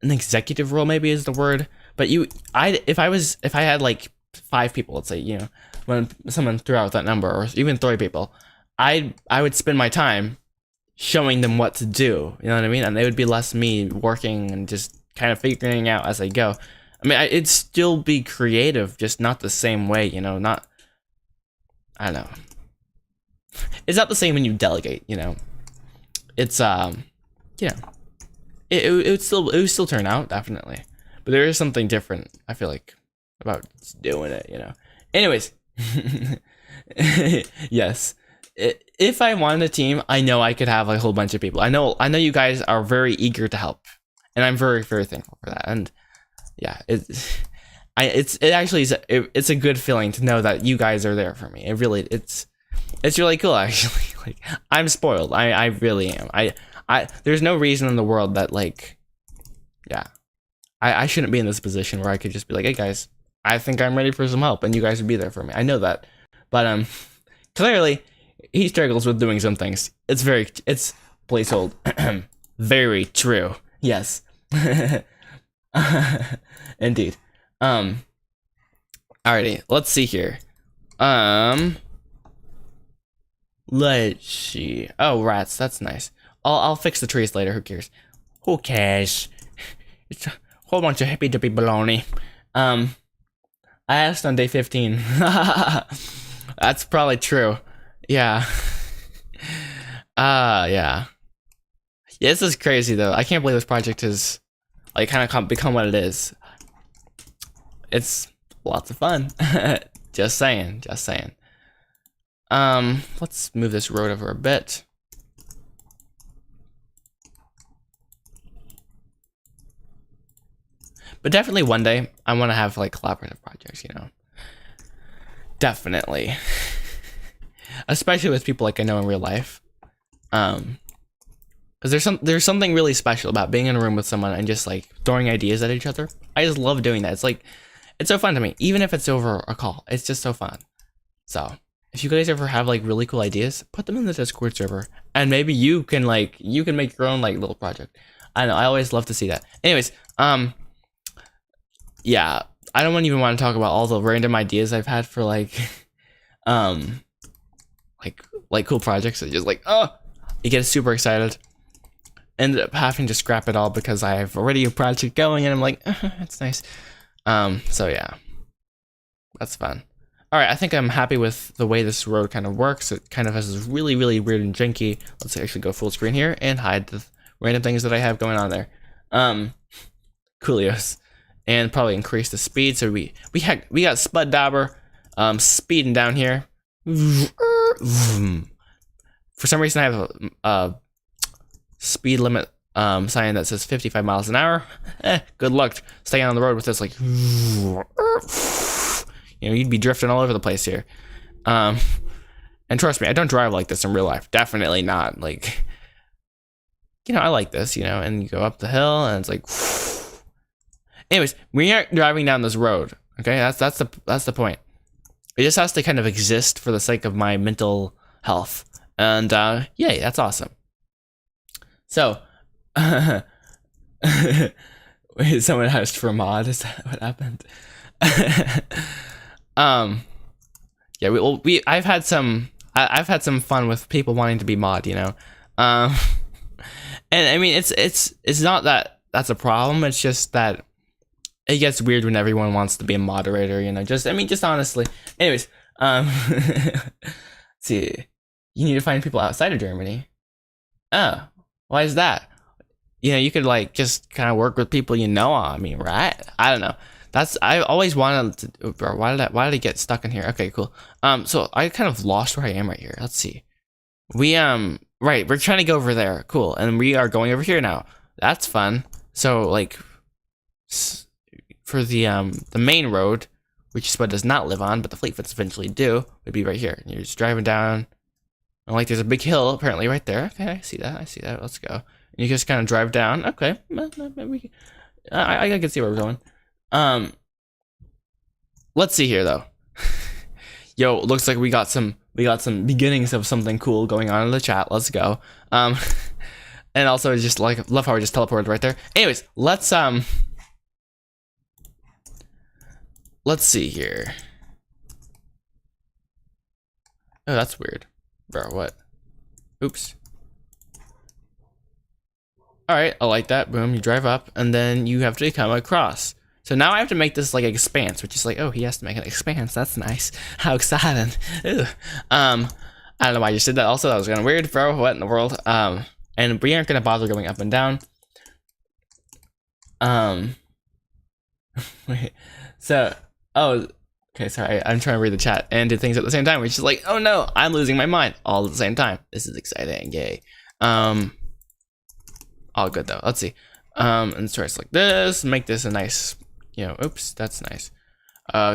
an executive role maybe is the word. But if I had like 5 people, let's say, you know, when someone threw out that number, or even 3 people, I would spend my time showing them what to do, you know what I mean? And it would be less me working and just kind of figuring out as I go. I mean, it'd still be creative, just not the same way, you know, not, I don't know. It's not the same when you delegate, you know. It's, you know, it would still turn out, definitely. But there is something different, I feel like, about doing it, you know. Anyways, yes. If I wanted a team, I know I could have a whole bunch of people. I know you guys are very eager to help, and I'm very, very thankful for that. And yeah, it's a good feeling to know that you guys are there for me. It's really cool, actually. Like, I'm spoiled. I really am. There's no reason in the world that, like, yeah, I shouldn't be in this position where I could just be like, hey guys, I think I'm ready for some help, and you guys would be there for me. I know that, but clearly he struggles with doing some things. It's placehold. Very true. Yes. Indeed. Alrighty, let's see here. Let's see. Oh, rats, that's nice. I'll fix the trees later, who cares? Who cares? It's a whole bunch of hippy dippy baloney. I asked on day 15. That's probably true. Yeah. Yeah. This is crazy though. I can't believe this project has like kind of become what it is. It's lots of fun. Just saying. Let's move this road over a bit. But definitely one day I want to have like collaborative projects, you know. Definitely. Especially with people like I know in real life. Because there's something really special about being in a room with someone and just like throwing ideas at each other. I just love doing that. It's so fun to me, even if it's over a call. It's just so fun. So if you guys ever have like really cool ideas, put them in the Discord server, and maybe you can make your own like little project. I know, I always love to see that. Anyways, yeah, I don't even want to talk about all the random ideas I've had for like cool projects. It's just like, oh, you get super excited. Ended up having to scrap it all because I have already a project going, and I'm like, it's nice. So yeah, that's fun. All right, I think I'm happy with the way this road kind of works. It kind of has this really, really weird and janky. Let's actually go full screen here and hide the random things that I have going on there. Coolios. And probably increase the speed. So we got Spud Dauber speeding down here. For some reason I have a speed limit sign that says 55 miles an hour. Good luck staying on the road with this, like, you know, you'd be drifting all over the place here. And trust me, I don't drive like this in real life. Definitely not. Like, you know, I like this, you know, and you go up the hill and it's like, anyways, we aren't driving down this road. Okay, that's the point. It just has to kind of exist for the sake of my mental health. And yay, that's awesome. So, wait, someone asked for a mod. Is that what happened? Yeah, I've had some fun with people wanting to be mod, you know. And I mean, it's not that that's a problem. It's just that it gets weird when everyone wants to be a moderator, you know. Just honestly. Anyways, let's see. You need to find people outside of Germany. Oh, why is that? You know, you could like just kind of work with people you know. I mean, right? I don't know. I always wanted to. Bro, why did I get stuck in here? Okay, cool. So I kind of lost where I am right here. Let's see. Right, we're trying to go over there. Cool, and we are going over here now. That's fun. So like, the main road, which Spud does not live on, but the Fleetfoots eventually do, would be right here. And you're just driving down, and like there's a big hill apparently right there. Okay, I see that. Let's go. And you just kind of drive down. Okay, maybe I can see where we're going. Let's see here though. Yo, looks like we got some beginnings of something cool going on in the chat. Let's go. And also just like love how we just teleported right there. Anyways, let's see here. Oh, that's weird. Bro, what? Oops. Alright, I like that. Boom, you drive up, and then you have to come across. So now I have to make this like expanse, which is like, oh, he has to make an expanse. That's nice. How exciting. Ew. I don't know why I just did that. Also, that was kind of weird, bro. What in the world? And we aren't gonna bother going up and down. Wait. So, oh, okay, sorry. I'm trying to read the chat and do things at the same time, which is like, oh no, I'm losing my mind all at the same time. This is exciting. Yay. All good though. Let's see. And so it's like this. Make this a nice, oops, that's nice.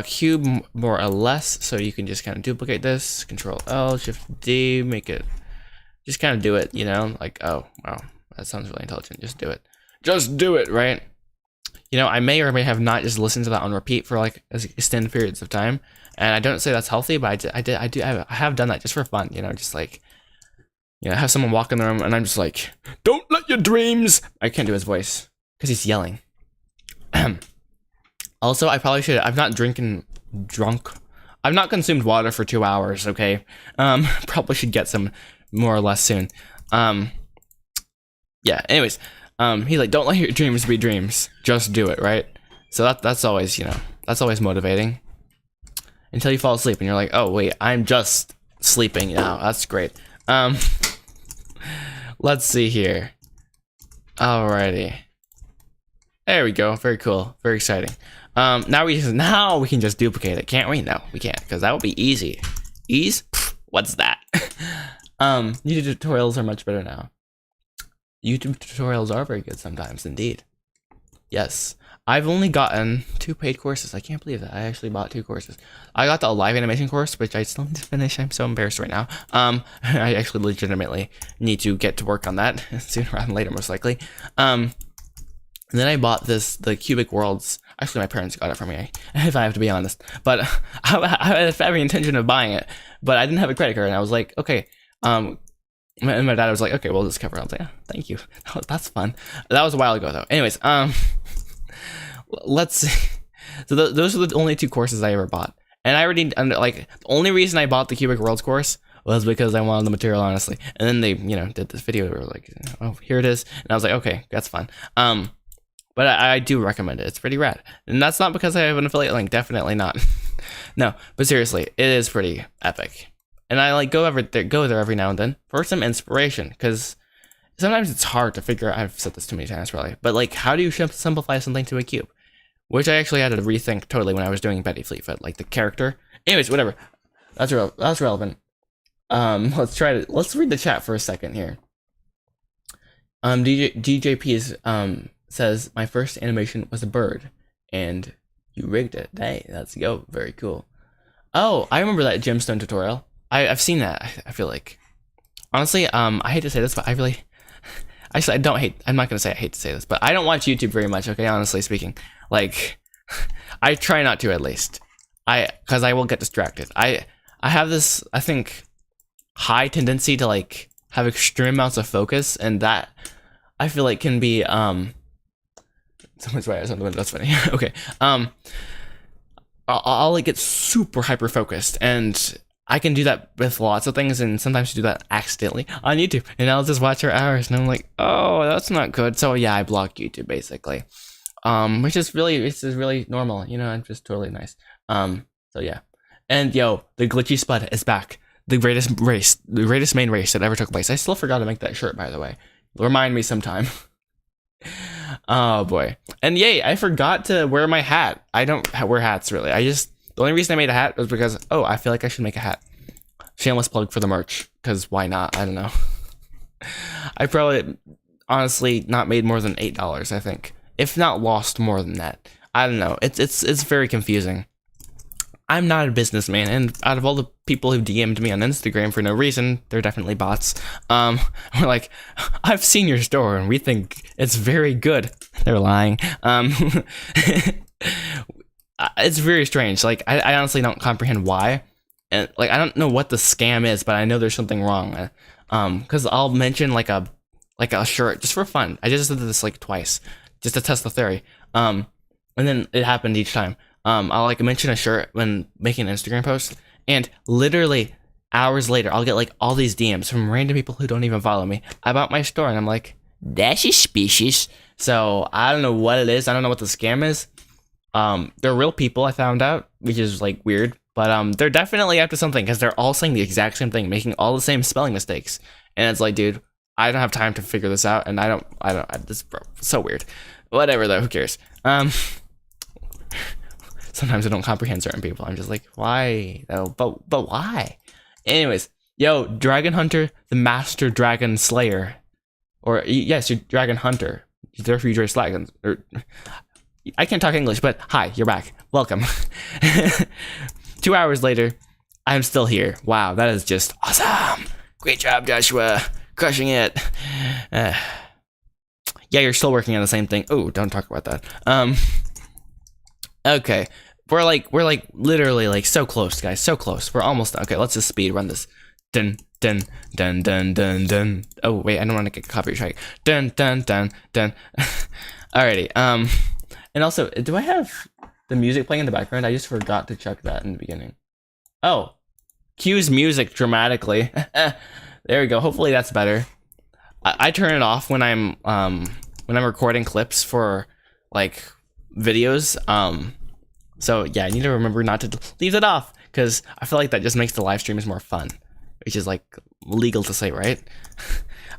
Cube more or less, so you can just kind of duplicate this. Control L, Shift D, make it. Just kind of do it, like, oh wow, that sounds really intelligent. Just do it. Just do it, right? I may or may have not just listened to that on repeat for like extended periods of time, and I don't say that's healthy, but I have done that just for fun, just like, have someone walk in the room and I'm just like, don't let your dreams. I can't do his voice because he's yelling. Also, I probably should. I've not drunk. I've not consumed water for 2 hours. Okay, probably should get some more or less soon. Yeah. Anyways. He's like, don't let your dreams be dreams. Just do it, right? So that's always, that's always motivating. Until you fall asleep and you're like, oh wait, I'm just sleeping now. That's great. Let's see here. Alrighty. There we go. Very cool. Very exciting. Now we can just duplicate it, can't we? No, we can't, because that would be easy. Ease? Pfft, what's that? YouTube tutorials are much better now. YouTube tutorials are very good sometimes, indeed. Yes. I've only gotten 2 paid courses. I can't believe that. I actually bought 2 courses. I got the live animation course, which I still need to finish. I'm so embarrassed right now. I actually legitimately need to get to work on that sooner rather than later, most likely. And then I bought the Cubic Worlds. Actually, my parents got it for me, if I have to be honest. But I had every intention of buying it, but I didn't have a credit card, and I was like, okay. And my dad was like, okay, we'll just cover it. I was like, oh, thank you. That's fun. That was a while ago, though. Anyways, let's see. So those are the only 2 courses I ever bought. And I already, like, the only reason I bought the Cubic Worlds course was because I wanted the material, honestly. And then they, did this video. They were like, oh, here it is. And I was like, okay, that's fun. But I do recommend it. It's pretty rad. And that's not because I have an affiliate link. Definitely not. No, but seriously, it is pretty epic. And I like go there every now and then for some inspiration, because sometimes it's hard to figure out. I've said this too many times probably, but like, how do you simplify something to a cube? Which I actually had to rethink totally when I was doing Betty Fleetfoot, like the character. Anyways, whatever. That's relevant. Let's read the chat for a second here. DJP says my first animation was a bird, and you rigged it. Hey, let's go. Very cool. Oh, I remember that gemstone tutorial. I've seen that. I feel like, honestly, I hate to say this, but I don't hate. I'm not gonna say I hate to say this, but I don't watch YouTube very much. Okay, honestly speaking, like, I try not to, at least. Because I will get distracted. I have this, I think, high tendency to like have extreme amounts of focus, and that I feel like can be someone's right on the window. That's funny. Okay. I'll like get super hyper focused, and I can do that with lots of things, and sometimes do that accidentally on YouTube, and I'll just watch for hours, and I'm like, oh, that's not good. So yeah, I block YouTube basically, which is really normal, and just totally nice. So yeah, and yo, the glitchy Spud is back. The greatest main race that ever took place. I still forgot to make that shirt, by the way. Remind me sometime. Oh boy, and yay, I forgot to wear my hat. I don't wear hats really. The only reason I made a hat was because, oh, I feel like I should make a hat. Shameless plug for the merch, because why not? I don't know. I probably, honestly, not made more than $8, I think. If not lost more than that. I don't know. It's very confusing. I'm not a businessman, and out of all the people who DM'd me on Instagram for no reason, they're definitely bots. We're like, I've seen your store, and we think it's very good. They're lying. It's very strange. Like, I honestly don't comprehend why, and like I don't know what the scam is, but I know there's something wrong. Because I'll mention like a shirt just for fun. I just did this like twice, just to test the theory. And then it happened each time. I'll like mention a shirt when making an Instagram post, and literally hours later, I'll get like all these DMs from random people who don't even follow me about my store, and I'm like, that's suspicious. So I don't know what it is. I don't know what the scam is. They're real people, I found out, which is like weird, but they're definitely up to something because they're all saying the exact same thing, making all the same spelling mistakes, and it's like, dude, I don't have time to figure this out, and I don't. This is so weird. Whatever though, who cares? Sometimes I don't comprehend certain people. I'm just like, why? Oh, but why? Anyways, yo, Dragon Hunter, the Master Dragon Slayer, or yes, you're Dragon Hunter. Therefore, you draw dragons. Or I can't talk English, but hi, you're back. Welcome. 2 hours later, I'm still here. Wow, that is just awesome. Great job, Joshua. Crushing it. Yeah, you're still working on the same thing. Oh, don't talk about that. Okay. We're like literally like so close, guys. So close. We're almost done. Okay, let's just speed run this. Dun dun dun dun dun dun. Oh wait, I don't want to get copyright strike. Dun dun dun dun. Alrighty. And also, do I have the music playing in the background? I just forgot to check that in the beginning. Oh, cues music dramatically. There we go. Hopefully that's better. I turn it off when I'm recording clips for like videos. So yeah, I need to remember not to leave it off because I feel like that just makes the live streams more fun, which is like legal to say, right?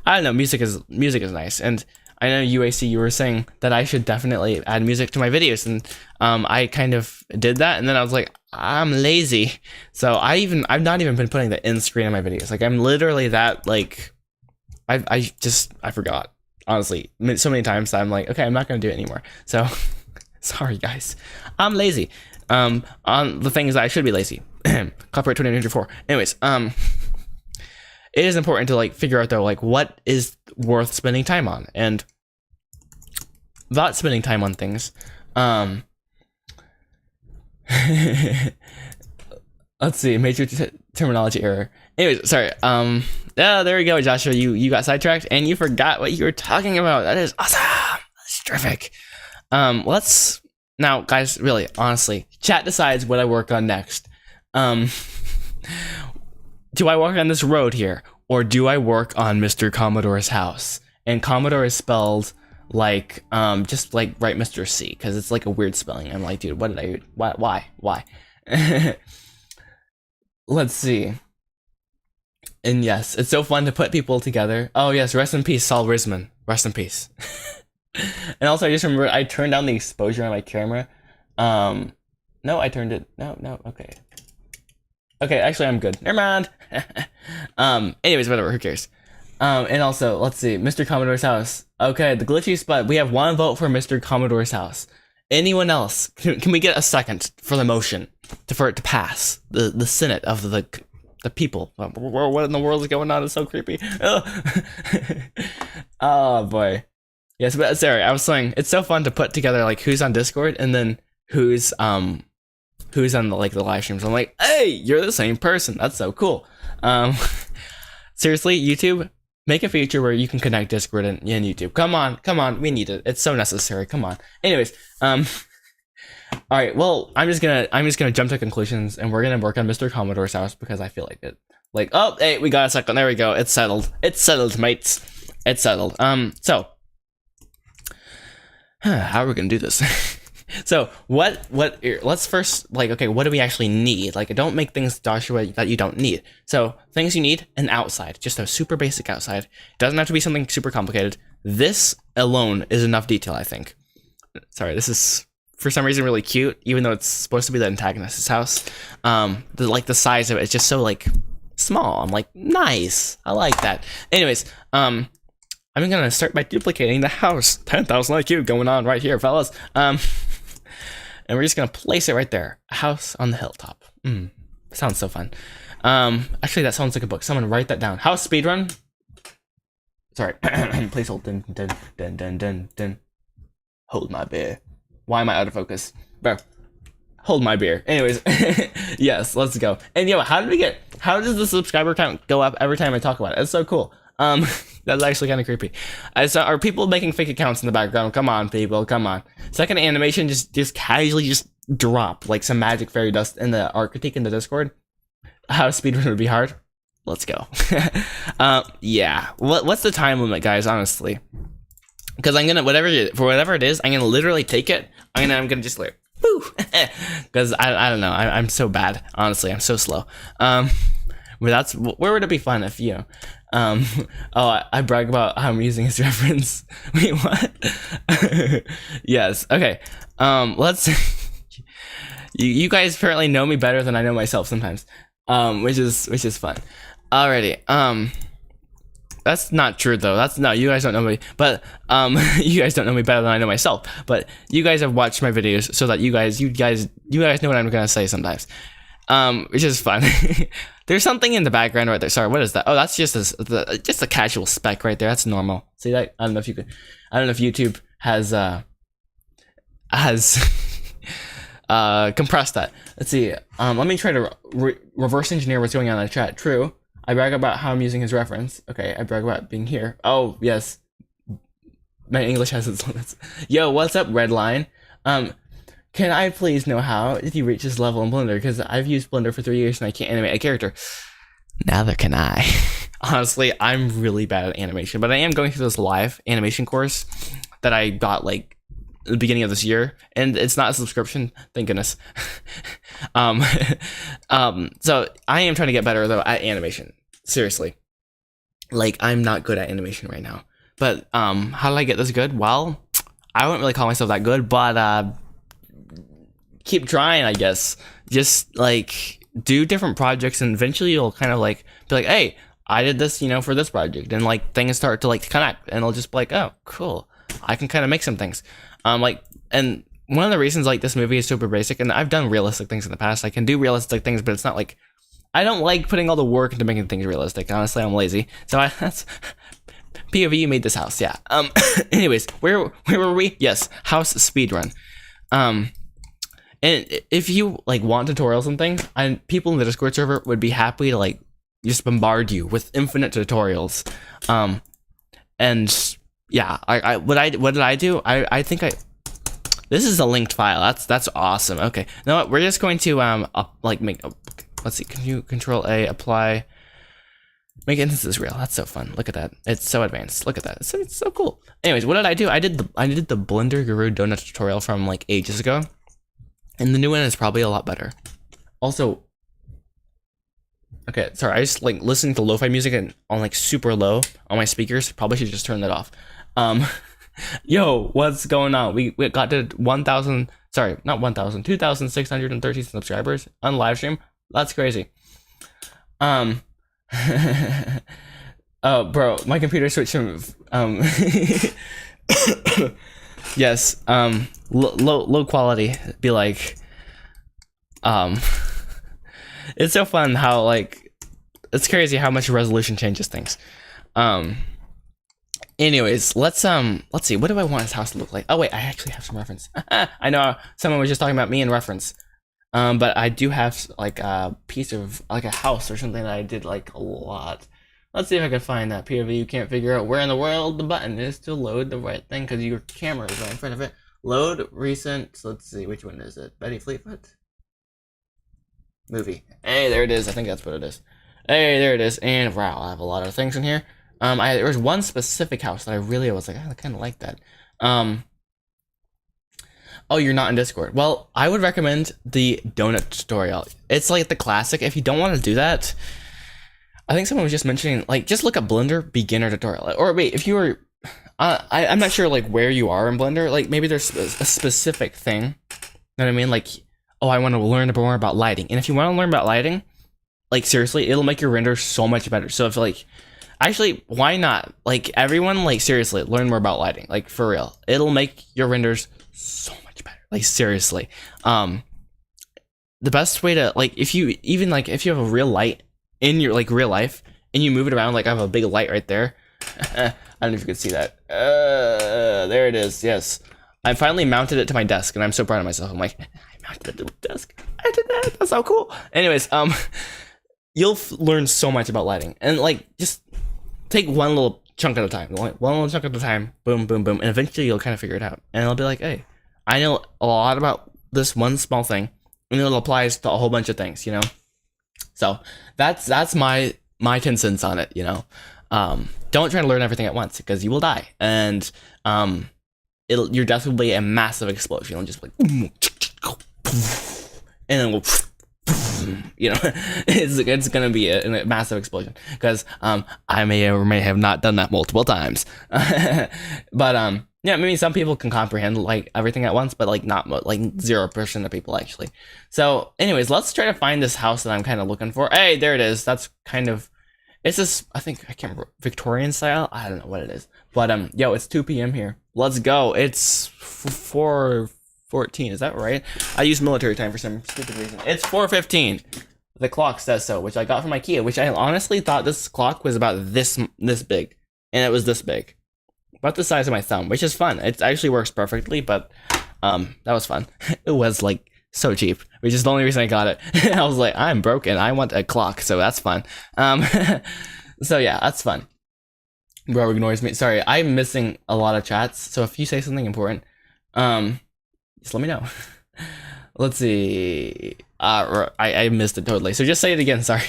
I don't know. Music is nice, and I know UAC, you were saying that I should definitely add music to my videos, and I kind of did that, and then I was like, I'm lazy, so I've not even been putting the end screen on my videos. Like I'm literally that like I forgot, honestly, so many times that I'm like, okay, I'm not gonna do it anymore. So sorry guys, I'm lazy. On the things that I should be lazy. Copyright 2024. Anyways, it is important to like figure out though, like what is worth spending time on, and without spending time on things, let's see, major terminology error. Anyways, sorry. Yeah, there we go, Joshua. You got sidetracked and you forgot what you were talking about. That is awesome. That's terrific. Let's now, guys. Really, honestly, chat decides what I work on next. Do I work on this road here, or do I work on Mr. Commodore's house? And Commodore is spelled like, just like write Mr. C, because it's like a weird spelling. I'm like, dude, what did why? Let's see. And yes, it's so fun to put people together. Oh yes, rest in peace, Saul Risman. Rest in peace. And also, I just remember I turned down the exposure on my camera. No, I turned it. No, okay. Okay, actually, I'm good. Never mind. Anyways, whatever. Who cares? And also, let's see. Mr. Commodore's house. Okay, the glitchy spot. We have one vote for Mr. Commodore's house. Anyone else? Can we get a second for the motion for it to pass? The Senate of the people. What in the world is going on? It's so creepy. Oh boy. Yes, but sorry. I was saying it's so fun to put together like who's on Discord and then who's on the live streams. I'm like, hey, you're the same person. That's so cool. Seriously, YouTube, make a feature where you can connect Discord and YouTube. Come on, we need it. It's so necessary. Come on. Anyways, all right. Well, I'm just gonna jump to conclusions, and we're gonna work on Mr. Commodore's house because I feel like it. Like, oh, hey, we got a second. There we go. It's settled. It's settled, mates. It's settled. So, how are we gonna do this? So let's first, like, okay, what do we actually need? Like, don't make things, Joshua, that you don't need. So things you need: an outside, just a super basic outside. It doesn't have to be something super complicated. This alone is enough detail, I think. Sorry, this is for some reason really cute, even though it's supposed to be the antagonist's house. The size of it is just so like small. I'm like, nice, I like that. Anyways, I'm gonna start by duplicating the house. 10,000 IQ going on right here, fellas. and we're just gonna place it right there. A house on the hilltop. Sounds so fun. Actually, that sounds like a book. Someone write that down. House speedrun. Sorry. Please hold. Dun, dun, dun, dun, dun, dun. Hold my beer. Why am I out of focus? Bro. Hold my beer. Anyways, yes, let's go. And yo, how does the subscriber count go up every time I talk about it? It's so cool. That's actually kind of creepy. Are people making fake accounts in the background? Come on, people, come on. Second animation, just casually just drop like some magic fairy dust in the art critique in the Discord. How speedrun would be hard? Let's go. Yeah. What's the time limit, guys? Honestly, because I'm gonna whatever it is, I'm gonna literally take it. I'm gonna just like woo, because I don't know. I'm so bad. Honestly, I'm so slow. But that's where would it be fun if you. I brag about how I'm using his reference. Wait, what? Yes. Okay. Let's. You guys apparently know me better than I know myself sometimes. Which is fun. Alrighty. That's not true though. You guys don't know me, but you guys don't know me better than I know myself. But you guys have watched my videos so that you guys know what I'm gonna say sometimes. Which is fun. There's something in the background right there. Sorry, what is that? Oh, that's just a casual speck right there. That's normal. See that? I don't know if YouTube has compressed that. Let's see. Let me try to reverse engineer what's going on in the chat. True. I brag about how I'm using his reference. Okay, I brag about being here. Oh, yes. My English has its limits. Yo, what's up, Redline? Can I please know how if you reach this level in Blender? Because I've used Blender for 3 years and I can't animate a character. Neither can I. Honestly, I'm really bad at animation, but I am going through this live animation course that I got like at the beginning of this year, and it's not a subscription, thank goodness. So I am trying to get better though at animation. Seriously, like I'm not good at animation right now. But how did I get this good? Well, I wouldn't really call myself that good, but keep trying, I guess. Just like do different projects, and eventually you'll kind of like be like, hey, I did this, for this project, and like things start to like connect, and it'll just be like, oh, cool, I can kind of make some things. And one of the reasons like this movie is super basic, and I've done realistic things in the past. I can do realistic things, but it's not like I don't like putting all the work into making things realistic. Honestly, I'm lazy. So that's POV made this house. Yeah. Anyways, where were we? Yes, house speedrun. And if you like want tutorials and things, people in the Discord server would be happy to like just bombard you with infinite tutorials. And yeah, what did I do? I think this is a linked file. That's awesome. Okay, you know what? We're just going to let's see. Can you Control A, apply, make instances real? That's so fun. Look at that. It's so advanced. Look at that. It's so cool. Anyways, what did I do? I did the Blender Guru donut tutorial from like ages ago, and the new one is probably a lot better. Also, okay, sorry, I just like listening to lo-fi music and on like super low on my speakers. Probably should just turn that off. Yo, what's going on? We got to 2,613 subscribers on live stream. That's crazy. Oh, bro, my computer switched from yes, low quality. Be like, it's so fun how like it's crazy how much resolution changes things. Anyways, let's see, what do I want his house to look like? Oh wait, I actually have some reference. I know someone was just talking about me in reference. But I do have like a piece of like a house or something that I did like a lot. Let's see if I can find that POV. You can't figure out where in the world the button is to load the right thing because your camera is right in front of it. Load recent. So let's see, which one is it? Betty Fleetfoot movie. Hey, there it is. I think that's what it is. Hey, there it is. And wow, I have a lot of things in here. There was one specific house that I really was like, I kind of like that. Oh, you're not in Discord. Well, I would recommend the donut tutorial. It's like the classic. If you don't want to do that, I think someone was just mentioning, like, just look up Blender beginner tutorial. Or wait, if you were, I'm not sure like where you are in Blender. Like maybe there's a specific thing. You know what I mean? Like, oh, I want to learn more about lighting. And if you want to learn about lighting, like seriously, it'll make your render so much better. So if like, actually, why not? Like everyone, like seriously, learn more about lighting. Like for real, it'll make your renders so much better. Like seriously. The best way to like if you have a real light in your like real life and you move it around, like I have a big light right there. I don't know if you can see that. There it is. Yes, I finally mounted it to my desk, and I'm so proud of myself. I'm like, I mounted it to my desk. I did that. That's so cool. Anyways, you'll learn so much about lighting, and like just take one little chunk at a time. One little chunk at a time. Boom, boom, boom, and eventually you'll kind of figure it out, and it'll be like, hey, I know a lot about this one small thing, and it applies to a whole bunch of things, you know. So that's my 10 cents on it, you know. Don't try to learn everything at once because you will die, and your death will be a massive explosion. It'll just be like, and then we'll, you know, it's gonna be a massive explosion because I may or may have not done that multiple times, but yeah, maybe some people can comprehend like everything at once, but like not like 0% of people actually. So, anyways, let's try to find this house that I'm kind of looking for. Hey, there it is. That's kind of. It's this, I think, I can't remember, Victorian style? I don't know what it is. But, yo, it's 2 p.m. here. Let's go. It's 4:14, is that right? I use military time for some stupid reason. It's 4:15. The clock says so, which I got from IKEA, which I honestly thought this clock was about this big. And it was this big. About the size of my thumb, which is fun. It actually works perfectly, but that was fun. It was, like, so cheap, which is the only reason I got it. I was like, I'm broken. I want a clock, so that's fun. So yeah, that's fun. Bro ignores me. Sorry, I'm missing a lot of chats. So if you say something important, just let me know. Let's see. I missed it totally. So just say it again. Sorry.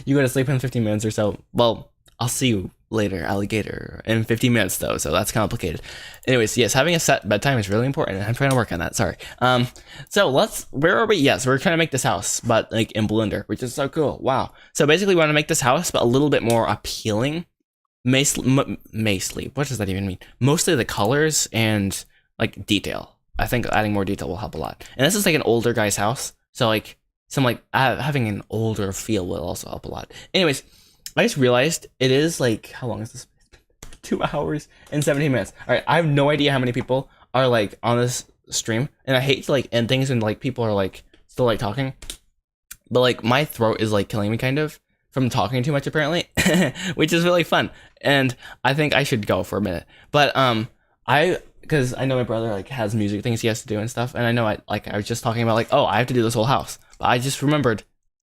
You go to sleep in 15 minutes or so. Well, I'll see you later, alligator. In 15 minutes though, so that's complicated. Anyways, yes, having a set bedtime is really important, and I'm trying to work on that. Sorry. So where are we? Yes, we're trying to make this house, but like in Blender, which is so cool. Wow. So basically, we want to make this house, but a little bit more appealing. Mostly, what does that even mean? Mostly the colors and like detail. I think adding more detail will help a lot. And this is like an older guy's house, so like having an older feel will also help a lot. Anyways. I just realized it is like, how long is this? 2 hours and 17 minutes. All right, I have no idea how many people are like on this stream, and I hate to like end things when like people are like still like talking, but like my throat is like killing me kind of from talking too much apparently, which is really fun, and I think I should go for a minute. But because I know my brother like has music things he has to do and stuff, and I know I was just talking about like, oh, I have to do this whole house, but I just remembered,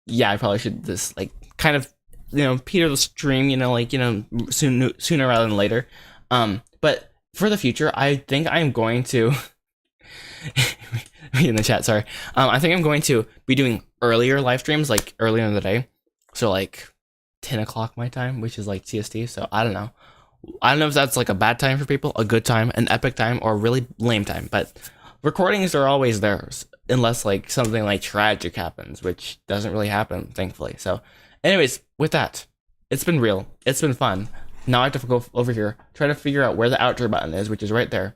yeah, I probably should this like kind of. You know, peter the stream, you know, like, you know, sooner rather than later. But for the future, I think I'm going to in the chat, sorry. I think I'm going to be doing earlier live streams, like earlier in the day. So like 10 o'clock my time, which is like CST. So I don't know. I don't know if that's like a bad time for people, a good time, an epic time, or a really lame time. But recordings are always theirs, unless like something like tragic happens, which doesn't really happen, thankfully. So anyways, with that, it's been real. It's been fun. Now I have to go over here, try to figure out where the outro button is, which is right there.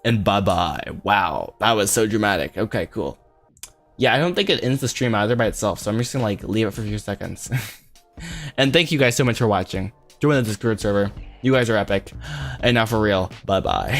And bye-bye. Wow, that was so dramatic. Okay, cool. Yeah, I don't think it ends the stream either by itself, so I'm just gonna like leave it for a few seconds. And thank you guys so much for watching. Join the Discord server. You guys are epic. And now for real, bye-bye.